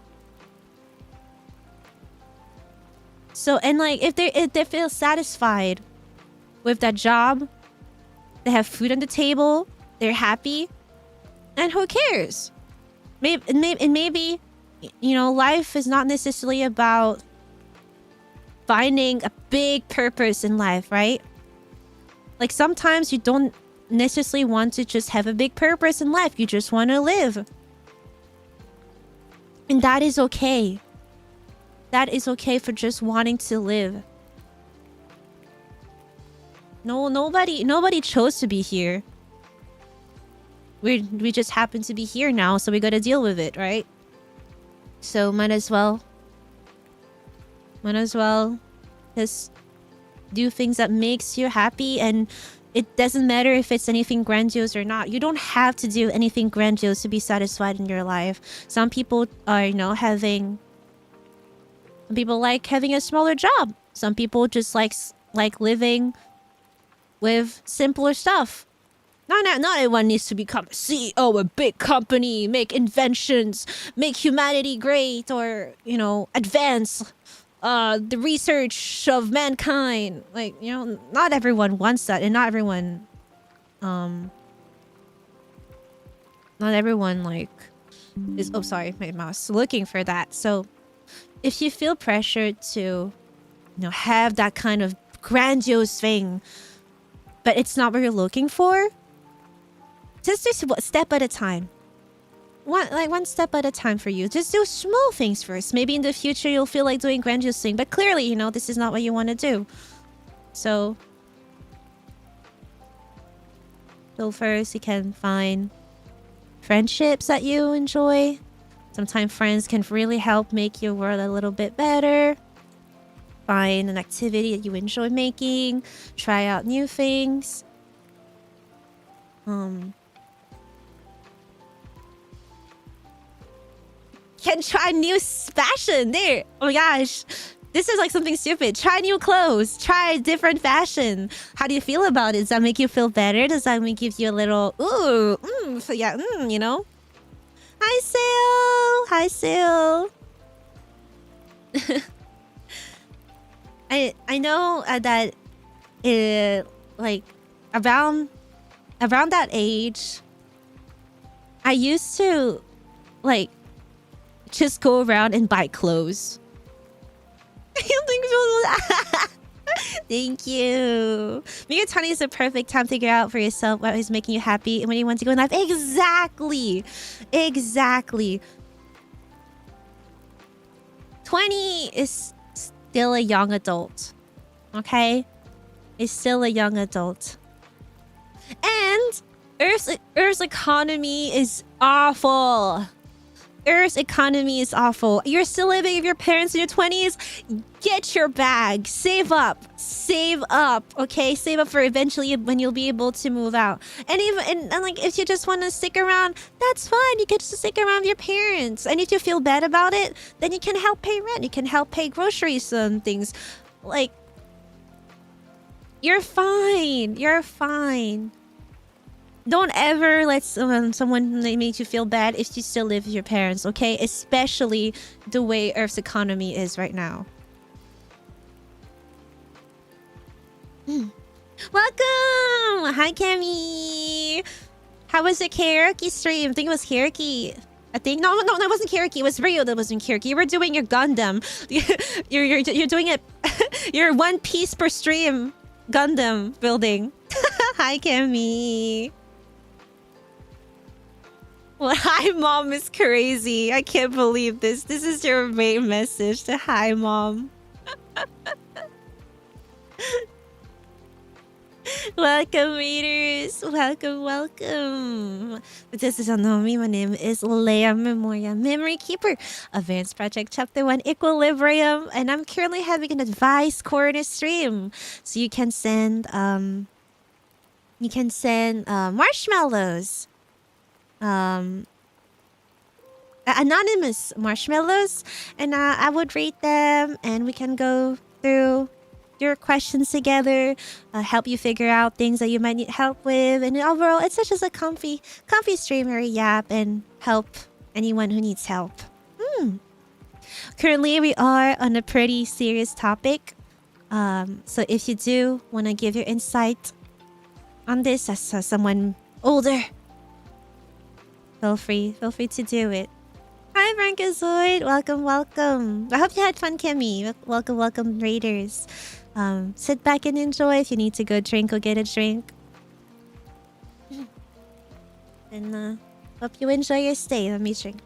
So, and like, if they feel satisfied with that job, they have food on the table, they're happy, and who cares? Maybe, you know, life is not necessarily about finding a big purpose in life, right? Like, sometimes you don't necessarily want to just have a big purpose in life. You just want to live. And that is okay. That is okay for just wanting to live. No, nobody chose to be here. We just happen to be here now, so we gotta deal with it, right? So might as well just do things that makes you happy, and it doesn't matter if it's anything grandiose or not. You don't have to do anything grandiose to be satisfied in your life. Some people are, you know, some people like having a smaller job. Some people just like living with simpler stuff. Not everyone needs to become a CEO of a big company, make inventions, make humanity great, or, you know, advance the research of mankind. Like, you know, not everyone wants that, and not everyone like is, oh sorry, my mouse, looking for that. So if you feel pressured to, you know, have that kind of grandiose thing, but it's not what you're looking for, just do step at a time. One step at a time for you. Just do small things first. Maybe in the future you'll feel like doing grandiose thing, but clearly, you know, this is not what you want to do. So first you can find friendships that you enjoy. Sometimes friends can really help make your world a little bit better. Find an activity that you enjoy making. Try out new things. Can try new fashion. There. Oh my gosh. This is like something stupid. Try new clothes. Try different fashion. How do you feel about it? Does that make you feel better? Does that give you a little, ooh, yeah, you know? Hi, Sil. I know that like around that age, I used to like just go around and buy clothes. Thank you. Maybe 20 is the perfect time to figure out for yourself what is making you happy and when you want to go in life. Exactly. 20 is still a young adult. Okay? Is still a young adult. And Earth's economy is awful. Earth's economy is awful. You're still living with your parents in your 20s. Get your bag. Save up. Okay? Save up for eventually when you'll be able to move out. And even and like if you just want to stick around, that's fine. You can just stick around with your parents. And if you feel bad about it, then you can help pay rent. You can help pay groceries and things. Like, you're fine. Don't ever let someone make you feel bad if you still live with your parents, okay? Especially the way Earth's economy is right now. Welcome! Hi, Cammy! How was the karaoke stream? I think it was karaoke. No, it wasn't karaoke. It was Rio that was in karaoke. You were doing your Gundam. You're doing it. You're 1 piece per stream Gundam building. Hi, Cammy. Well, hi, mom is crazy. I can't believe this. This is your main message to hi, mom. Welcome, readers. Welcome, welcome. This is Anomi. My name is Leia Memoria, Memory Keeper, Advanced Project Chapter 1 Equilibrium, and I'm currently having an advice corner stream. So you can send marshmallows. Anonymous marshmallows, and I would read them, and we can go through your questions together, help you figure out things that you might need help with, and overall, it's such as a comfy streamer yap and help anyone who needs help. Currently, we are on a pretty serious topic, so if you do want to give your insight on this as someone older, feel free to do it. Hi, Frankazoid. Welcome, welcome. I hope you had fun, Kimmy. Welcome, welcome, Raiders. Sit back and enjoy. If you need to go drink, go get a drink. And hope you enjoy your stay. Let me drink.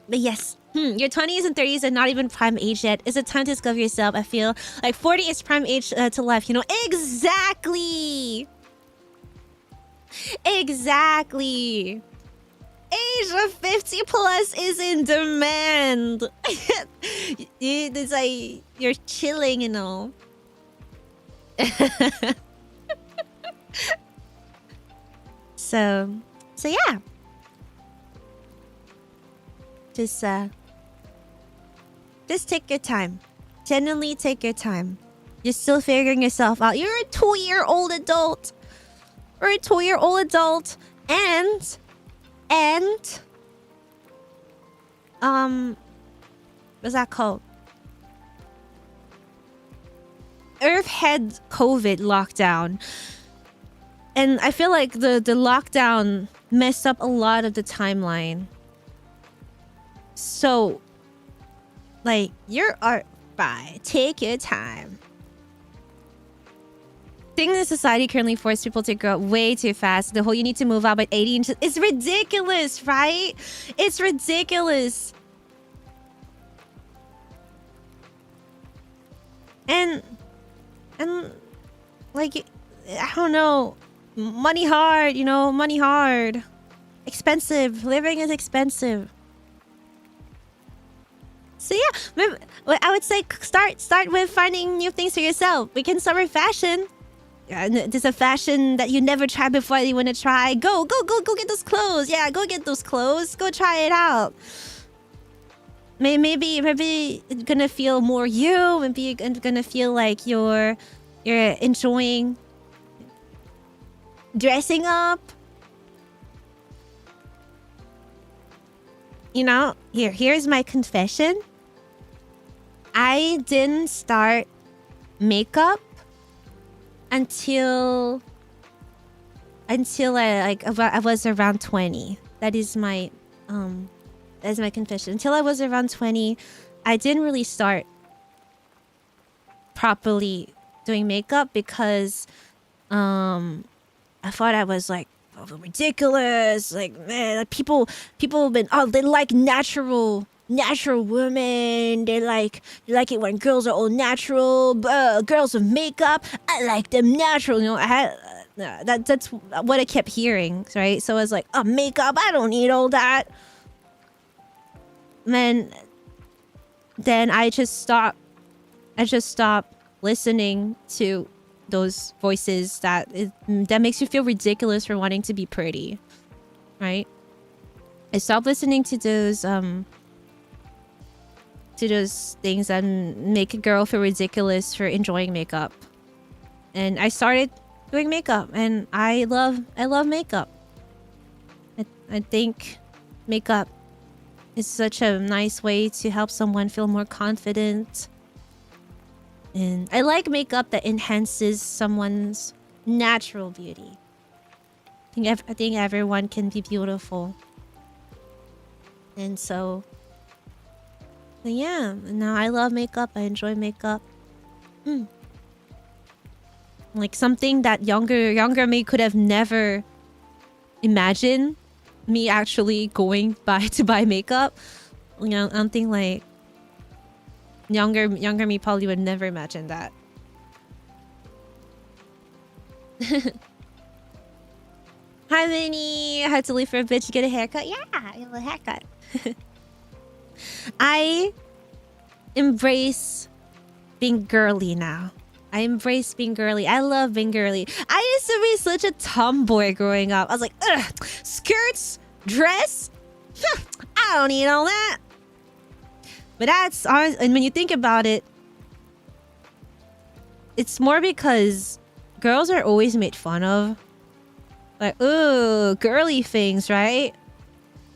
But yes, your 20s and 30s are not even prime age yet. It's a time to discover yourself. I feel like 40 is prime age to life. You know, exactly. Exactly. Age of 50 plus is in demand. It's like you're chilling, you know. So yeah. Just take your time. Genuinely take your time. You're still figuring yourself out. You're a 2-year-old adult. Or a 2-year-old adult, and what's that called? Earth had COVID lockdown, and I feel like the lockdown messed up a lot of the timeline. So, like, you're art by take your time. Things in society currently force people to grow up way too fast. The whole you need to move out by 80 inches. It's ridiculous, right? It's ridiculous. And like, I don't know. Money hard, you know, money hard. Expensive. Living is expensive. So yeah, I would say start with finding new things for yourself. We can start with fashion. There's a fashion that you never tried before that you want to try. Go get those clothes. Yeah, go get those clothes. Go try it out. Maybe it's gonna feel more you. Maybe you're gonna feel like you're enjoying dressing up. You know, here's my confession. I didn't start makeup until I was around 20. That is my confession. Until I was around 20, I didn't really start properly doing makeup because I thought I was like ridiculous. Like, man, like people have been, oh, they like natural women. They like it when girls are all natural. Girls with makeup, I like them natural. You know, I had that's what I kept hearing, right? So I was like, oh, makeup, I don't need all that. Then I just stopped listening to those voices that makes you feel ridiculous for wanting to be pretty, right? I stopped listening to those things that make a girl feel ridiculous for enjoying makeup. And I started doing makeup, and I love makeup. I think makeup is such a nice way to help someone feel more confident. And I like makeup that enhances someone's natural beauty. I think everyone can be beautiful. And so yeah, now I love makeup. I enjoy makeup. Like something that younger me could have never imagine me actually going to buy makeup. You know, I don't think like younger me probably would never imagine that. Hi, Minnie. I had to leave for a bit to get a haircut. Yeah, I have a haircut. I embrace being girly now. I embrace being girly. I love being girly. I used to be such a tomboy growing up. I was like, ugh, skirts, dress. I don't need all that. But that's honest. And when you think about it, it's more because girls are always made fun of. Like, ooh, girly things, right?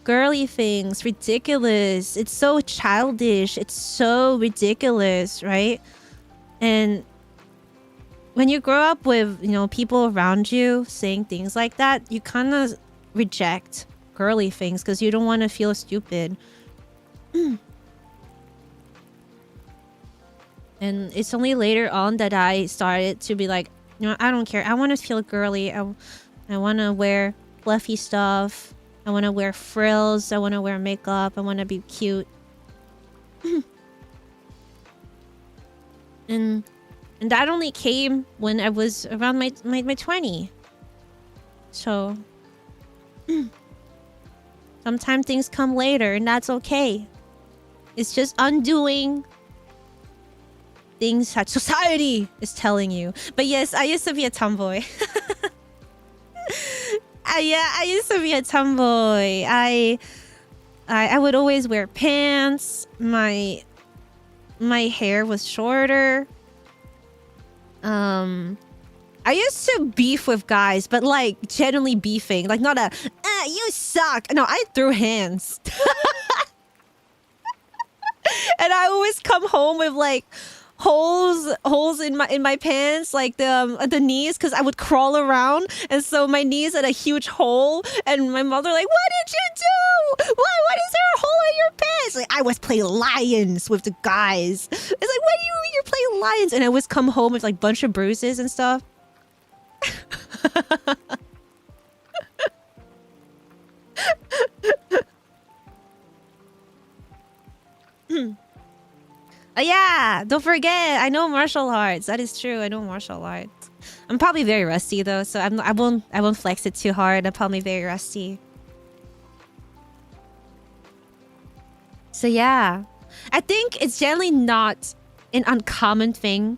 Girly things, ridiculous. It's so childish. It's so ridiculous, right? And when you grow up with, you know, people around you saying things like that, you kind of reject girly things because you don't want to feel stupid. And it's only later on that I started to be like, you know, I don't care. I want to feel girly. I want to wear fluffy stuff. I want to wear frills. I want to wear makeup. I want to be cute. And that only came when I was around my 20. So sometimes things come later, and that's okay. It's just undoing things that society is telling you. But yes, I used to be a tomboy. Yeah, I used to be a tomboy. I would always wear pants. My hair was shorter. I used to beef with guys, but like genuinely beefing, like not a you suck. No, I threw hands. And I always come home with like holes in my pants, like the knees, because I would crawl around, and so my knees had a huge hole, and my mother like, what did you do? What is there a hole in your pants? Like, I was playing lions with the guys. It's like, what do you mean you're playing lions? And I always come home with like a bunch of bruises and stuff. Yeah, don't forget, I know martial arts. That is true. I know martial arts. I'm probably very rusty though, so I won't flex it too hard. I'm probably very rusty. So yeah, I think it's generally not an uncommon thing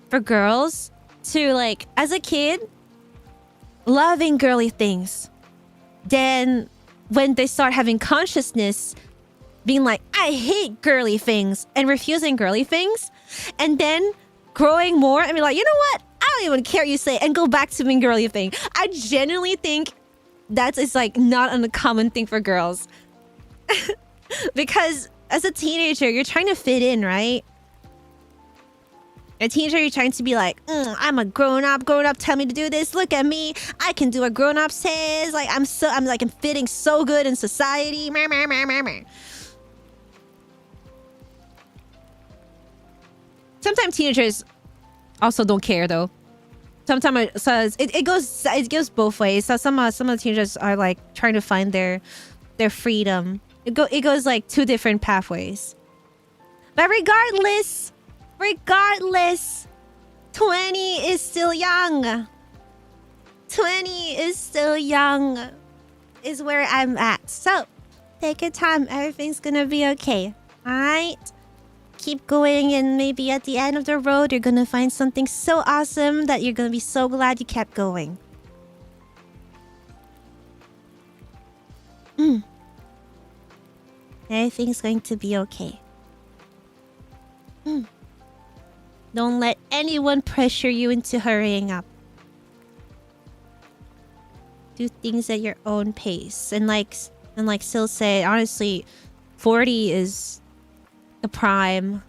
for girls to, like, as a kid, loving girly things. Then when they start having consciousness, being like, I hate girly things, and refusing girly things, and then growing more and be like, you know what? I don't even care what you say, and go back to being girly thing. I genuinely think that is like not an uncommon thing for girls. Because as a teenager, you're trying to fit in, right? A teenager, you're trying to be like, I'm a grown-up, tell me to do this, look at me, I can do what grown-up says, like I'm fitting so good in society. Sometimes teenagers also don't care though. Sometimes it goes both ways. So some of the teenagers are like trying to find their freedom. It goes like two different pathways. But regardless, 20 is still young. 20 is still young, is where I'm at. So take your time. Everything's gonna be okay. All right. Keep going, and maybe at the end of the road, you're gonna find something so awesome that you're gonna be so glad you kept going. Everything's going to be okay. Don't let anyone pressure you into hurrying up. Do things at your own pace. And like Sil said, honestly, 40 is the prime.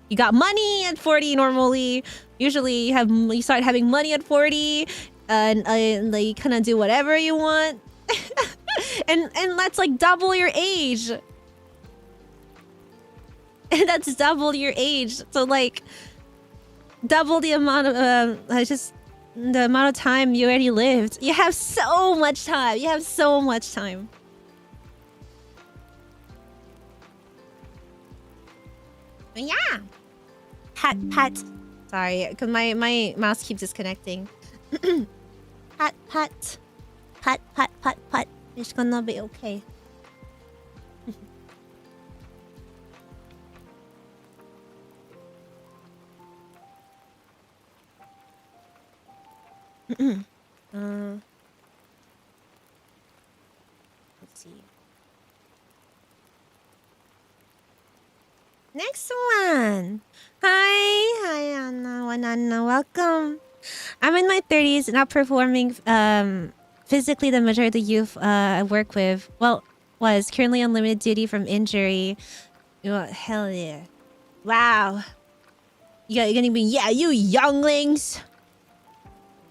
You got money at 40 normally. Usually you start having money at 40, and you kind of do whatever you want. and that's like double your age. And that's double your age. So like double the amount of just the amount of time you already lived. You have so much time. You have so much time. Yeah. Pat. Sorry, because my mouse keeps disconnecting. Pat. It's gonna be okay. Let's see. Next one. Hi, Anna. Welcome. I'm in my 30s, not performing physically the majority of the youth I work with. Well, was currently on limited duty from injury. Oh, hell yeah. Wow. You're gonna be, yeah, you younglings.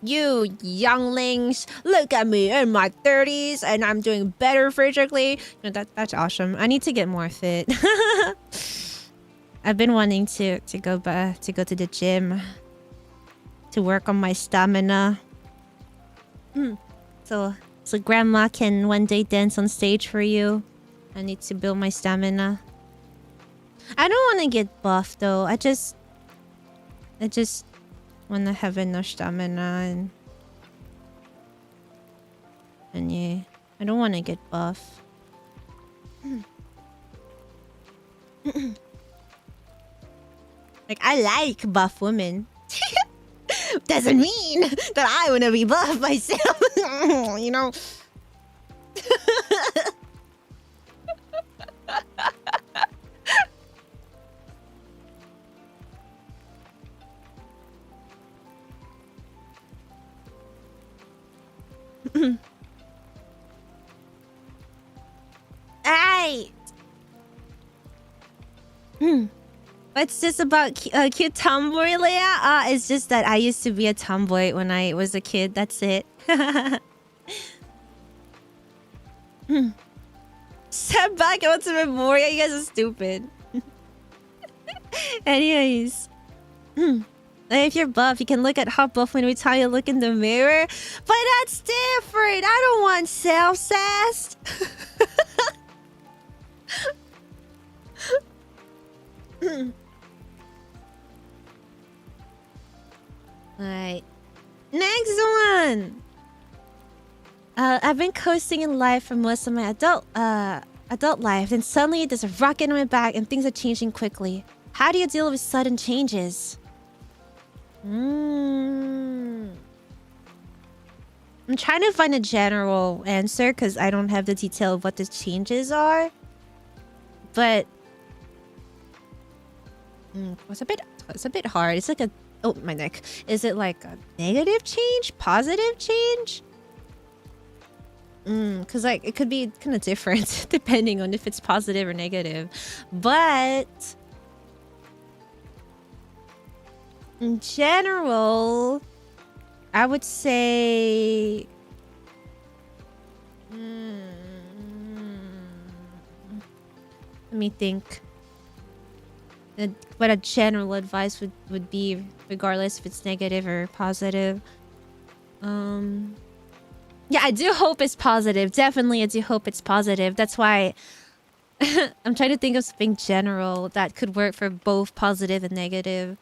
You younglings. Look at me in my 30s and I'm doing better physically. That's awesome. I need to get more fit. I've been wanting to go to the gym to work on my stamina. So grandma can one day dance on stage for you. I need to build my stamina. I don't want to get buff though. I just want to have enough stamina and yeah, I don't want to get buff. Like, I like buff women. Doesn't mean that I want to be buff myself. You know? Hey! What's this about cute tomboy, Leia? It's just that I used to be a tomboy when I was a kid. That's it. Step back and what's Memoria? You guys are stupid. Anyways. If you're buff, you can look at how buff when we tell you to look in the mirror. But that's different. I don't want self-sassed. Alright. Next one! I've been coasting in life for most of my adult life, then suddenly there's a rocket in my back and things are changing quickly. How do you deal with sudden changes? I'm trying to find a general answer because I don't have the detail of what the changes are. But it's a bit hard. It's like a my neck. Is it like a negative change? Positive change? Because like it could be kind of different depending on if it's positive or negative. But in general, I would say let me think. What a general advice would be, regardless if it's negative or positive. Yeah, I do hope it's positive. Definitely, I do hope it's positive. That's why I'm trying to think of something general that could work for both positive and negative.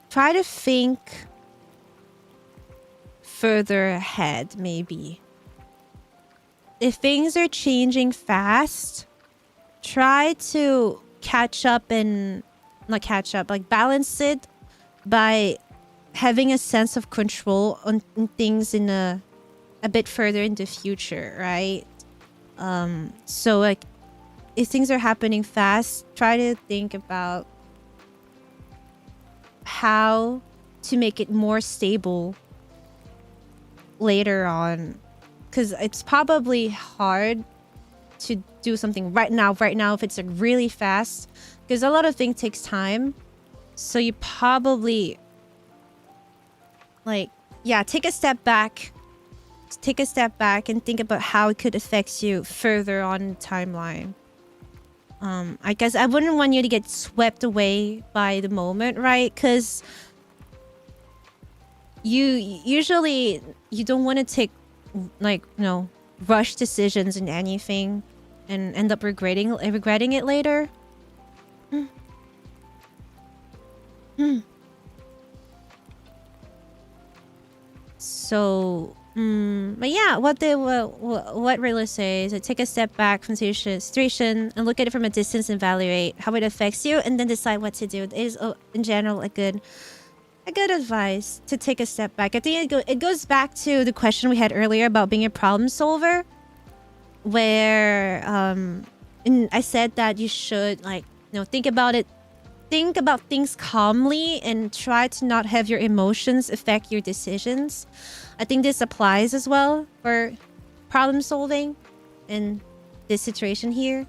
Try to think further ahead, maybe. If things are changing fast, try to catch up and... Not catch up, like balance it by having a sense of control on things in a bit further in the future, right? So like, if things are happening fast, try to think about how to make it more stable later on, because it's probably hard to do something right now if it's like really fast, because a lot of things takes time. So you probably like, yeah, take a step back take a step back and think about how it could affect you further on in the timeline. I guess I wouldn't want you to get swept away by the moment, right? Because you don't want to take like, you know, rush decisions in anything and end up regretting it later. So, but yeah, what Rilla says, take a step back from the situation and look at it from a distance and evaluate how it affects you, and then decide what to do. It is, in general, a good advice to take a step back. I think it goes back to the question we had earlier about being a problem solver, where and I said that you should, like, you know, think about things calmly and try to not have your emotions affect your decisions. I think this applies as well for problem solving in this situation here.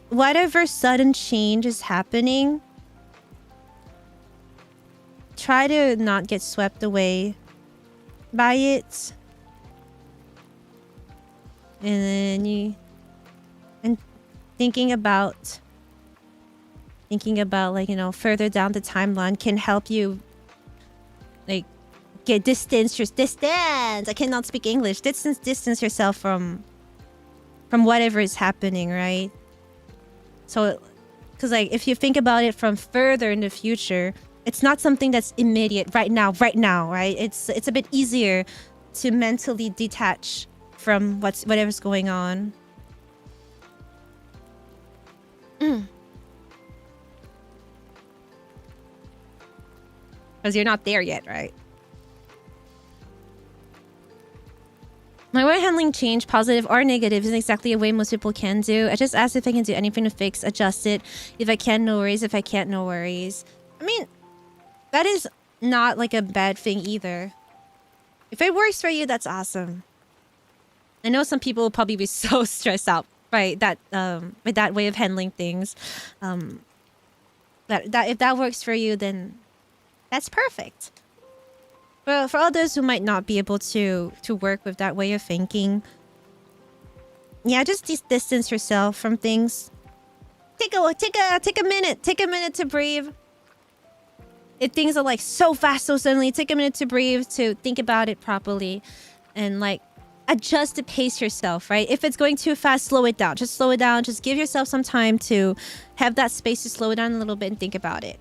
Whatever sudden change is happening, try to not get swept away by it. And then thinking about like, you know, further down the timeline can help you like get distance. I cannot speak English. Distance yourself from whatever is happening, right? So, because like if you think about it from further in the future, it's not something that's immediate right now, right? It's a bit easier to mentally detach from whatever's going on. Because you're not there yet, right? My way of handling change, positive or negative, isn't exactly a way most people can do. I just asked if I can do anything to fix, adjust it. If I can, no worries. If I can't, no worries. I mean, that is not like a bad thing either. If it works for you, that's awesome. I know some people will probably be so stressed out by that way of handling things. That if that works for you, then that's perfect. But for others who might not be able to work with that way of thinking, yeah, just distance yourself from things. Take a minute to breathe. If things are like so fast, so suddenly, take a minute to breathe, to think about it properly, and like adjust the pace yourself, right? If it's going too fast, slow it down. Just slow it down. Just give yourself some time to have that space to slow it down a little bit and think about it.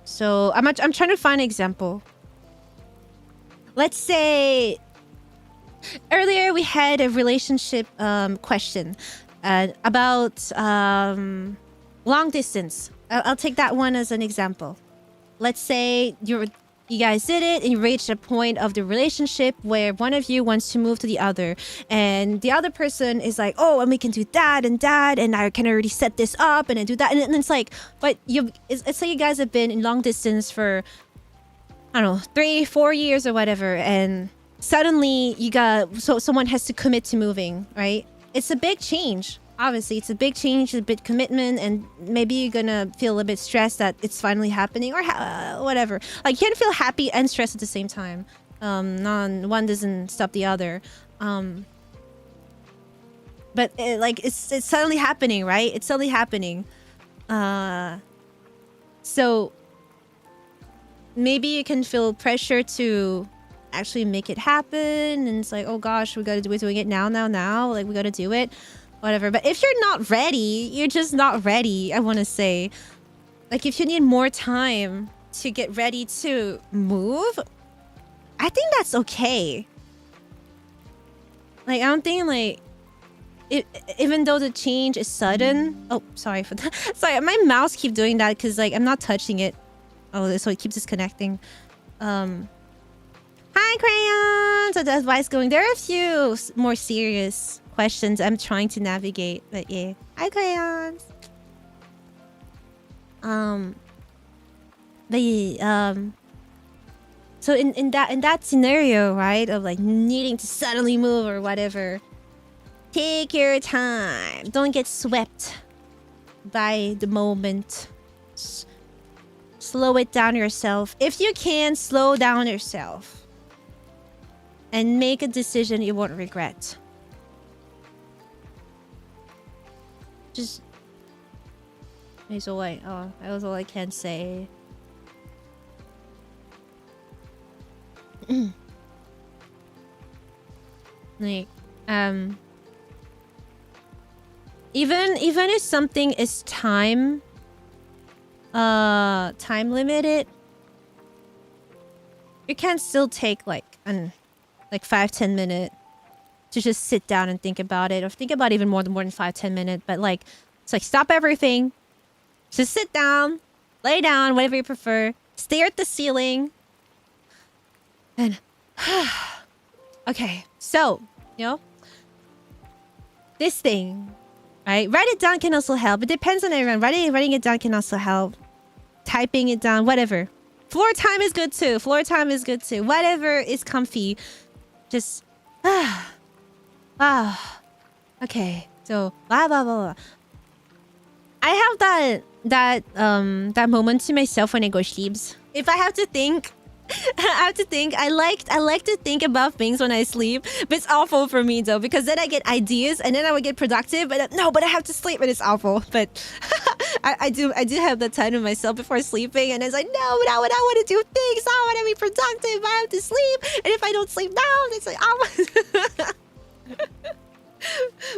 So I'm trying to find an example. Let's say earlier we had a relationship question about long distance. I'll take that one as an example. Let's say you guys did it and you reached a point of the relationship where one of you wants to move to the other, and the other person is like, oh, and we can do that and I can already set this up and I do that, and it's like, but it's like you guys have been in long distance for, I don't know, 3-4 years or whatever, and suddenly someone has to commit to moving, right? It's a big change. Obviously, it's a big change, a big commitment, and maybe you're gonna feel a bit stressed that it's finally happening, or whatever. Like, you can feel happy and stressed at the same time. One doesn't stop the other. But it's suddenly happening, right? It's suddenly happening. So maybe you can feel pressure to actually make it happen, and it's like, oh gosh, we're doing it now. Like, we gotta do it. Whatever. But if you're not ready, you're just not ready, I want to say. Like, if you need more time to get ready to move, I think that's okay. Like, I don't think, like, even though the change is sudden. Oh, sorry for that. Sorry, my mouse keeps doing that because, like, I'm not touching it. Oh, so it keeps disconnecting. Hi, Crayon! So the advice going. There are a few more serious questions I'm trying to navigate, but yeah. Hi, Crayons. So in that scenario, right, of like needing to suddenly move or whatever, take your time. Don't get swept by the moment. Slow it down yourself. If you can, slow down yourself. And make a decision you won't regret. Just... That's all that was all I can say. Like, even if something is time limited, you can still take like 5-10 minutes to just sit down and think about it, or think about even more than 5-10 minutes. But like, it's like, stop everything, just sit down, lay down, whatever you prefer, stare at the ceiling, and okay. So, you know, this thing, right? Write it down can also help. It depends on everyone. Writing it down can also help. Typing it down, whatever. Floor time is good too. Whatever is comfy. Just okay. So blah blah blah. I have that moment to myself when I go sleeps. If I have to think, I like to think about things when I sleep, but it's awful for me though, because then I get ideas and then I would get productive. But I have to sleep, and it's awful. But I do have that time to myself before sleeping, and it's like, no, now when I want to do things, I want to be productive. I have to sleep, and if I don't sleep now, it's like, oh.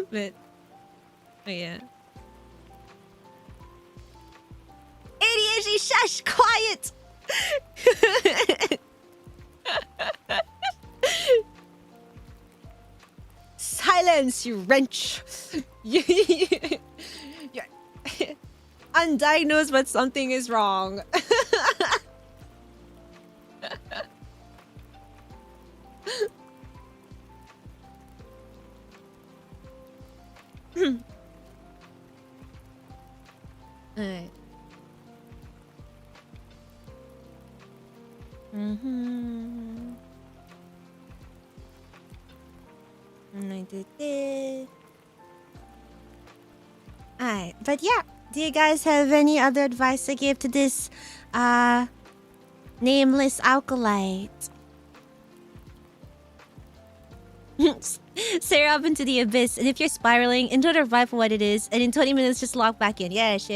but yeah. ADHD, shush, quiet. Silence, you wrench. You're undiagnosed, but something is wrong. Alright. I did it. Alright, but yeah. Do you guys have any other advice to give to this nameless alkalite? Stare up into the abyss, and if you're spiraling, enjoy the ride for what it is, and in 20 minutes just log back in. Yes.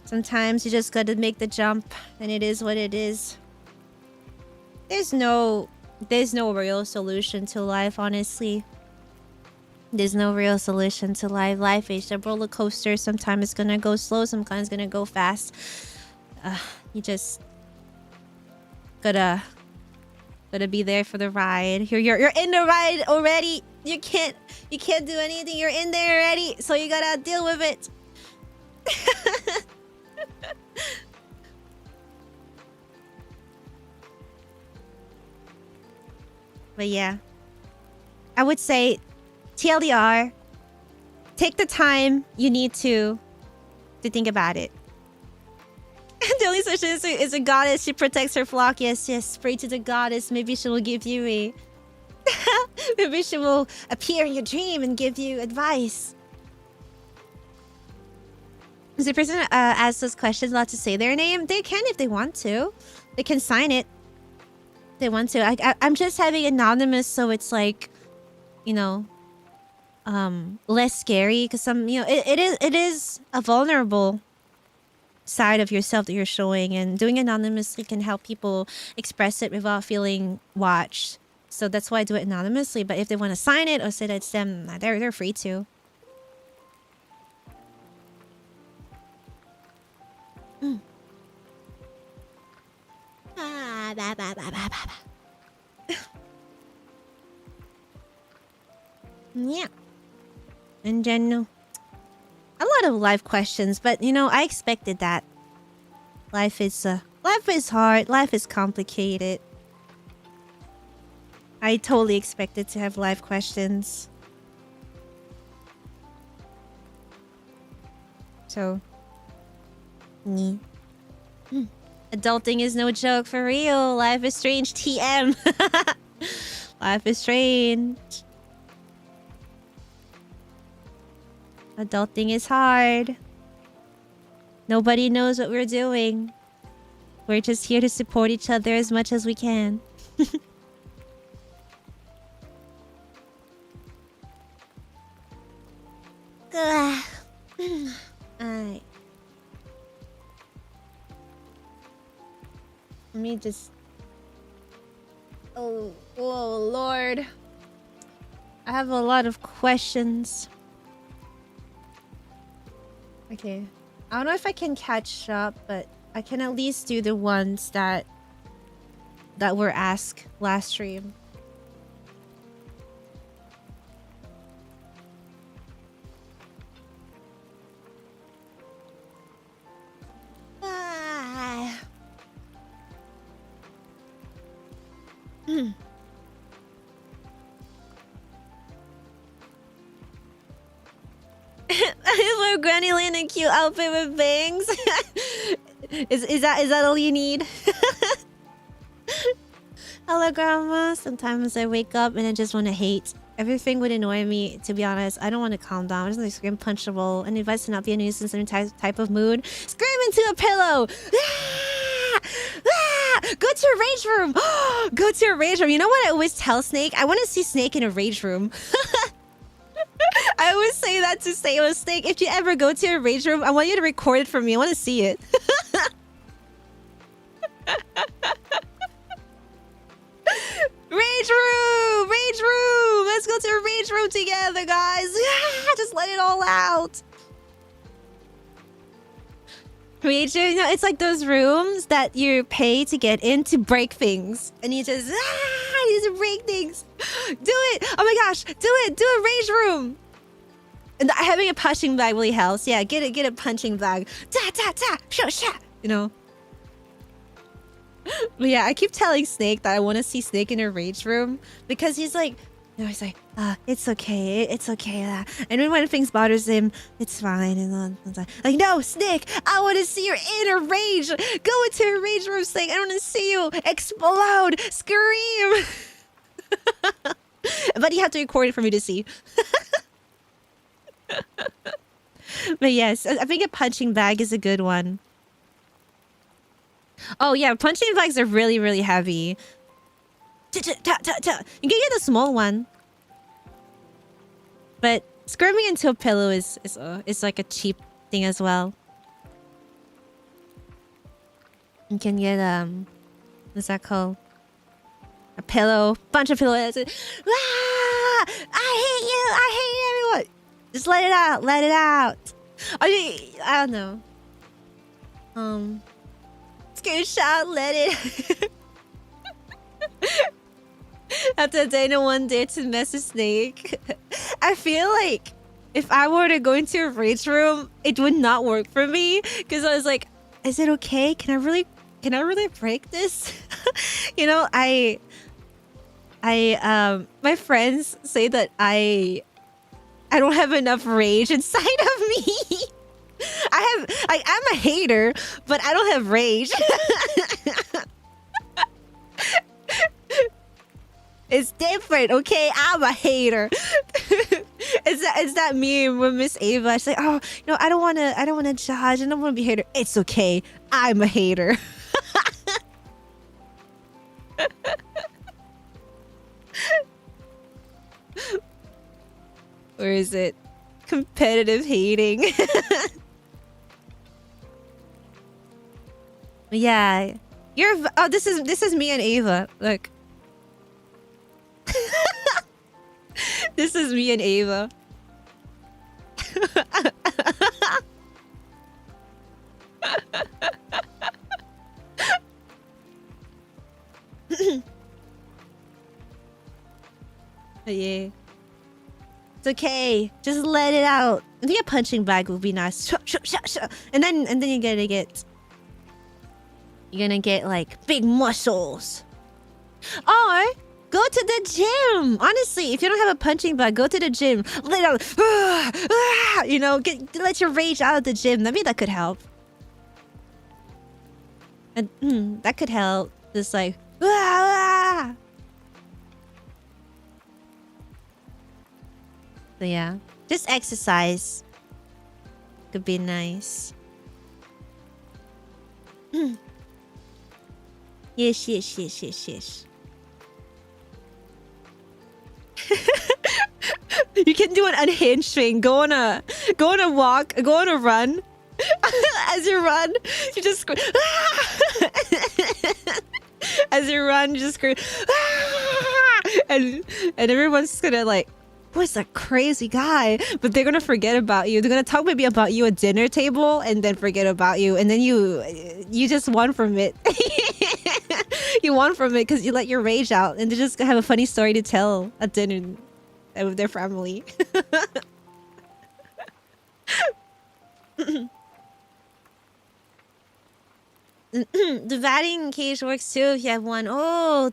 Sometimes you just gotta make the jump, and it is what it is. There's no real solution to life, honestly. There's no real solution to life. Life is a roller coaster. Sometimes it's gonna go slow, sometimes it's gonna go fast. You just gotta be there for the ride. You're in the ride already. You can't do anything. You're in there already, so you gotta deal with it. But yeah, I would say TLDR, take the time you need to think about it. The only solution is a goddess. She protects her flock. Yes. Pray to the goddess. Maybe she will give you a... Maybe she will appear in your dream and give you advice. Is the person asks those questions allowed to say their name? They can if they want to. They can sign it. If they want to. I'm just having anonymous, so it's like, you know, less scary, because it is a vulnerable side of yourself that you're showing, and doing anonymously can help people express it without feeling watched. So that's why I do it anonymously. But if they want to sign it or say that it's them, they're free to. Yeah. In general, a lot of life questions, but I expected that. Life is hard. Life is complicated. I totally expected to have life questions. So, adulting is no joke, for real. Life is strange. TM. Life is strange. Adulting is hard. Nobody knows what we're doing. We're just here to support each other as much as we can. Alright. Let me just... Oh, Lord. I have a lot of questions. Okay. I don't know if I can catch up, but I can at least do the ones that were asked last stream. I wear Granny Lane in a cute outfit with bangs. Is that all you need? Hello, Grandma. Sometimes I wake up and I just want to hate. Everything would annoy me, to be honest. I don't want to calm down. I just want to scream, punch the wall, and advice to not be a nuisance in any type of mood. Scream into a pillow! Go to a rage room! Go to a rage room. You know what I always tell Snake? I want to see Snake in a rage room. I always say that to Snake. If you ever go to a rage room, I want you to record it for me. I want to see it. Rage room! Rage room! Let's go to a rage room together, guys. Just let it all out. Rage room, you know, it's like those rooms that you pay to get in to break things. And you just, you just break things. Do it! Oh my gosh, do it! Do a rage room! And having a punching bag really helps. Yeah, get a punching bag. Ta ta ta! Sha sha! You know? But yeah, I keep telling Snake that I want to see Snake in a rage room. Because he's like, you know, he's like, it's okay, it's okay. And when things bothers him, it's fine. And then, like, no, Snake, I want to see your inner rage. Go into a rage room, Snake. I want to see you explode, scream. But you have to record it for me to see. But yes, I think a punching bag is a good one. Oh yeah, punching bags are really, really heavy. You can get a small one. But screaming into a pillow is like a cheap thing as well. You can get what's that called? A pillow, bunch of pillows. Ah! I hate you! I hate everyone! Just let it out, let it out. I don't know. Screenshot, let it. After Dana one day to mess with Snake. I feel like if I were to go into a rage room, it would not work for me. Because I was like, is it okay? Can I really break this? You know, my friends say that I don't have enough rage inside of me. I'm a hater, but I don't have rage. It's different, okay? I'm a hater. It's that meme with Miss Ava. She's like, oh, no, I don't wanna judge. I don't wanna be a hater. It's okay. I'm a hater. Or is it competitive hating? Yeah, oh, this is me and Ava. Look. This is me and Ava. Yeah. It's okay. Just let it out. I think a punching bag would be nice. And then you're gonna get like big muscles. Or go to the gym. Honestly, if you don't have a punching bag, go to the gym. Let out. You know, let your rage out at the gym. Maybe that could help. And that could help. Just like So yeah, just exercise. Could be nice. Yes, yes, yes, yes, yes. You can do an unhinged thing. Go on a walk. Go on a run. As you run, you just scream. As you run, you just scream. And everyone's gonna like, who's that crazy guy? But they're gonna forget about you. They're gonna talk maybe about you at dinner table and then forget about you. And then you just won from it. You won from it because you let your rage out, and they just have a funny story to tell at dinner with their family. The batting cage works too if you have one. Oh,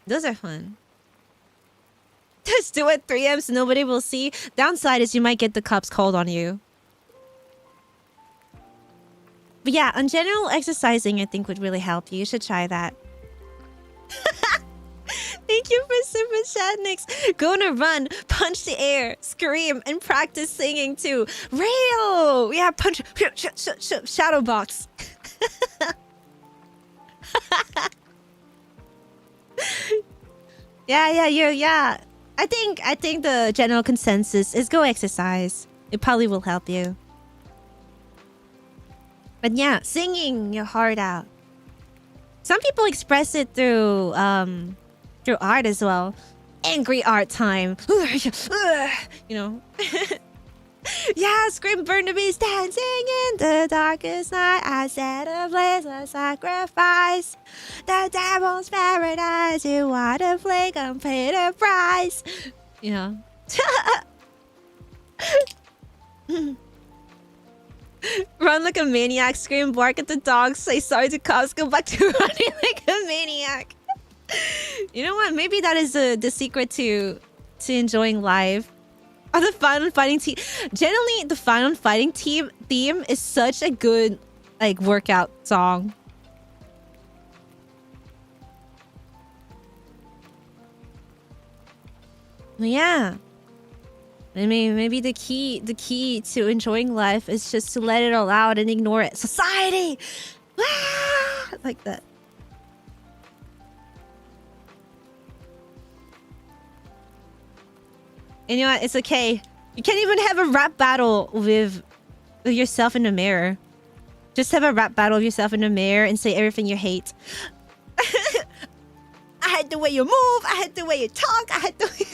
those are fun. Just do it 3M so nobody will see. Downside is you might get the cups cold on you. But yeah, in general, exercising I think would really help you. You should try that. Thank you for Super Chat, Nix. Go on a run, punch the air, scream, and practice singing too. Real! Yeah, punch. Shadow box. Yeah. I think the general consensus is go exercise. It probably will help you. But yeah, singing your heart out. Some people express it through art as well. Angry art time. You know. Yeah, scream burn the beast dancing in the darkest night. I set a blaze of sacrifice. The devil's paradise. You want a flake and pay the price. You know. Run like a maniac, scream, bark at the dogs, say sorry to cops, go back to running like a maniac. You know what? Maybe that is the secret to enjoying life. Or the Final Fighting team. Generally, the Final Fighting team theme is such a good like workout song. Yeah. I mean, maybe the key to enjoying life is just to let it all out and ignore it. Society! Ah! Like that. And you know what? It's okay. You can't even have a rap battle with yourself in the mirror. Just have a rap battle with yourself in the mirror and say everything you hate. I hate the way you move. I hate the way you talk. I hate the way...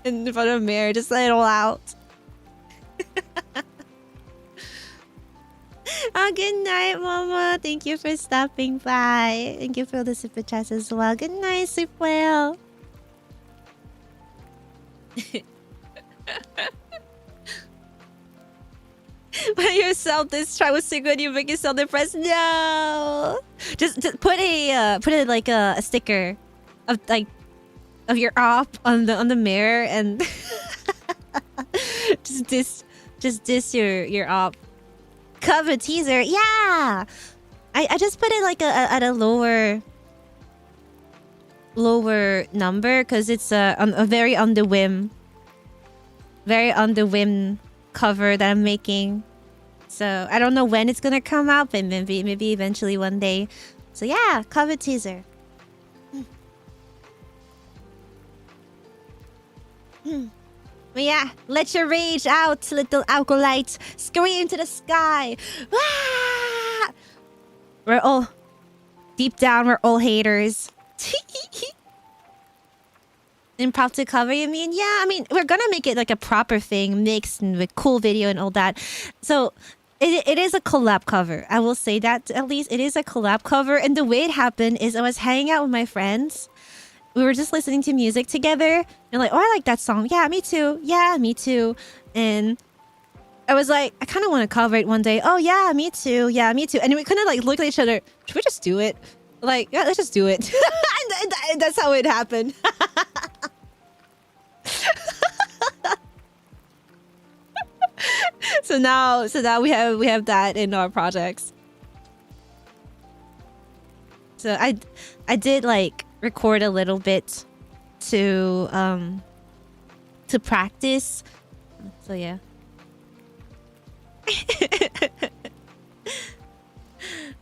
in front of the mirror. Just let it all out. Oh, good night, Mama. Thank you for stopping by. Thank you for the super chats as well. Good night, sleep well. When yourself this try with secret, you make yourself depressed. No, just put like a sticker of your op on the mirror and just diss your op. Cover teaser, yeah. I just put it like at a lower number because it's a very on the whim cover that I'm making. So I don't know when it's gonna come out, but maybe eventually one day. So yeah, cover teaser. But yeah, let your rage out, little alkalite. Scream to the sky. Ah! We're all deep down, we're all haters. Impromptu cover, you mean? Yeah, I mean, we're gonna make it like a proper thing, mixed and with cool video and all that. So it is a collab cover. I will say that at least it is a collab cover. And the way it happened is I was hanging out with my friends. We were just listening to music together. And like, oh, I like that song. Yeah, me too. Yeah, me too. And I was like, I kind of want to cover it one day. Oh, yeah, me too. Yeah, me too. And we kind of like looked at each other. Should we just do it? Like, yeah, let's just do it. And that's how it happened. So now we have that in our projects. So I did like record a little bit to practice. So yeah.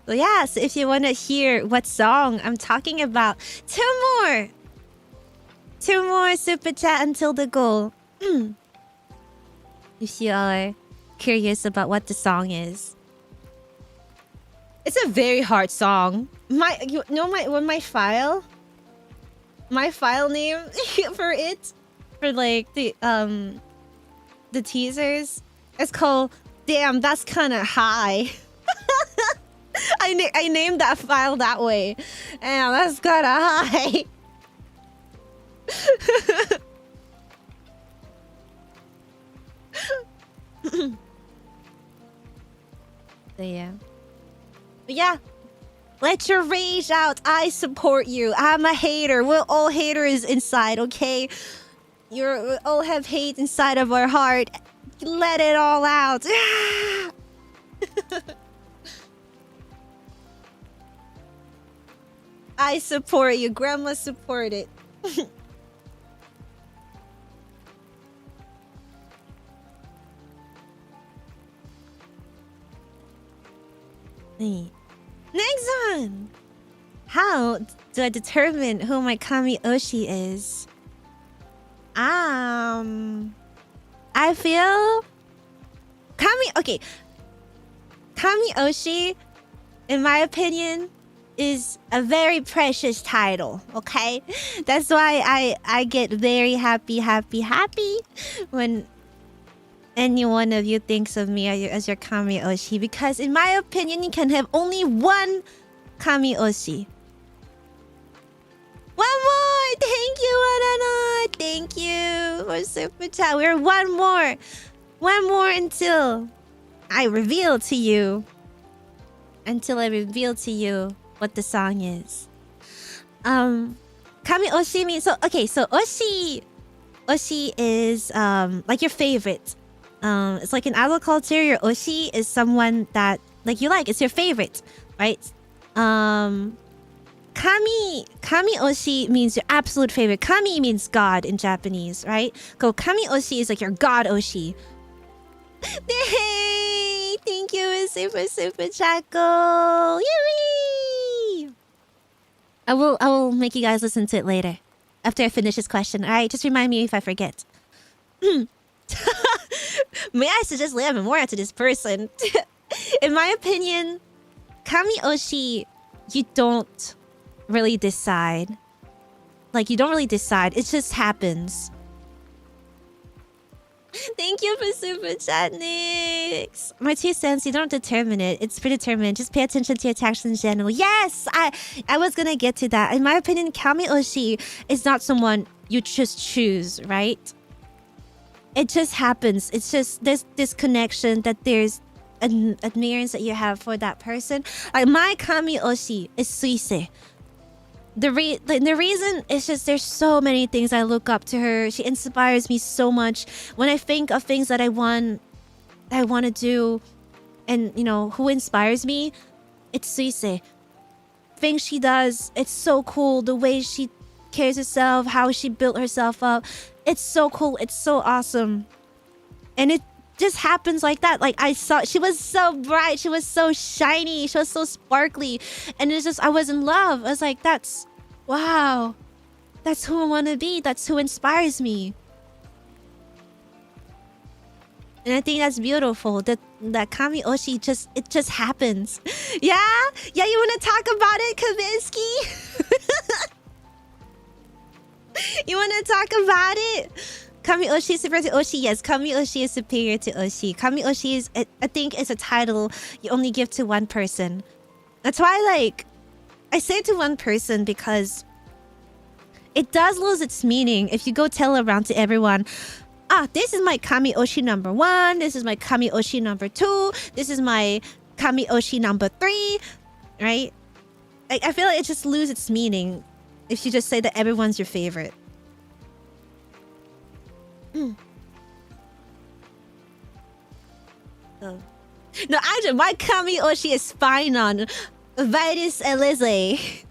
Well, yeah, so if you want to hear what song I'm talking about, two more! Two more super chat until the goal. If you are curious about what the song is. It's a very hard song. You know my file name for it, for like the teasers, it's called Damn, That's Kinda High. I named that file that way. Damn, that's kinda high. So yeah. But yeah. Let your rage out. I support you. I'm a hater. We're all haters inside, okay? We all have hate inside of our heart. Let it all out. I support you. Grandma support it. Next one. How do I determine who my Kami Oshi is? I feel Kami Oshi, in my opinion, is a very precious title, okay? That's why I get very happy when any one of you thinks of me as your Kami Oshi, because in my opinion, you can have only one Kami Oshi. One more! Thank you, Wanana! Thank you for super chat. We're one more until I reveal to you. What the song is. Kami Oshi means so Oshi is like your favorite. It's like in idol culture, your Oshi is someone that like you like. It's your favorite, right? Kami Oshi means your absolute favorite. Kami means God in Japanese, right? Kami Oshi is like your God Oshi. Hey, thank you, super Chaco. Yay! I will make you guys listen to it later, after I finish this question. All right, just remind me if I forget. May I suggest Leia Memoria to this person? In my opinion, Kami Oshi, you don't really decide. Like, you don't really decide. It just happens. Thank you for super chat, Nix. My 2 cents, you don't determine it. It's predetermined. Just pay attention to your attacks in general. Yes! I was gonna get to that. In my opinion, Kami Oshi is not someone you just choose, right? It just happens. It's just there's this connection, that there's an admirance that you have for that person. Like, my Kami Oshi is Suise. The reason is just there's so many things I look up to her. She inspires me so much. When I think of things that I want to do, and you know who inspires me, it's Suise. Things she does, it's so cool. The way she carries herself, how she built herself up, it's so cool. It's so awesome, and it just happens like that. Like, I saw she was so bright, she was so shiny, she was so sparkly, and it's just I was in love. I was like, that's wow, that's who I want to be. That's who inspires me. And I think that's beautiful. That Kami Oshi it just happens. Yeah, you want to talk about it, Kavinsky? You want to talk about it? Kami Oshi is superior to Oshi? Yes, Kami Oshi is superior to Oshi. Kami Oshi is, I think, is a title you only give to one person. That's why, like, I say to one person because it does lose its meaning if you go tell around to everyone, this is my Kami Oshi number 1, this is my Kami Oshi number 2, this is my Kami Oshi number 3, right? I feel like it just loses its meaning if you just say that everyone's your favorite. Oh. No, actually, my Kami Oshi is Spinon. Vitus Elize.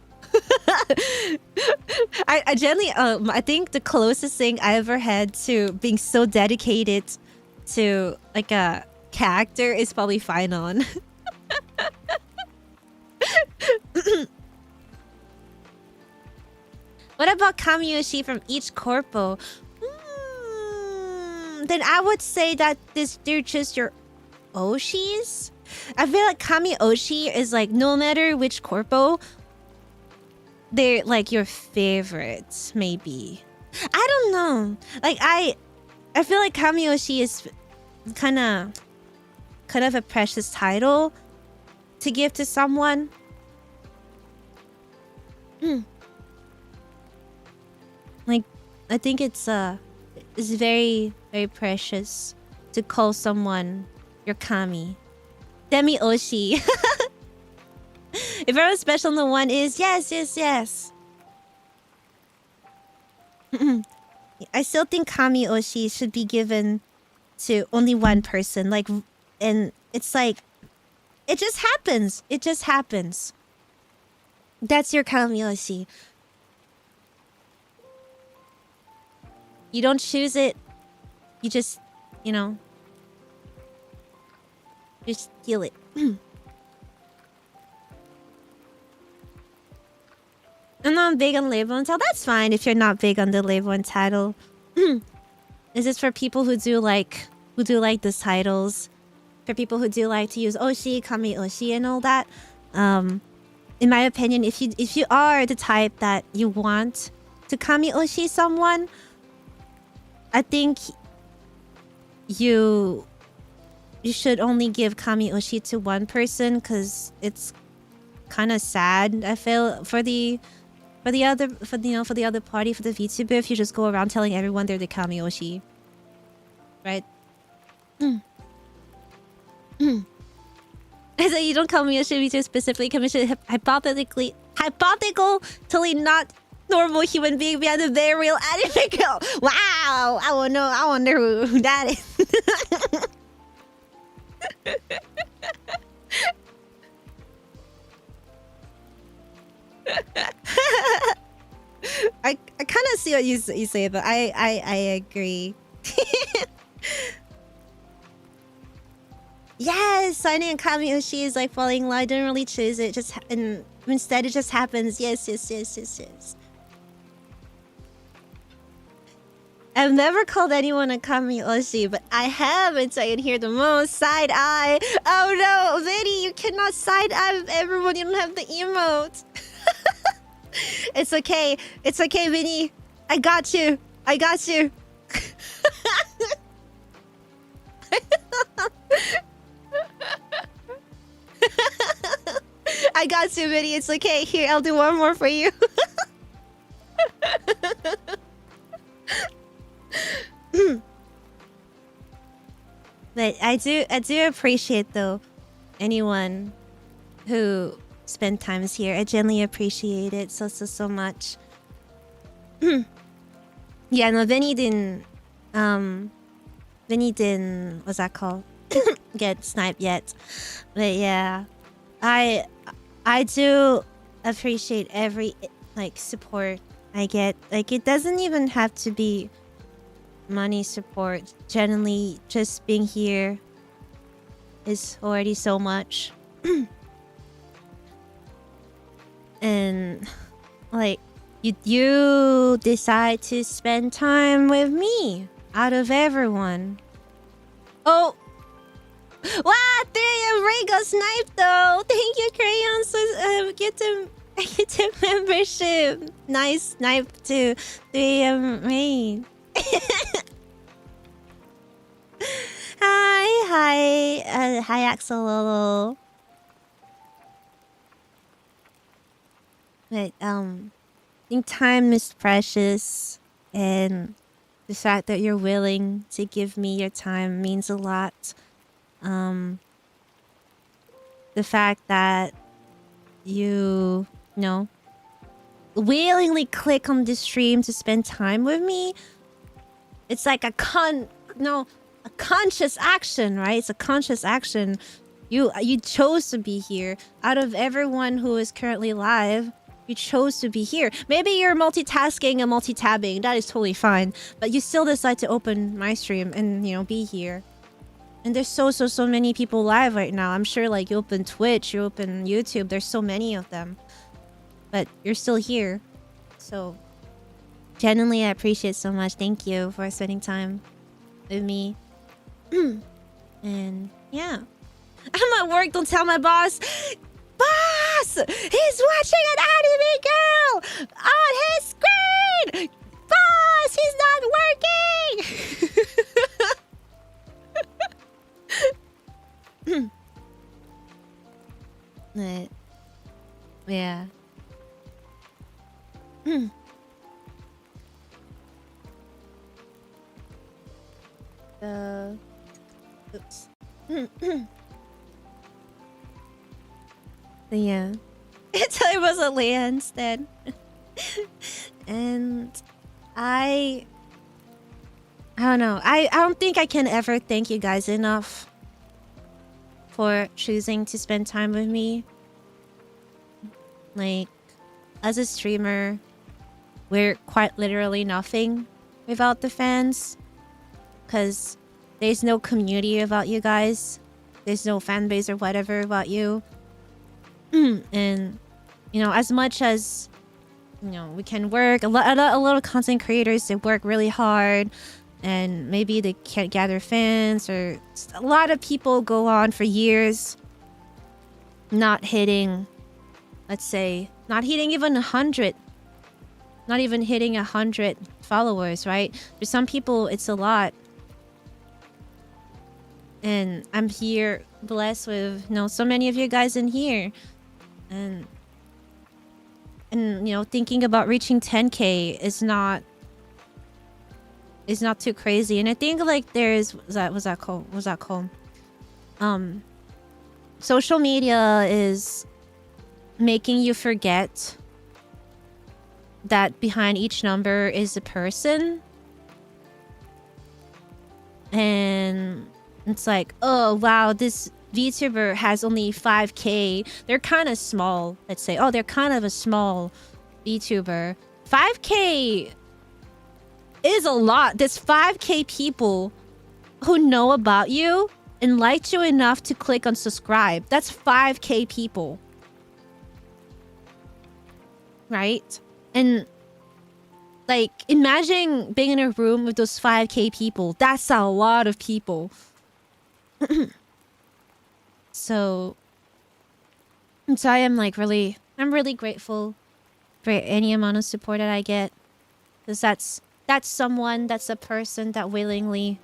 I generally, I think the closest thing I ever had to being so dedicated to like a character is probably fine on. What about Kamiyoshi from each corpo? Then I would say that they're just your Oshis. I feel like Kamioshi is like no matter which corpo, they're like your favorites, maybe. I don't know. Like I feel like Kamioshi is kind of a precious title to give to someone. Like I think it's very, very precious to call someone your Kami. Demi Oshi. If everyone's special in the one is yes. I still think Kami Oshi should be given to only one person. Like, and it's like, it just happens. It just happens. That's your Kami Oshi. You don't choose it. You just, just steal it. I'm not big on label and title. That's fine if you're not big on the label and title. Is this for people who do like the titles? For people who do like to use Oshi, Kami Oshi, and all that. In my opinion, if you are the type that you want to Kami Oshi someone, I think you should only give Kami Oshi to one person because it's kind of sad. I feel for the other party, for the VTuber, if you just go around telling everyone they're the Kami Oshi, right? I said you don't Kami Oshi VTuber specifically commissioned hypothetically not normal human being behind a very real anime girl. Wow, I wonder who that is. I kind of see what you say, but I agree. Yes, signing a Kami Oshi is like falling in love. I didn't really choose it, and instead it just happens. Yes. I've never called anyone a Kami Oshi, but I have, and so I can hear the most side eye. Oh no, Vinny, you cannot side eye everyone. You don't have the emote. It's okay, Vinny. I got you. I got you, Vinny. It's okay. Here, I'll do one more for you. But I do appreciate though anyone who spend times here. I genuinely appreciate it so much. Yeah, no, Vinny didn't what's that called? Get sniped yet. But yeah, I do appreciate every support I get. Like, it doesn't even have to be money support. Generally, just being here is already so much. And like, you decide to spend time with me out of everyone. Oh, wow! 3am Ray got sniped though. Thank you, Crayons. Get to membership. Nice snipe to 3am Ray. Hi, Axololo. But I think time is precious, and the fact that you're willing to give me your time means a lot. The fact that you willingly click on the stream to spend time with me, it's like a conscious action, right? It's a conscious action. You chose to be here. Out of everyone who is currently live, you chose to be here. Maybe you're multitasking and multi-tabbing. That is totally fine. But you still decide to open my stream and, be here. And there's so many people live right now. I'm sure like you open Twitch, you open YouTube, there's so many of them. But you're still here. So genuinely I appreciate so much. Thank you for spending time with me. And yeah. I'm at work, don't tell my boss. Boss! He's watching an anime girl on his screen! Boss! He's not working! But, yeah. Oops. But yeah. Until it was a Leia instead. And I don't know. I don't think I can ever thank you guys enough for choosing to spend time with me. Like, as a streamer, we're quite literally nothing without the fans. Because there's no community about you guys. There's no fan base or whatever about you. And, you know, as much as, you know, we can work, a lot of content creators, they work really hard. And maybe they can't gather fans, or a lot of people go on for years not hitting, let's say, not hitting even 100. Not even hitting 100 followers, right? For some people, it's a lot. And I'm here blessed with, you know, so many of you guys in here. And you know, thinking about reaching 10K is not too crazy. And I think like there's what's that called? Social media is making you forget that behind each number is a person. And it's like, oh wow, this VTuber has only 5K. They're kind of small. Let's say, oh, they're kind of a small VTuber. 5K is a lot. There's 5K people who know about you and liked you enough to click on subscribe. That's 5K people. Right? And like, imagine being in a room with those 5K people. That's a lot of people. So I am like I'm really grateful for any amount of support that I get. Because that's someone, that's a person that willingly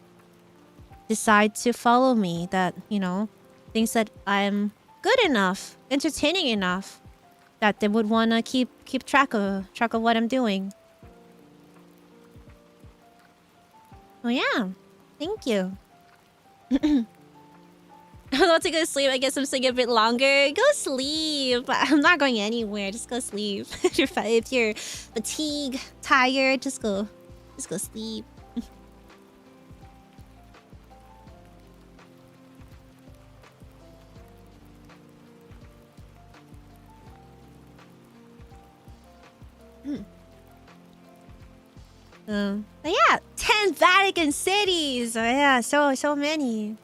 decide to follow me, that, you know, thinks that I'm good enough, entertaining enough, that they would want to keep track of what I'm doing. Oh yeah, thank you. I'm about to go sleep. I guess I'm staying a bit longer. Go sleep. I'm not going anywhere. Just go sleep. If you're fatigued, tired, just go sleep. But yeah, 10 Vatican cities. Oh yeah, so many.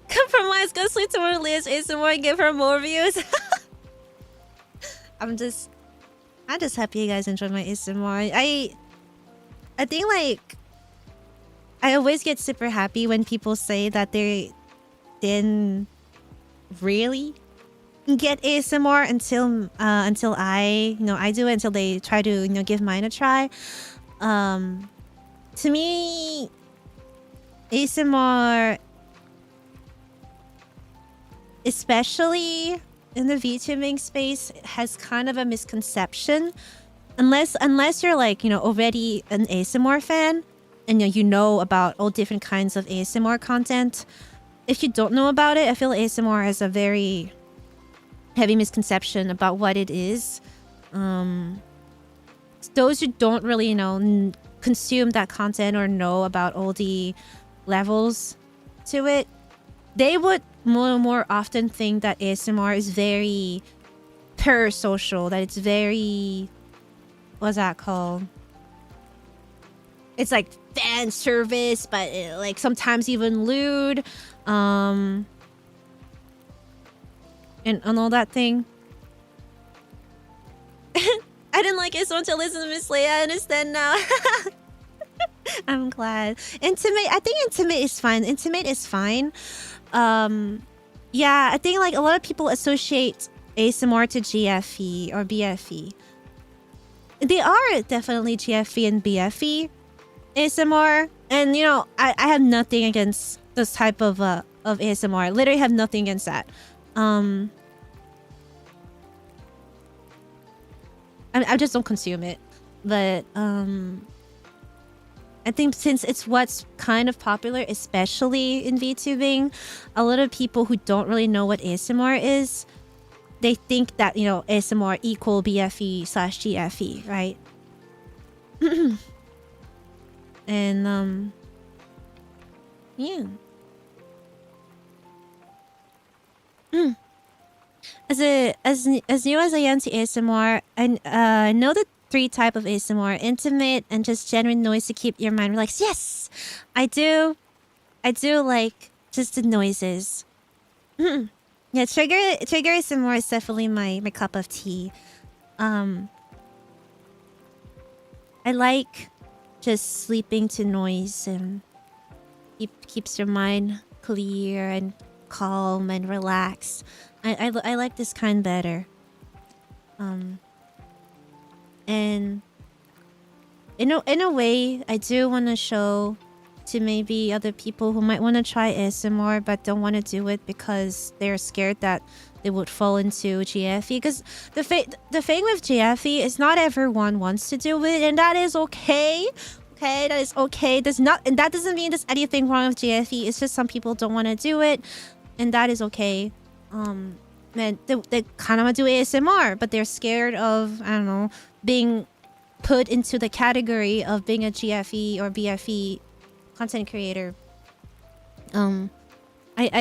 Compromise, go sleep tomorrow, Liz. ASMR and give her more views. I'm just happy you guys enjoy my ASMR. I think like I always get super happy when people say that they didn't really get ASMR until I do it, until they try to give mine a try. To me, ASMR, especially in the VTubing space, has kind of a misconception. Unless you're like, already an ASMR fan and you know about all different kinds of ASMR content. If you don't know about it, I feel ASMR has a very heavy misconception about what it is. Those who don't really, consume that content or know about all the levels to it, they would more often think that ASMR is very parasocial, that it's very, what's that called? It's like fan service, but like sometimes even lewd, and all that thing. I didn't like it so until listen to Miss Leia. I understand now. I'm glad. Intimate. I think intimate is fine. Intimate is fine. Yeah, I think like a lot of people associate ASMR to GFE or BFE. They are definitely GFE and BFE ASMR, and you know I have nothing against this type of ASMR. Literally have nothing against that. I just don't consume it, but I think since it's what's kind of popular, especially in VTubing, a lot of people who don't really know what ASMR is, they think that, you know, ASMR equal BFE slash GFE, right? And yeah. As new as I am to ASMR, I know the 3 type of ASMR: intimate and just genuine noise to keep your mind relaxed. Yes, I do like just the noises. Yeah, trigger ASMR is definitely my cup of tea. I like just sleeping to noise and keeps your mind clear and calm and relaxed. I like this kind better. And in a way, I do want to show to maybe other people who might want to try ASMR but don't want to do it because they're scared that they would fall into GFE. Because the thing with GFE is not everyone wants to do it, and that is okay. Okay, that is okay. And that doesn't mean there's anything wrong with GFE. It's just some people don't want to do it, and that is okay. And they kind of want to do ASMR, but they're scared of, I don't know, being put into the category of being a GFE or BFE content creator. I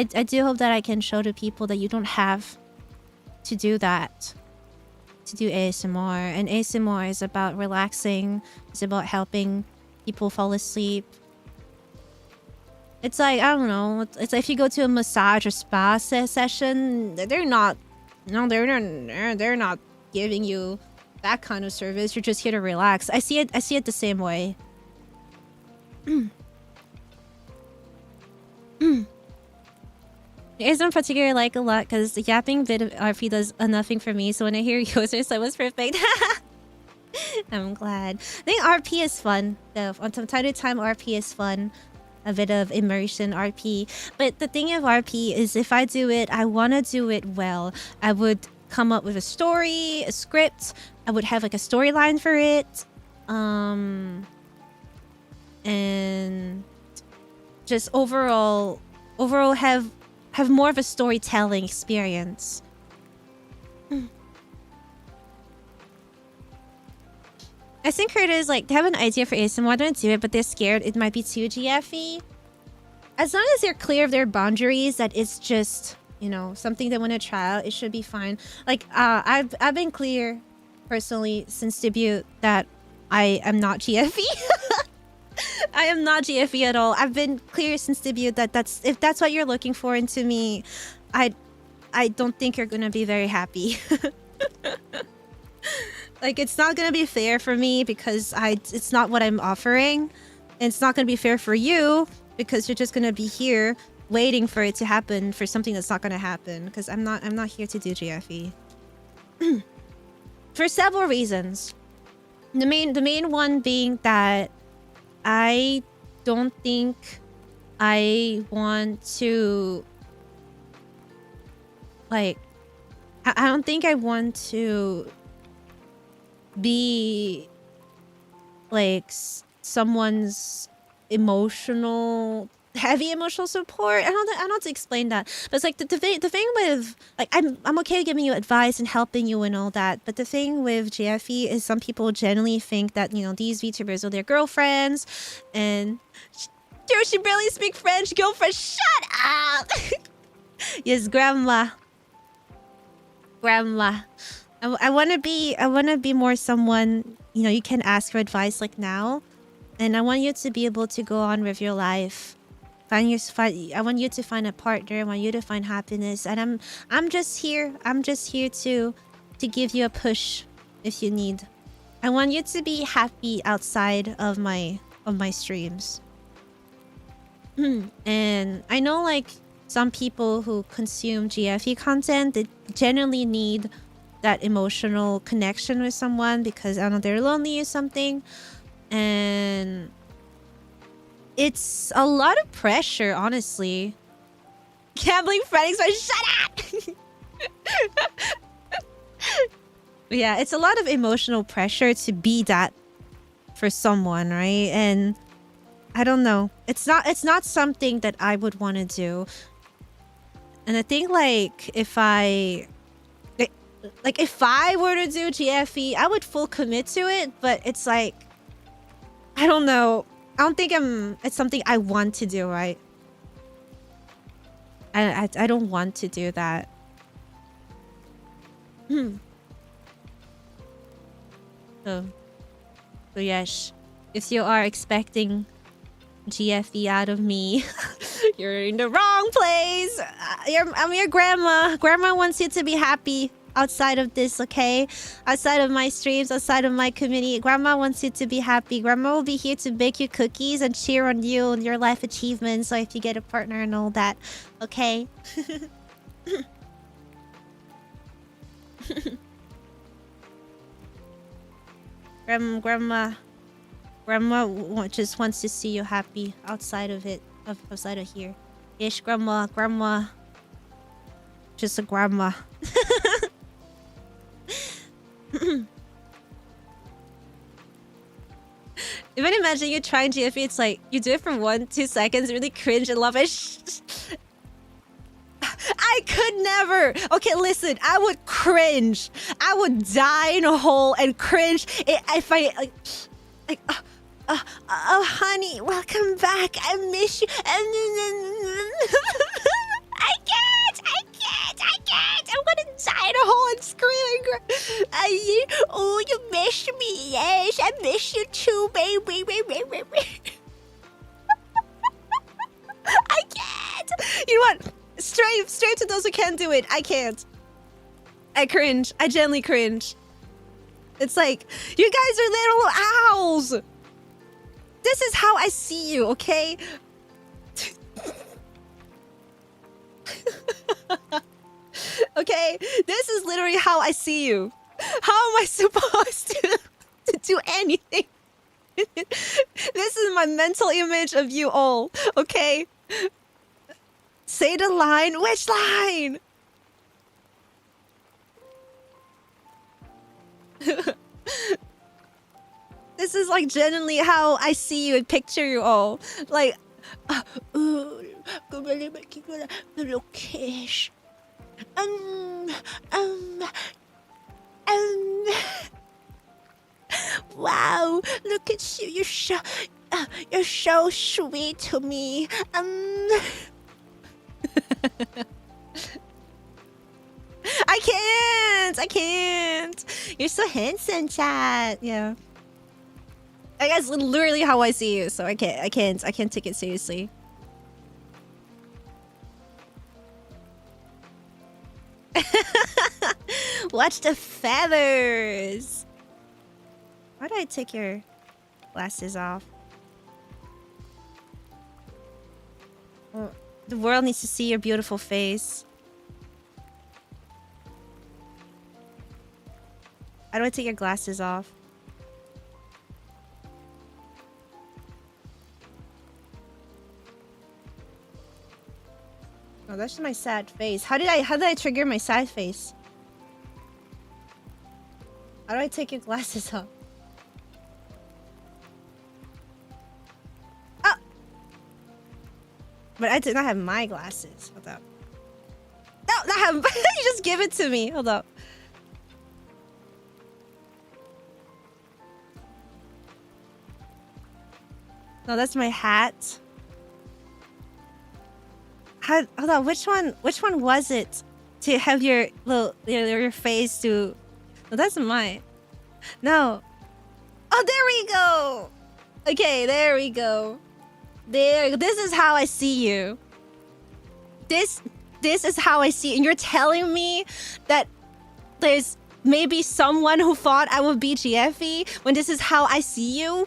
do hope that I can show to people that you don't have to do that to do ASMR. And ASMR is about relaxing. It's about helping people fall asleep. It's like, I don't know, it's like if you go to a massage or spa session, they're not giving you that kind of service. You're just here to relax. I see it the same way. Isn't particularly like a lot because the yapping bit of RP does nothing for me. So when I hear yours, it was perfect. I'm glad. I think RP is fun though. From time to time, RP is fun. A bit of immersion RP. But the thing of RP is, if I do it, I want to do it well. I would come up with a story, a script. I would have like a storyline for it. And just overall have more of a storytelling experience. I think creators like they have an idea for ASMR, don't do it, but they're scared it might be too GFE. As long as they're clear of their boundaries, that it's just, you know, something they want to try out, it should be fine. Like I've been clear personally since debut that I am not GFE. I am not GFE at all. I've been clear since debut that if that's what you're looking for into me, I don't think you're gonna be very happy. Like, it's not gonna be fair for me because it's not what I'm offering. And it's not gonna be fair for you because you're just gonna be here waiting for it to happen for something that's not gonna happen. Because I'm not here to do GFE. For several reasons. The main one being that I don't think I want to, like, I don't think I want to be like someone's heavy emotional support. I don't know how to explain that, but it's like the thing with, like, I'm okay giving you advice and helping you and all that, but the thing with GFE is some people generally think that, you know, these VTubers are their girlfriends, and dude, she barely speak French. Girlfriend, shut up. Yes, grandma. I want to be more someone, you know, you can ask for advice like now, And I want you to be able to go on with your life. I want you to find a partner. I want you to find happiness. And I'm just here. I'm just here to give you a push if you need. I want you to be happy outside of my streams. And I know like some people who consume GFE content, they generally need that emotional connection with someone because I don't know, they're lonely or something. And it's a lot of pressure, honestly. Gambling friends, shut up! Yeah, it's a lot of emotional pressure to be that for someone, right? And I don't know. It's not something that I would want to do. And I think like if I were to do GFE, I would full commit to it, but it's like I don't know. I don't think it's something I want to do, right? I don't want to do that. So yes, if you are expecting GFE out of me, you're in the wrong place. I'm your grandma. Grandma wants you to be happy outside of this, okay? Outside of my streams, outside of my community. Grandma wants you to be happy. Grandma will be here to bake you cookies and cheer on you and your life achievements. So if you get a partner and all that, okay? Grandma just wants to see you happy outside of it, outside of here. Yes, grandma, just a grandma. Even imagine you trying GFE, it's like you do it for 1-2 seconds, really cringe and love it. I could never. Okay, listen, I would cringe. I would die in a hole and cringe if I like. Oh, honey, welcome back. I miss you. I can't. I'm gonna die in a hole and scream. Oh, you miss me? Yes, I miss you too, baby. I can't. You know what? Straight to those who can't do it. I can't. I cringe. I genuinely cringe. It's like, you guys are little owls. This is how I see you, okay? Okay? This is literally how I see you. How am I supposed to do anything? This is my mental image of you all, okay? Say the line. Which line? This is like genuinely how I see you and picture you all. Like, little kish. Wow, look at you. You're so sweet to me. I can't. You're so handsome, chat. Yeah. I guess literally how I see you, so I can't take it seriously. Watch the feathers. Why did I take your glasses off? Well, the world needs to see your beautiful face. How do I take your glasses off? Oh, that's just my sad face. How did I trigger my sad face? How do I take your glasses off? Oh! But I did not have my glasses. Hold up. No, not have. You just give it to me. Hold up. No, that's my hat. Hold on, which one was it? To have your little your face to. No, that's mine. No. Oh, there we go. Okay, there we go. This is how I see you. This is how I see you. And you're telling me that there's maybe someone who thought I would be GFE when this is how I see you?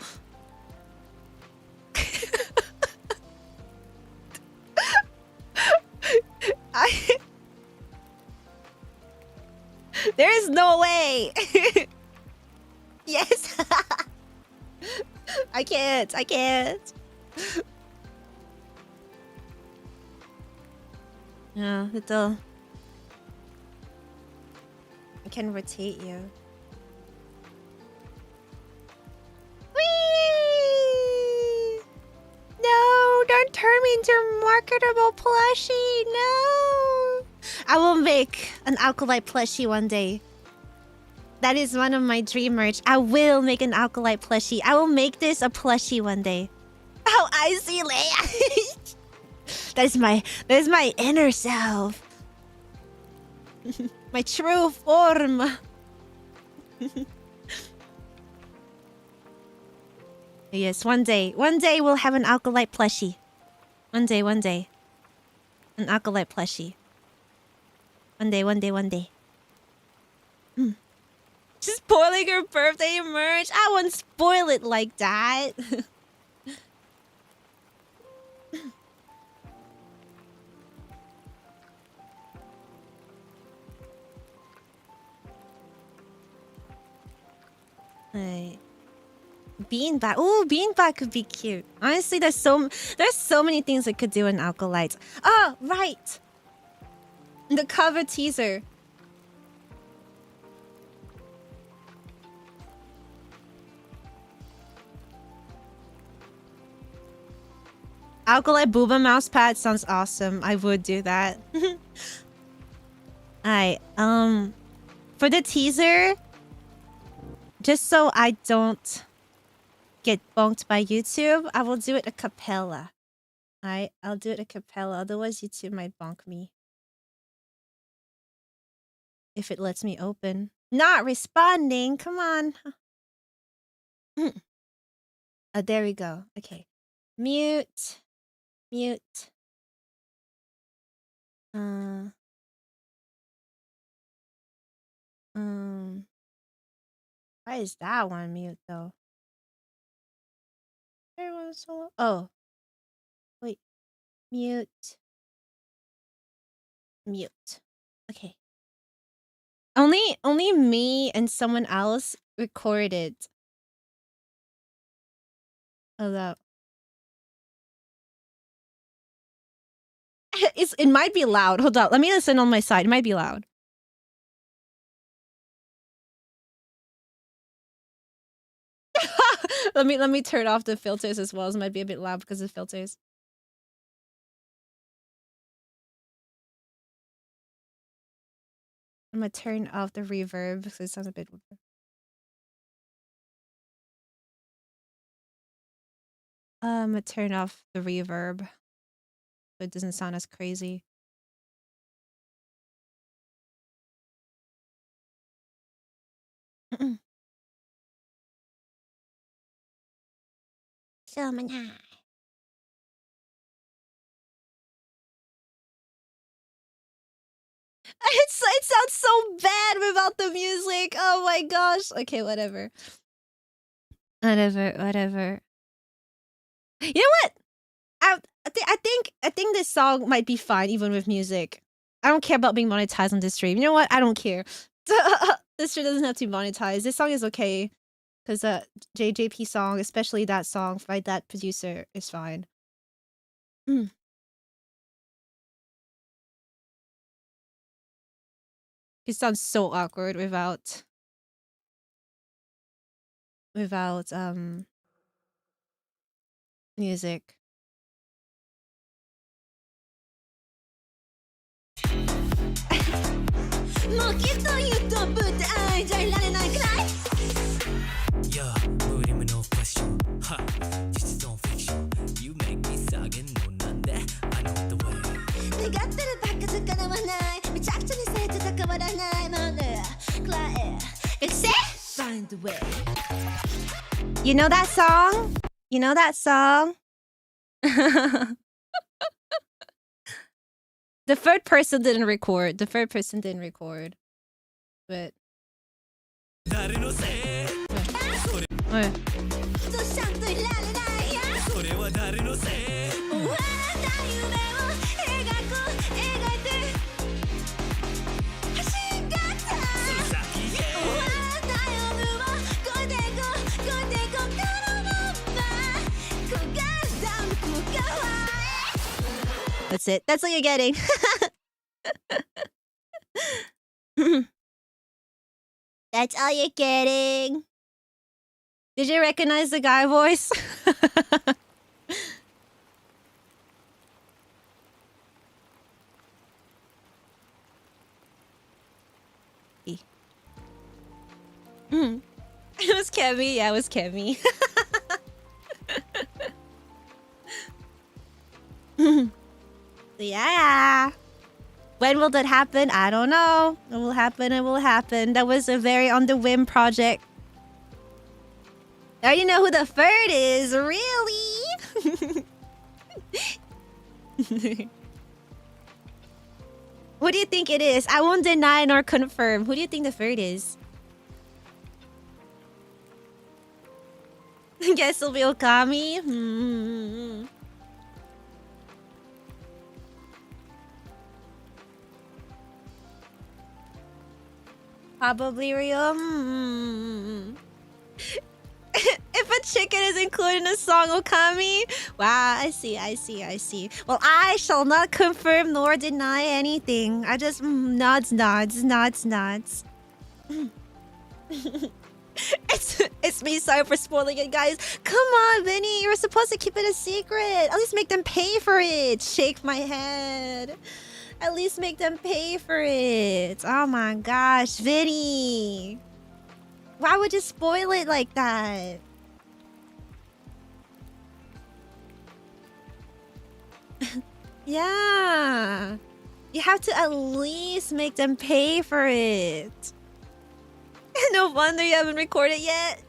There is no way. Yes. I can't. Yeah, little. I can rotate you. Whee! No, don't turn me into a marketable plushie. No. I will make an Alkalite plushie one day. That is one of my dream merch. I will make an Alkalite plushie. I will make this a plushie one day. Oh, I see Leia. That is my inner self. My true form. Yes, one day we'll have an Alkalite plushie. One day. An Alkalite plushie. One day. She's spoiling her birthday merch. I won't spoil it like that. Right. Beanbag. Ooh, beanbag could be cute. Honestly, there's so many things I could do in Alkalite. Oh, right. The cover teaser. Alkalite Booba mouse pad sounds awesome. I would do that. Alright, for the teaser, just so I don't get bonked by YouTube, I will do it a cappella. Alright, I'll do it a cappella. Otherwise, YouTube might bonk me. If it lets me open. Not responding. Come on. There we go. Okay. Mute. Why is that one mute though? Everyone's so. Oh. Wait. Mute. Okay. Only me and someone else recorded. Although it might be loud. Hold on. Let me listen on my side. It might be loud. let me turn off the filters as well. It might be a bit loud because of filters. I'm gonna turn off the reverb because it sounds a bit weird. I'm gonna turn off the reverb so it doesn't sound as crazy. It sounds so bad without the music. Oh my gosh. Okay, whatever. Whatever. You know what? I think this song might be fine even with music. I don't care about being monetized on this stream. You know what? I don't care. This stream doesn't have to be monetized. This song is okay. Because JJP song, especially that song by that producer, is fine. It sounds so awkward without music. You know that song? You know that song? The third person didn't record. The third person didn't record. But... What? That's it. That's what you're getting. That's all you're getting. Did you recognize the guy voice? It was Kemi. Yeah, it was Kemi. Yeah. When will that happen? I don't know. It will happen. It will happen. That was a very on the whim project. I already know who the third is. Really? Who do you think it is? I won't deny nor confirm. Who do you think the third is? Guess it'll be Okami. Probably real. If a chicken is included in a song, Okami. Wow, I see. Well, I shall not confirm nor deny anything. I just nods. It's me. Sorry for spoiling it, guys. Come on, Vinny. You were supposed to keep it a secret. At least make them pay for it. Shake my head. At least make them pay for it. Oh my gosh, Vinny. Why would you spoil it like that? Yeah. You have to at least make them pay for it. No wonder you haven't recorded yet.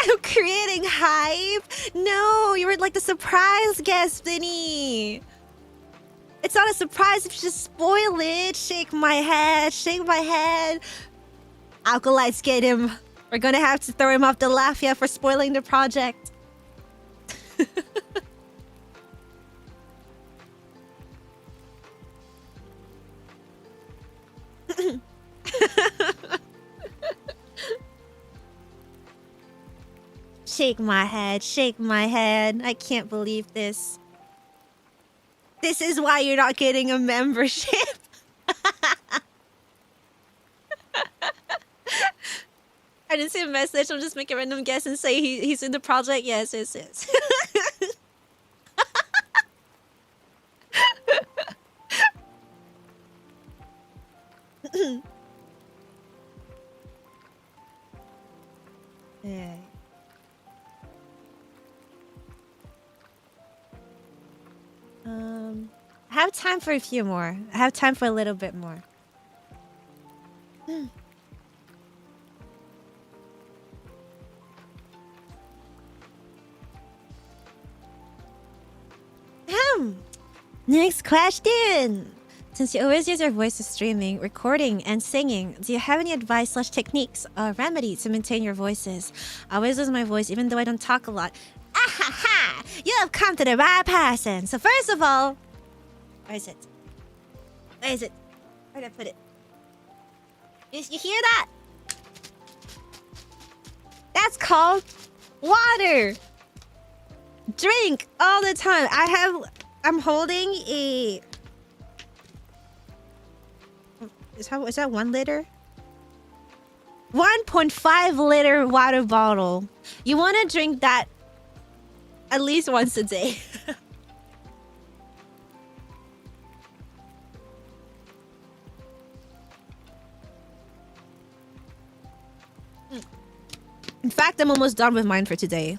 I'm creating hype. No, you were like the surprise guest, Vinny. It's not a surprise if you just spoil it. Shake my head. Alkalites, get him. We're gonna have to throw him off the Lafia for spoiling the project. Shake my head. I can't believe this. This is why you're not getting a membership. I didn't see a message. I'm just making a random guess and say he's in the project. Yes. Yeah. I have time for a few more. I have time for a little bit more. Next question. Since you always use your voice to streaming, recording, and singing, do you have any advice / techniques or remedies to maintain your voices? I always lose my voice even though I don't talk a lot. Ahaha! You have come to the right person. So first of all, where is it? Where did I put it? You hear that? That's called water. Drink all the time. I'm holding a... Is that 1 liter? 1.5 liter water bottle. You want to drink that at least once a day. In fact, I'm almost done with mine for today.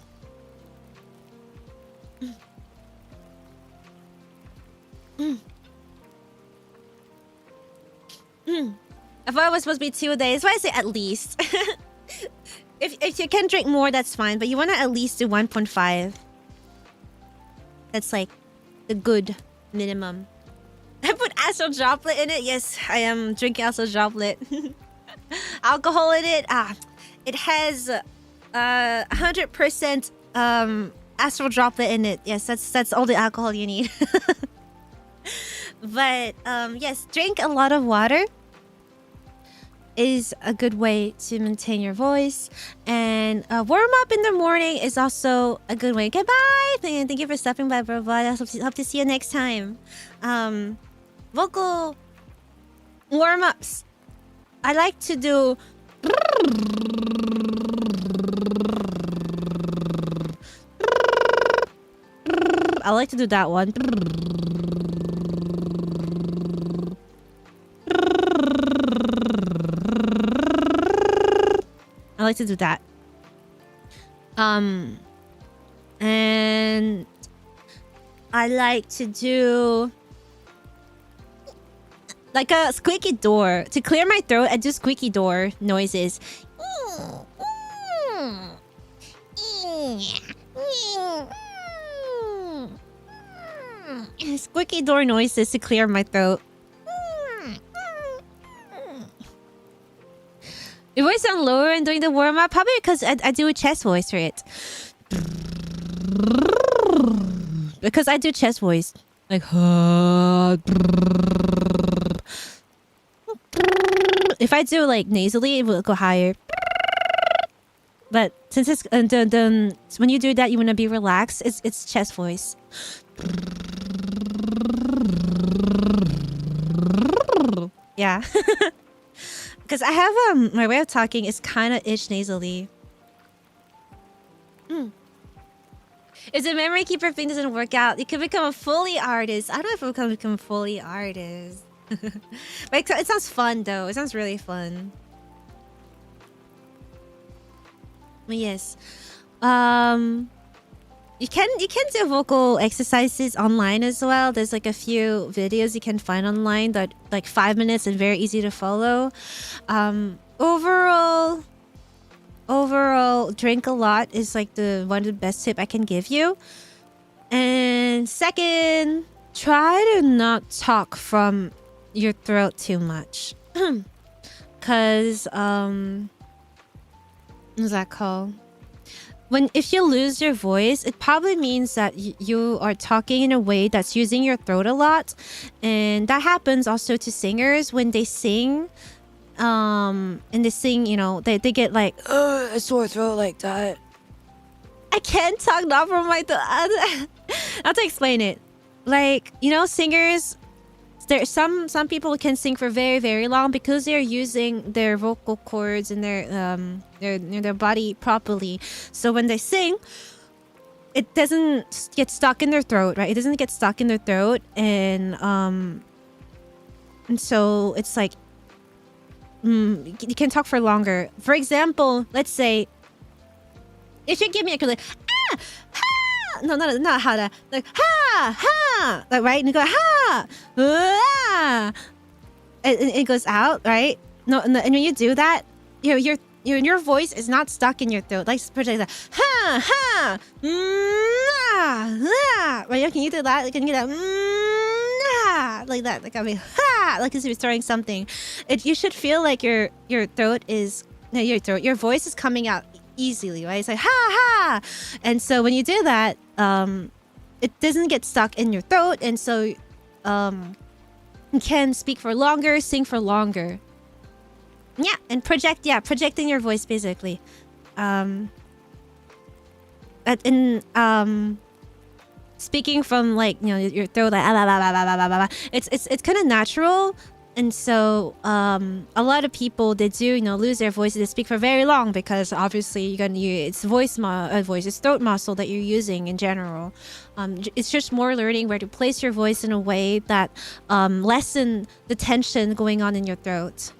I thought it was supposed to be 2 days. Why I say at least? If you can drink more, that's fine. But you want to at least do 1.5. That's like the good minimum. I put astral droplet in it. Yes, I am drinking astral droplet. Alcohol in it. It has 100% astral droplet in it. Yes, that's all the alcohol you need. But yes, drink a lot of water is a good way to maintain your voice, and warm up in the morning is also a good way. Goodbye. Thank you for stopping by, bro. I hope to see you next time. Vocal warm ups. I like to do. I like to do that one. I like to do that. And I like to do like a squeaky door. To clear my throat, I do squeaky door noises. Squeaky door noises to clear my throat. Your voice sound lower and doing the warm up, probably because I do a chest voice for it. Because I do chest voice, like if I do like nasally, it will go higher. But since it's when you do that, you want to be relaxed. It's chest voice. Yeah. Because I have my way of talking is kind of itch nasally. If the memory keeper thing doesn't work out, you can become a Foley artist. I don't know if I can become a Foley artist. But it sounds fun though. It sounds really fun. But yes. You can do vocal exercises online as well. There's like a few videos you can find online that like 5 minutes and very easy to follow. Overall, drink a lot is like one of the best tip I can give you. And second, try to not talk from your throat too much. Cause what's that called? If you lose your voice, it probably means that you are talking in a way that's using your throat a lot. And that happens also to singers when they sing. And they sing, you know, they get like a sore throat like that. I can't talk not from my throat. I have to explain it. Like, you know, singers, there some people can sing for very, very long because they're using their vocal cords and their body properly. So when they sing, it doesn't get stuck in their throat, right? It doesn't get stuck in their throat, and so it's like you can talk for longer. For example, let's say if you give me a like no, not ha, like ha, like right, and you go ha, and it goes out, right? No, and when you do that, your voice is not stuck in your throat. Like project that ha, right? Can you do that? Can you get that like that? Like I mean like as if you're throwing something. You should feel like your throat is your voice is coming out easily, right? It's like ha, and so when you do that, it doesn't get stuck in your throat, and so you can speak for longer, sing for longer. Yeah, and projecting your voice basically. Speaking from like, you know, your throat, like it's kind of natural. And so a lot of people, they do, you know, lose their voice. They speak for very long because obviously you're gonna use it's throat muscle that you're using in general. It's just more learning where to place your voice in a way that lessen the tension going on in your throat.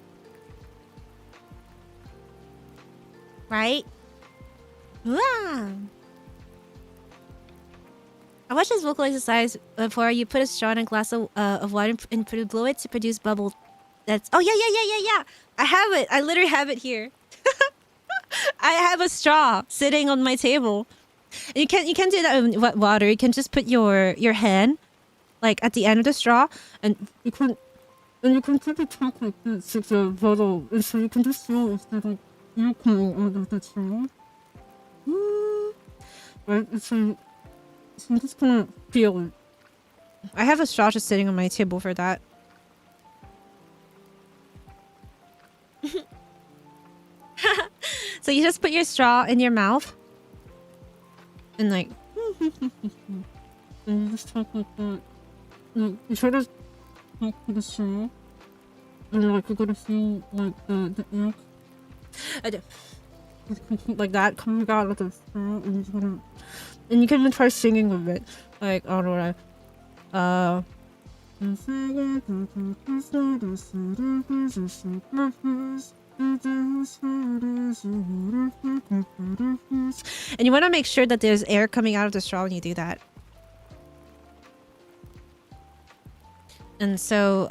Right? Wow. I watched this vocal exercise before. You put a straw in a glass of water and blow it to produce bubble. That's yeah. I have it. I literally have it here. I have a straw sitting on my table. And you can do that in wet water. You can just put your hand like at the end of the straw, and you can take a talk like this. It's a bottle, and so you can just feel if there's like air coming out of the straw. Right? So I'm just gonna feel it. I have a straw just sitting on my table for that. So you just put your straw in your mouth and like and you just talk like that. Like, you try to talk to the straw and like you're gonna feel like the air like that coming out of the straw, and you can even try singing with it. Like, I don't know, and you want to make sure that there's air coming out of the straw when you do that. And so,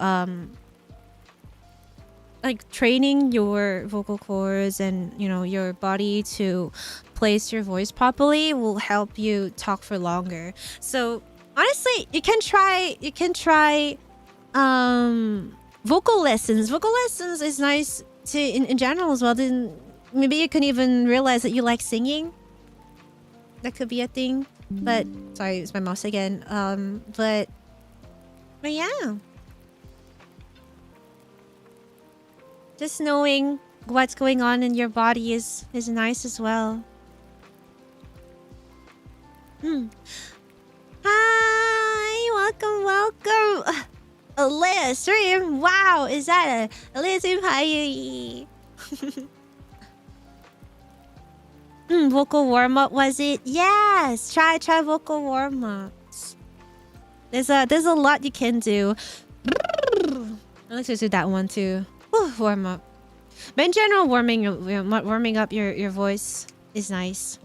like training your vocal cords and, you know, your body to place your voice properly will help you talk for longer. So honestly, you can try vocal lessons. Vocal lessons is nice to in general as well. Then maybe you can even realize that you like singing. That could be a thing. But sorry, it's my mouse again. But yeah. Just knowing what's going on in your body is nice as well. Hi, welcome. A Leia stream. Wow, is that a Leia stream? Hi. Vocal warm up, was it? Yes. Try vocal warm ups. There's a lot you can do. Let's just do that one too. Warm up. But in general, warming up your voice is nice.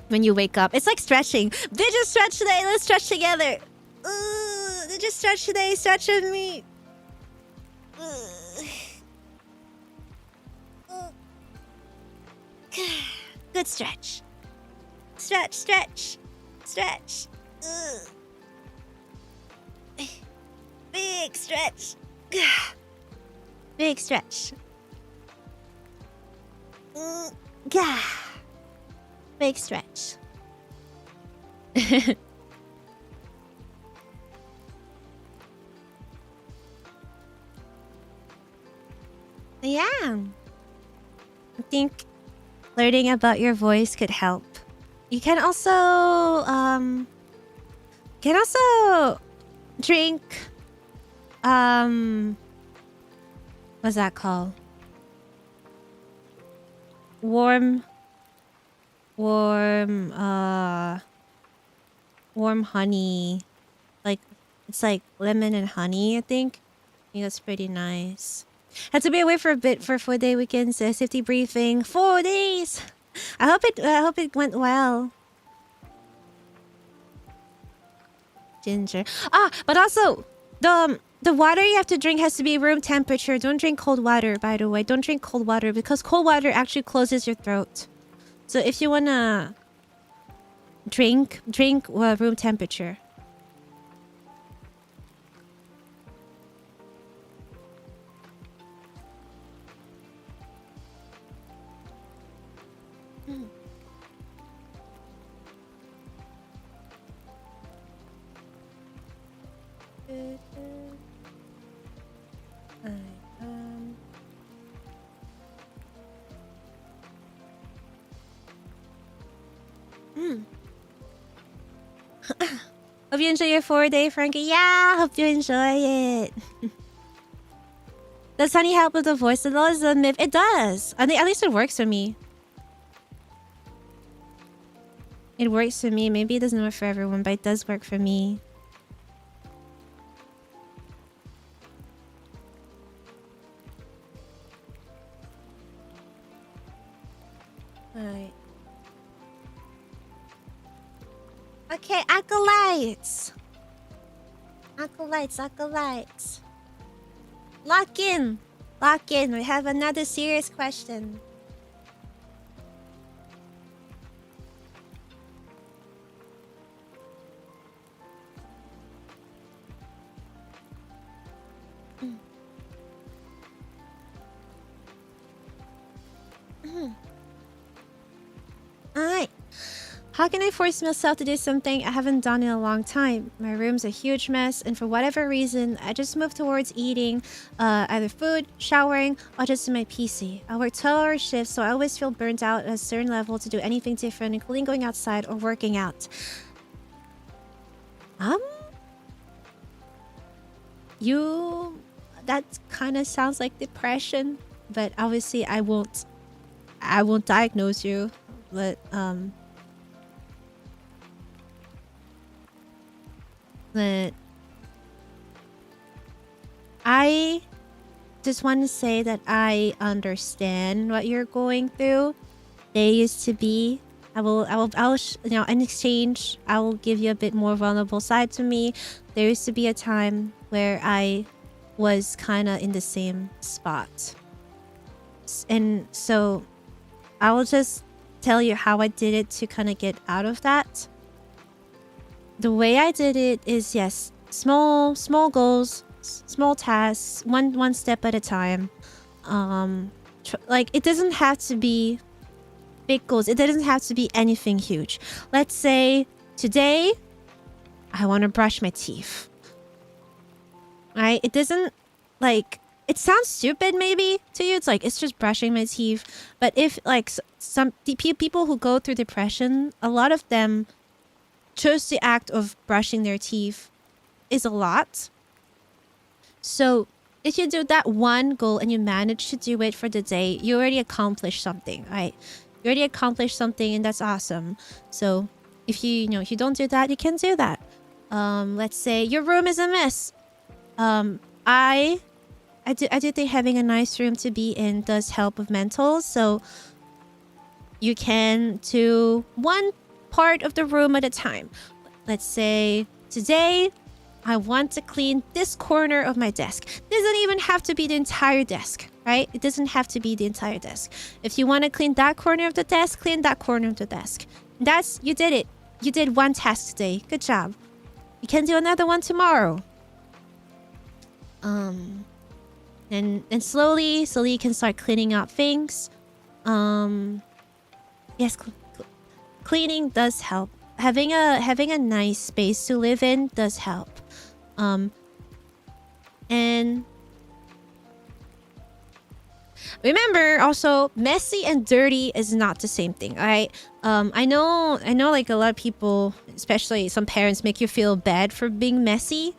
When you wake up, it's like stretching. Did you stretch today? Let's stretch together. Did you stretch today? Stretch with me. Good stretch. Stretch. Big stretch. Big stretch. Big stretch. Yeah. I think learning about your voice could help. You can also drink what's that called? Warm honey. Like, it's like lemon and honey, I think. I think that's pretty nice. Had to be away for a bit for 4-day weekend. Safety briefing. 4 days. I hope it went well. Ginger. But also the water you have to drink has to be room temperature. Don't drink cold water, by the way. Don't drink cold water because cold water actually closes your throat. So if you wanna drink room temperature. Hope you enjoy your 4-day, Frankie. Yeah, hope you enjoy it. Does honey help with the voice? It is a myth. It does. At least it works for me. It works for me. Maybe it doesn't work for everyone, but it does work for me. Alright. Okay, acolytes. Acolytes. Lock in. We have another serious question. Alright. How can I force myself to do something I haven't done in a long time? My room's a huge mess, and for whatever reason, I just moved towards eating either food, showering, or just in my PC. I work 12-hour shifts, so I always feel burnt out at a certain level to do anything different, including going outside or working out. That kind of sounds like depression, but obviously I won't diagnose you, but I just want to say that I understand what you're going through. There used to be, in exchange, I will give you a bit more vulnerable side to me. There used to be a time where I was kind of in the same spot. And so I will just tell you how I did it to kind of get out of that. The way I did it is, yes, small goals, small tasks, one step at a time. Like, it doesn't have to be big goals. It doesn't have to be anything huge. Let's say today I want to brush my teeth. Right? It doesn't, like, it sounds stupid maybe to you. It's like, it's just brushing my teeth. But if, like, some people who go through depression, a lot of them chose the act of brushing their teeth is a lot. So if you do that one goal and you manage to do it for the day, you already accomplished something, right? You already accomplished something, and that's awesome. So if if you don't do that, you can do that. Let's say your room is a mess. I do think having a nice room to be in does help with mentals. So you can do one part of the room at a time. Let's say today I want to clean this corner of my desk. It doesn't even have to be the entire desk, right? It doesn't have to be the entire desk. If you want to clean that corner of the desk, clean that corner of the desk. You did it. You did one task today. Good job. You can do another one tomorrow. And slowly you can start cleaning up things. Yes, cleaning does help. Having a nice space to live in does help. And remember also, messy and dirty is not the same thing, alright? I know like a lot of people, especially some parents, make you feel bad for being messy.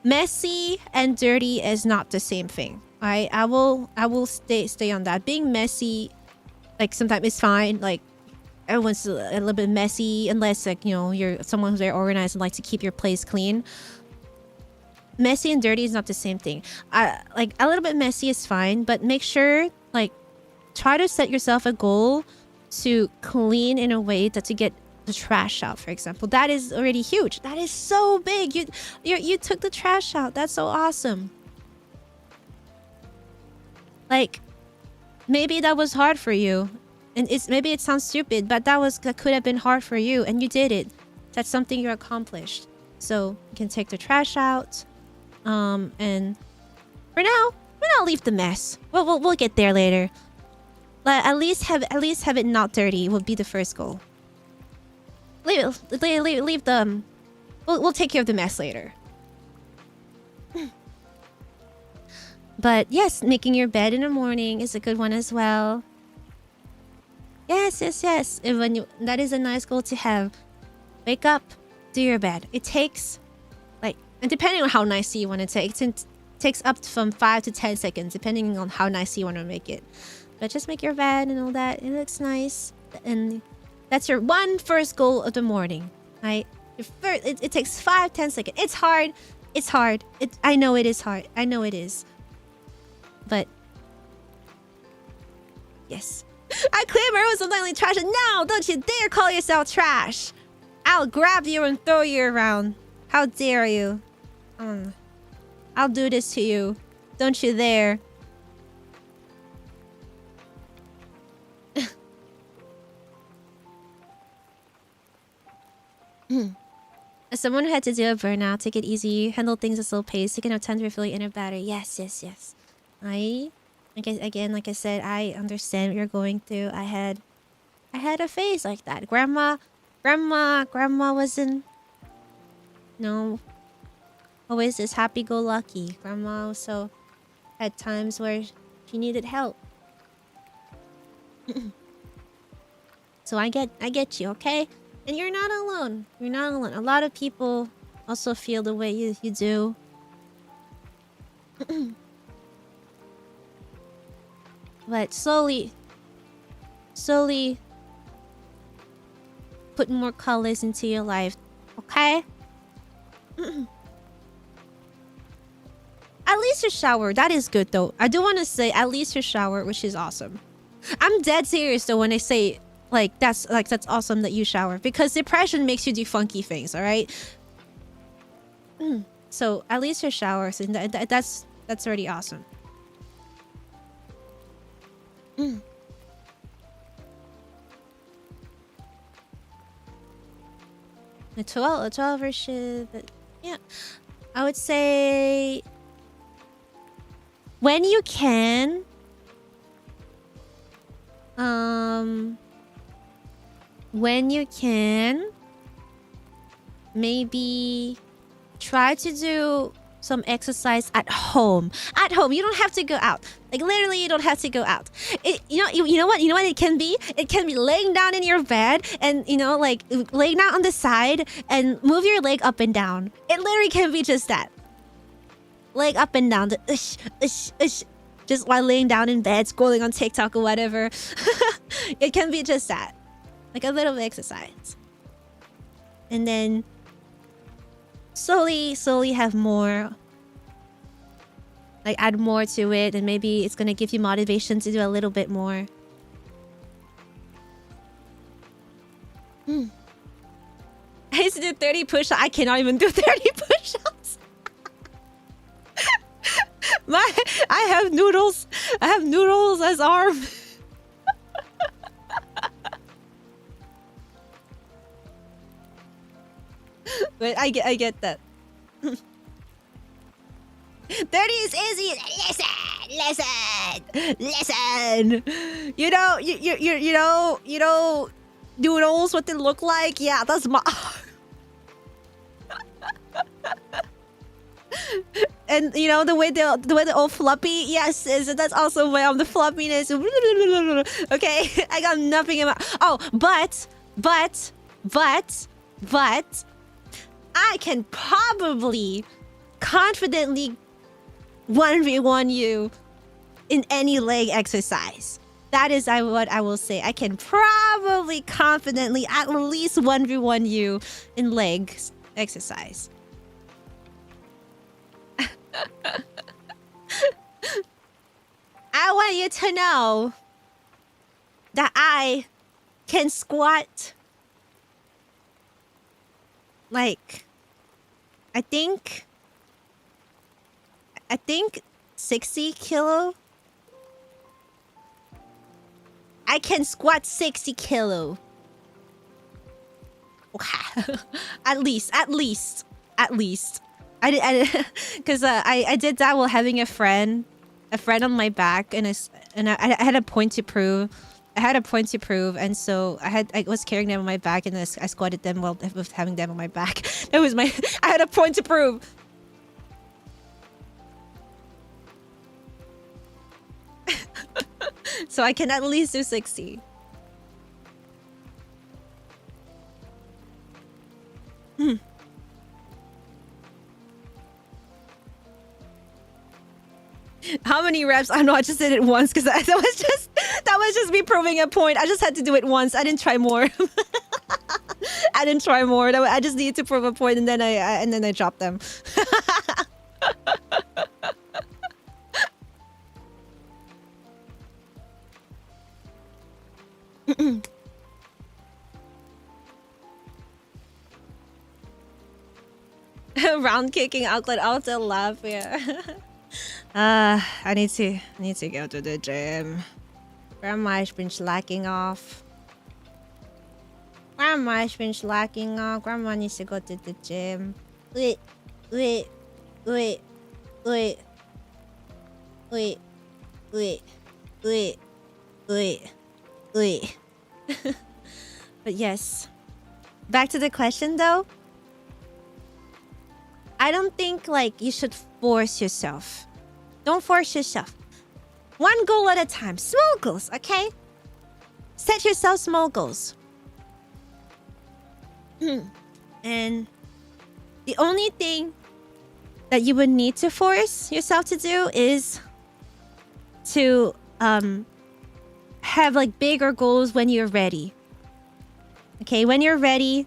Messy and dirty is not the same thing. Alright? I will stay on that. Being messy, like, sometimes it's fine. Like, everyone's a little bit messy, unless, like, you're someone who's very organized and likes to keep your place clean. Messy and dirty is not the same thing. Like, a little bit messy is fine, but make sure, like, try to set yourself a goal to clean in a way that to get the trash out, for example. That is already huge. That is so big. You took the trash out. That's so awesome. Like, maybe that was hard for you. And maybe it sounds stupid, but that could have been hard for you, and you did it. That's something you accomplished. So you can take the trash out. And for now, leave the mess. We'll get there later. But at least have it not dirty would be the first goal. Leave them. We'll take care of the mess later. But yes, making your bed in the morning is a good one as well. Yes. That is a nice goal to have. Wake up, do your bed. It takes, like, and depending on how nicey you want to take, it takes up from 5 to 10 seconds, depending on how nicey you want to make it. But just make your bed and all that. It looks nice. And that's your first goal of the morning, right? It takes 5-10 seconds. It's hard. I know it is hard. I know it is. But yes. I claim I was something like trash. No, don't you dare call yourself trash. I'll grab you and throw you around. How dare you? I'll do this to you. Don't you dare. As someone who had to do a burnout, take it easy, handle things at slow pace, taking out time to refill your inner battery. Yes. I Like I said, I understand what you're going through. I had a phase like that. Grandma wasn't, no, always this happy-go-lucky. Grandma also had times where she needed help. So I get you, okay? And you're not alone. You're not alone. A lot of people also feel the way you do. But slowly put more colors into your life, okay? At least you shower. That is good, though. I do want to say at least you shower, which is awesome. I'm dead serious, though, when I say that's awesome that you shower, because depression makes you do funky things. All right. So at least you shower, and that's already awesome. A 12 shit, but yeah, I would say when you can, maybe try to do some exercise at home. At home, you don't have to go out. Like literally, you don't have to go out. You know what it can be? It can be laying down in your bed and like laying down on the side and move your leg up and down. It literally can be just that. Leg up and down, just while laying down in bed, scrolling on TikTok or whatever. It can be just that, like a little bit of exercise, and then slowly have more, like add more to it, and maybe it's gonna give you motivation to do a little bit more. I used to do 30 push-ups. I cannot even do 30 push-ups. I have noodles. I have noodles as arm. But I get that. 30 is easy. Listen. You know noodles, what they look like? Yeah, that's my and the way they're all floppy. Yes, that's also why the floppiness. Okay, I got nothing about. Oh, but I can probably confidently 1v1 you in any leg exercise. That is what I will say. I can probably confidently at least 1v1 you in legs exercise. I want you to know that I can squat like I think 60 kilo. I can squat 60 kilo. Okay. At least. I did because I did that while having a friend on my back, and I had a point to prove. And so I was carrying them on my back, and I squatted them while with having them on my back. That was I had a point to prove. So I can at least do 60. How many reps? I don't know. I just did it once because that was just me proving a point. I just had to do it once. I didn't try more. I didn't try more. I just needed to prove a point, and then I dropped them. Round kicking outlet out the love. Yeah. I need to go to the gym. Grandma's been slacking off. Grandma needs to go to the gym. Wait. Wait, wait, wait, wait. But yes, back to the question though. I don't think like you should force yourself. Don't force yourself. One goal at a time. Small goals, okay? Set yourself small goals. And the only thing that you would need to force yourself to do is to have like bigger goals when you're ready. Okay, when you're ready,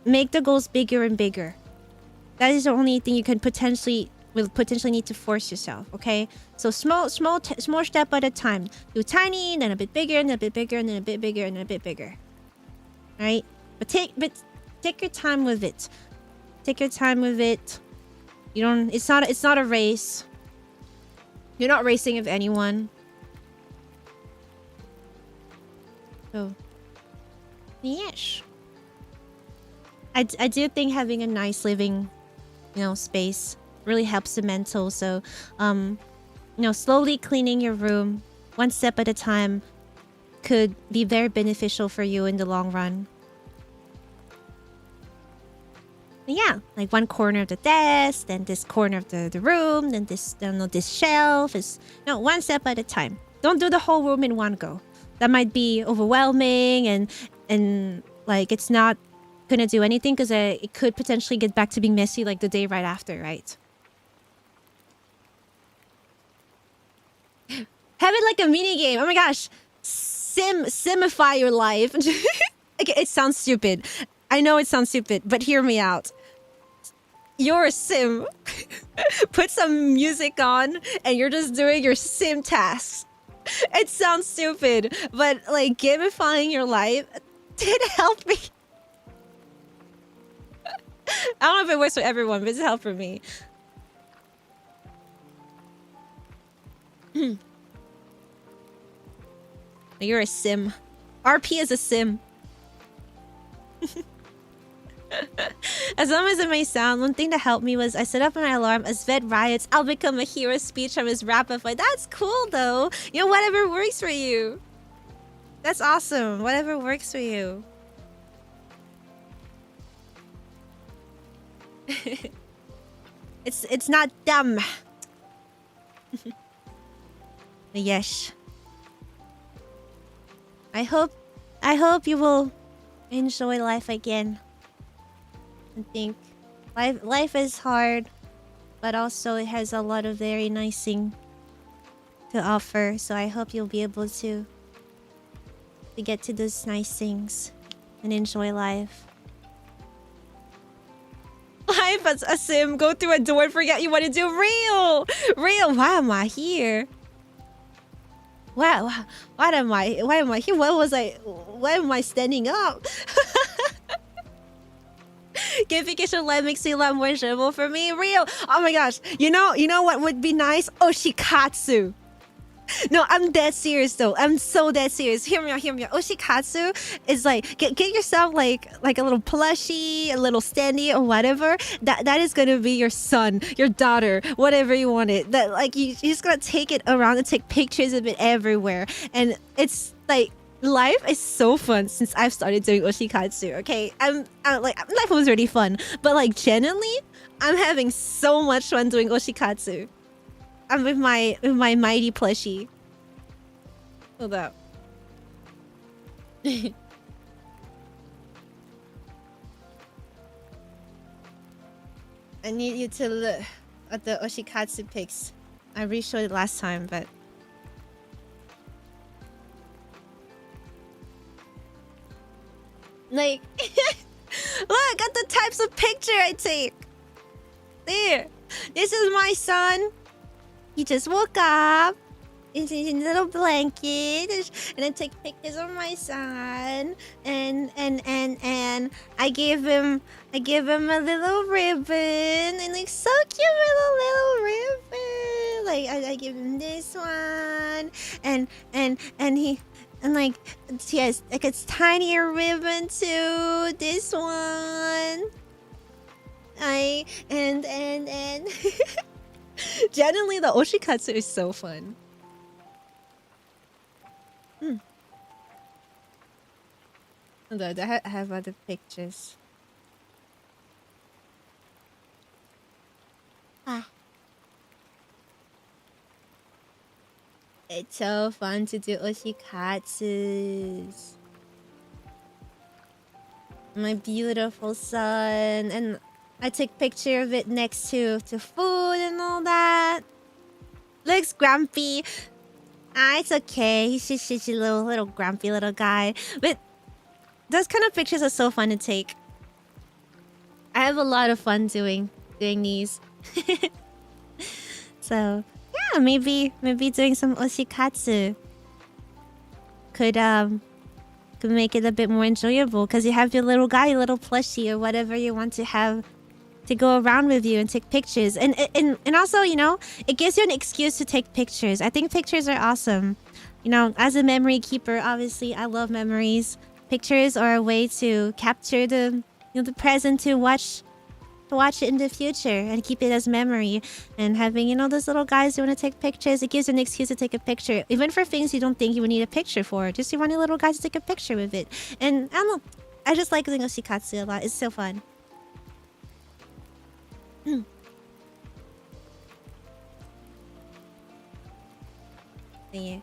make the goals bigger and bigger. That is the only thing you can potentially need to force yourself. Okay, so small step at a time. Do tiny, then a bit bigger, and then a bit bigger, and then a bit bigger, and then a bit bigger. All right, but take your time with it. Take your time with it. You don't. It's not a race. You're not racing with anyone. So, yes. I do think having a nice living, space really helps the mental. So, slowly cleaning your room, one step at a time, could be very beneficial for you in the long run. But yeah, like one corner of the desk, then this corner of the room, then this shelf is one step at a time. Don't do the whole room in one go. That might be overwhelming and like it's not gonna do anything because it could potentially get back to being messy like the day right after, right? Have it like a mini game. Oh my gosh, simify your life. Okay, it sounds stupid. I know it sounds stupid, but hear me out. You're a sim. Put some music on and you're just doing your sim tasks. It sounds stupid, but like gamifying your life did help me. I don't know if it works for everyone, but it's helped for me. You're a sim. RP is a sim. As long as it may sound, one thing that helped me was I set up my alarm as Variance. I'll become a hero speech from his Rapify. That's cool though. Whatever works for you. That's awesome. Whatever works for you. It's not dumb. Yes. I hope you will enjoy life again. I think life is hard, but also it has a lot of very nice things to offer. So I hope you'll be able to get to those nice things and enjoy life. Life as a sim, go through a door and forget you want to do real. Why am I here? Wow, why am I here? Why am I standing up? Gamification life makes it a lot more enjoyable for me. Real. Oh my gosh. You know what would be nice? Oshikatsu. No, I'm dead serious though. I'm so dead serious. Hear me out. Oshikatsu is like get yourself like a little plushie, a little standee or whatever. That is gonna be your son, your daughter, whatever you want it. That like you just gotta take it around and take pictures of it everywhere. And it's like life is so fun since I've started doing oshikatsu. Okay, I'm like life was really fun, but like genuinely, I'm having so much fun doing oshikatsu. I'm with my mighty plushie. Hold up. I need you to look at the oshikatsu pics. I re-showed it last time, but like look at the types of picture I take. There. This is my son. He just woke up. He's in a little blanket, and I take pictures of my son, and I gave him a little ribbon, and like so cute little ribbon. Like I give him this one, and he. And like, yes, like it's tinier ribbon too. This one. And Generally, the oshikatsu is so fun. Hmm. Hold on, I have other pictures. Ah. It's so fun to do oshikatsus. My beautiful son, and I took picture of it next to food and all that. Looks grumpy. Ah, it's okay. He's just a little grumpy little guy. But those kind of pictures are so fun to take. I have a lot of fun doing these. So yeah, maybe doing some oshikatsu could make it a bit more enjoyable because you have your little guy, your little plushie, or whatever you want to have to go around with you and take pictures. And also, you know, it gives you an excuse to take pictures. I think pictures are awesome. You know, as a memory keeper, obviously, I love memories. Pictures are a way to capture the present, to watch it in the future and keep it as memory. And having, you know, those little guys who want to take pictures, it gives you an excuse to take a picture, even for things you don't think you would need a picture for. Just you want your little guys to take a picture with it. And I don't know, I just like doing oshikatsu a lot. It's so fun. Yeah.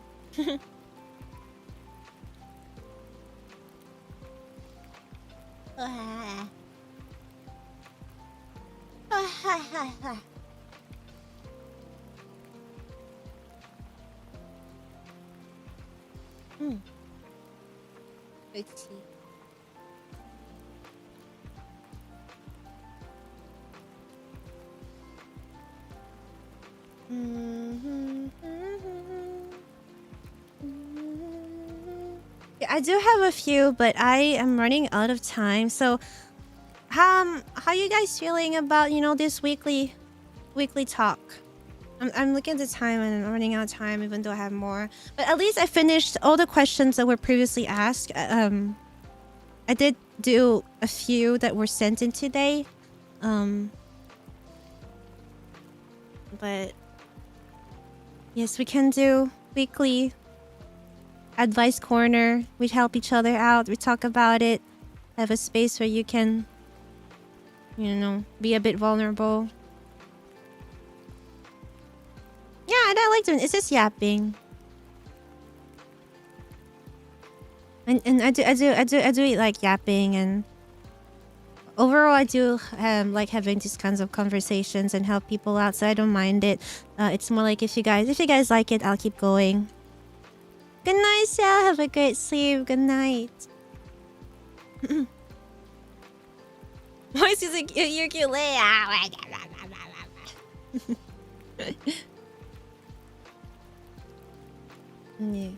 Let's see. Yeah, I do have a few, but I am running out of time. So, how you guys feeling about, you know, this weekly talk? I'm looking at the time and I'm running out of time, even though I have more. But at least I finished all the questions that were previously asked. I did do a few that were sent in today. But yes, we can do weekly advice corner. We help each other out. We talk about it. Have a space where you can, you know, be a bit vulnerable. Yeah, and I like doing. It's just yapping. And I do like yapping, and overall I do like having these kinds of conversations and help people out, so I don't mind it. It's more like if you guys like it, I'll keep going. Good night, Sal. Have a great sleep. Good night. Voice is a you're cute, Leia. Yeah.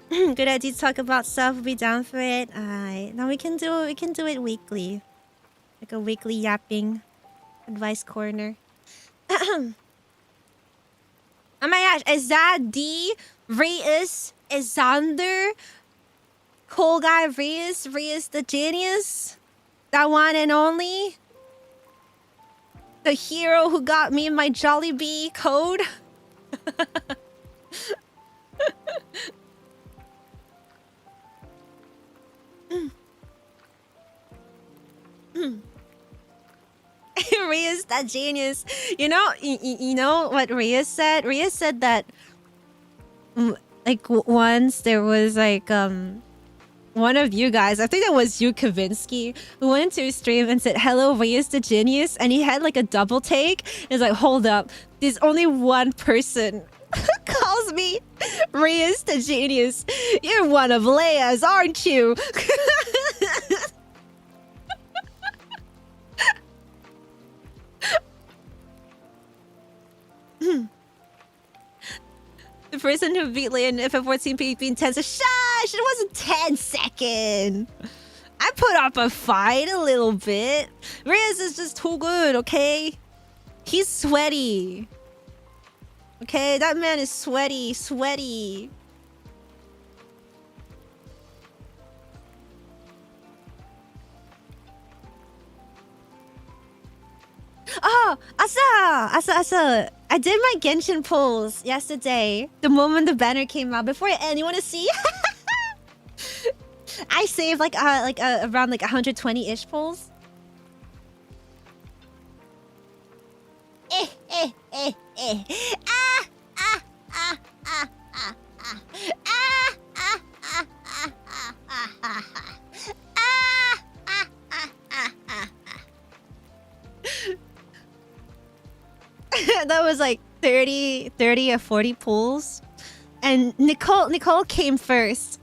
Good idea to talk about stuff. We'll be down for it. Alright. Now we can do it weekly. Like a weekly yapping advice corner. Oh my gosh, is that D Reyes Xander? Cool guy Reyes the genius? That one and only? The hero who got me my Jollibee code? Reyes, that genius. You know what Reyes said? Reyes said that like once there was like one of you guys, I think that was you, Kavinsky, who went into his stream and said, "Hello, Reyes the genius," and he had like a double take. It's like, hold up, there's only one person calls me Reyes the genius. You're one of Leia's, aren't you? The person who beat Leia in FF14 PvP in 10 seconds. Shush! It wasn't 10 seconds. I put up a fight a little bit. Reyes is just too good, okay? He's sweaty. Okay, that man is sweaty. Oh, Oh, Asa. I did my Genshin pulls yesterday. The moment the banner came out, before anyone to see, I saved like around like 120-ish pulls. That was like 30 or 40 pulls. And Nicole came first.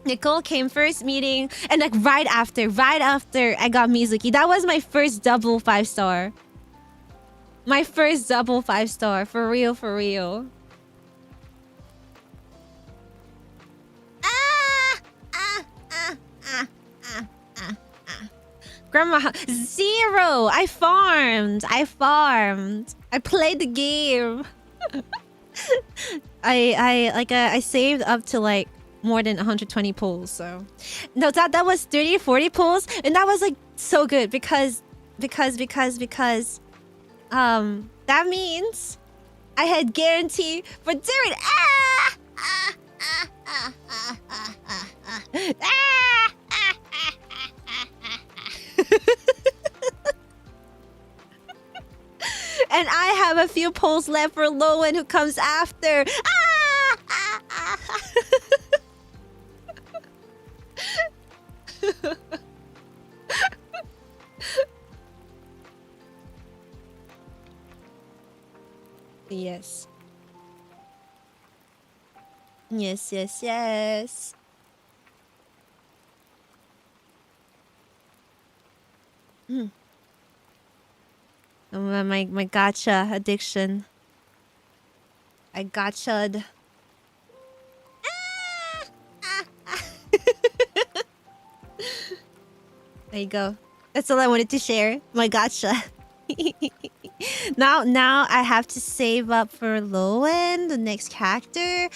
Nicole came first meeting, and like right after I got Mizuki. That was my first double 5-star. My first double 5-star. For real. Grandma, 0. I farmed. I played the game. I saved up to like more than 120 pulls. So no, that was 30 or 40 pulls, and that was like so good because that means I had guarantee for doing and I have a few pulls left for Lowen, who comes after. Yes. Oh, my gacha addiction. I gotcha'd. There you go. That's all I wanted to share. My gacha. Now I have to save up for Lowen, the next character,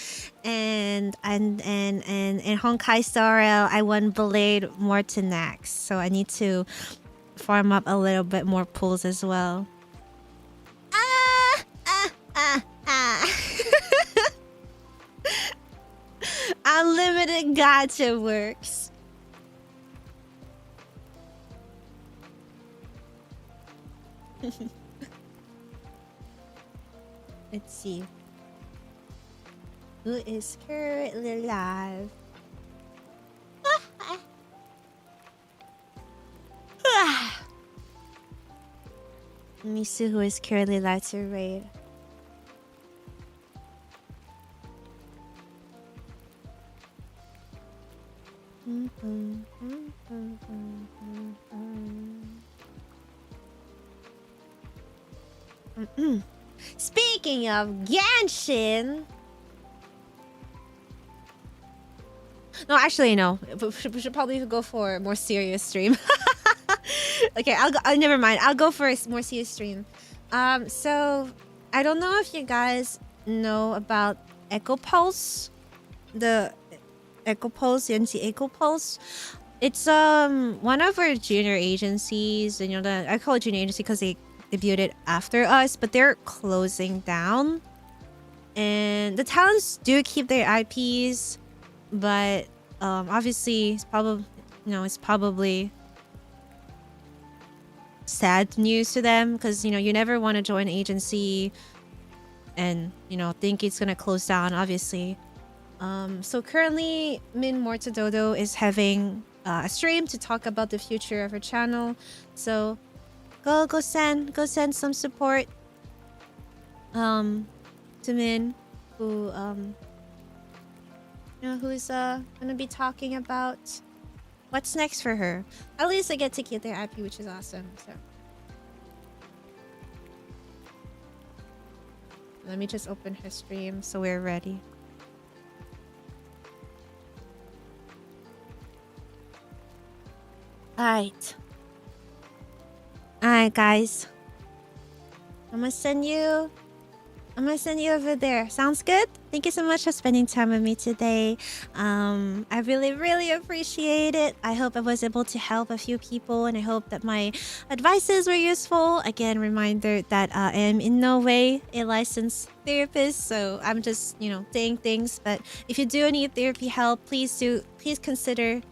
and Honkai Star Rail. I want Blade Mortinax, so I need to farm up a little bit more pulls as well. Unlimited gacha works. Let's see. Who is currently live? Let me see who is currently live to raid. Speaking of Genshin. No, actually, no. We should probably go for a more serious stream. Okay, I'll go. Never mind. I'll go for a more serious stream. So I don't know if you guys know about Echo Pulse, the Echo Pulse, the Echo Pulse. It's one of our junior agencies, and I call it junior agency because they debuted after us, but they're closing down. And the talents do keep their IPs, but obviously it's probably sad news to them, because you never want to join an agency and think it's gonna close down, obviously. So currently Min Mortadodo is having a stream to talk about the future of her channel, so go send some support to Min, who who's gonna be talking about what's next for her. At least I get to keep their IP, which is awesome. So let me just open her stream so we're ready. Alright, guys. I'm gonna send you I'm gonna send you over there. Sounds good? Thank you so much for spending time with me today. I really, really appreciate it. I hope I was able to help a few people, and I hope that my advices were useful. Again, reminder that I am in no way a licensed therapist, so I'm just, saying things. But if you do need therapy help, please consider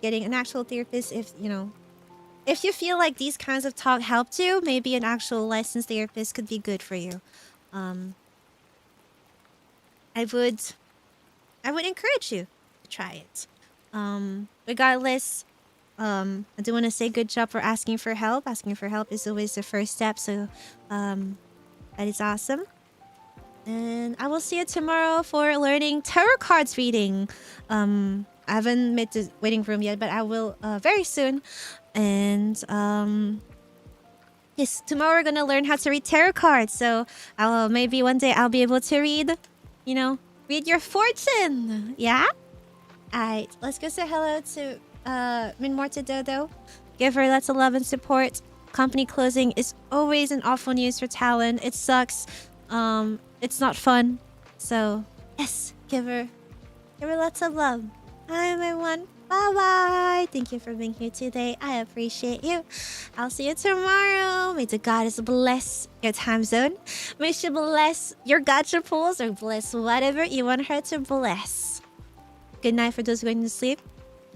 getting an actual therapist. If you feel like these kinds of talk helped you, maybe an actual licensed therapist could be good for you. I would encourage you to try it. Regardless, I do want to say good job for asking for help. Asking for help is always the first step, so that is awesome. And I will see you tomorrow for learning tarot cards reading. I haven't made the waiting room yet, but I will very soon. And yes, tomorrow we're gonna learn how to read tarot cards. So maybe one day I'll be able to read, read your fortune. Yeah. Alright, let's go say hello to Memoria Dodo. Give her lots of love and support. Company closing is always an awful news for Talon. It sucks. It's not fun. So yes, give her lots of love. Hi everyone. Bye bye. Thank you for being here today. I appreciate you. I'll see you tomorrow. May the goddess bless your time zone. May she bless your gacha pools, or bless whatever you want her to bless. Good night for those going to sleep.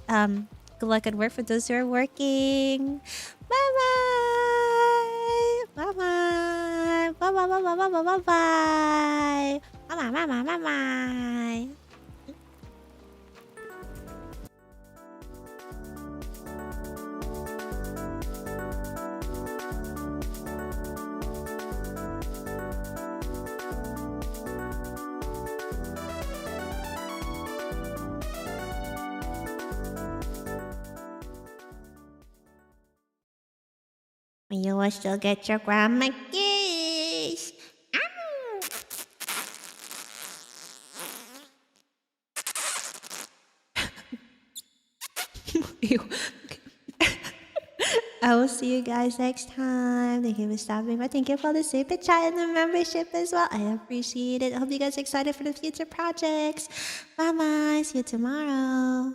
Good luck at work for those who are working. Bye bye. Bye bye. Bye bye bye bye bye bye bye bye. Bye bye bye bye bye bye. You will still get your grandma kiss. I will see you guys next time. Thank you for stopping by. Thank you for the super chat and the membership as well. I appreciate it. I hope you guys are excited for the future projects. Bye bye. See you tomorrow.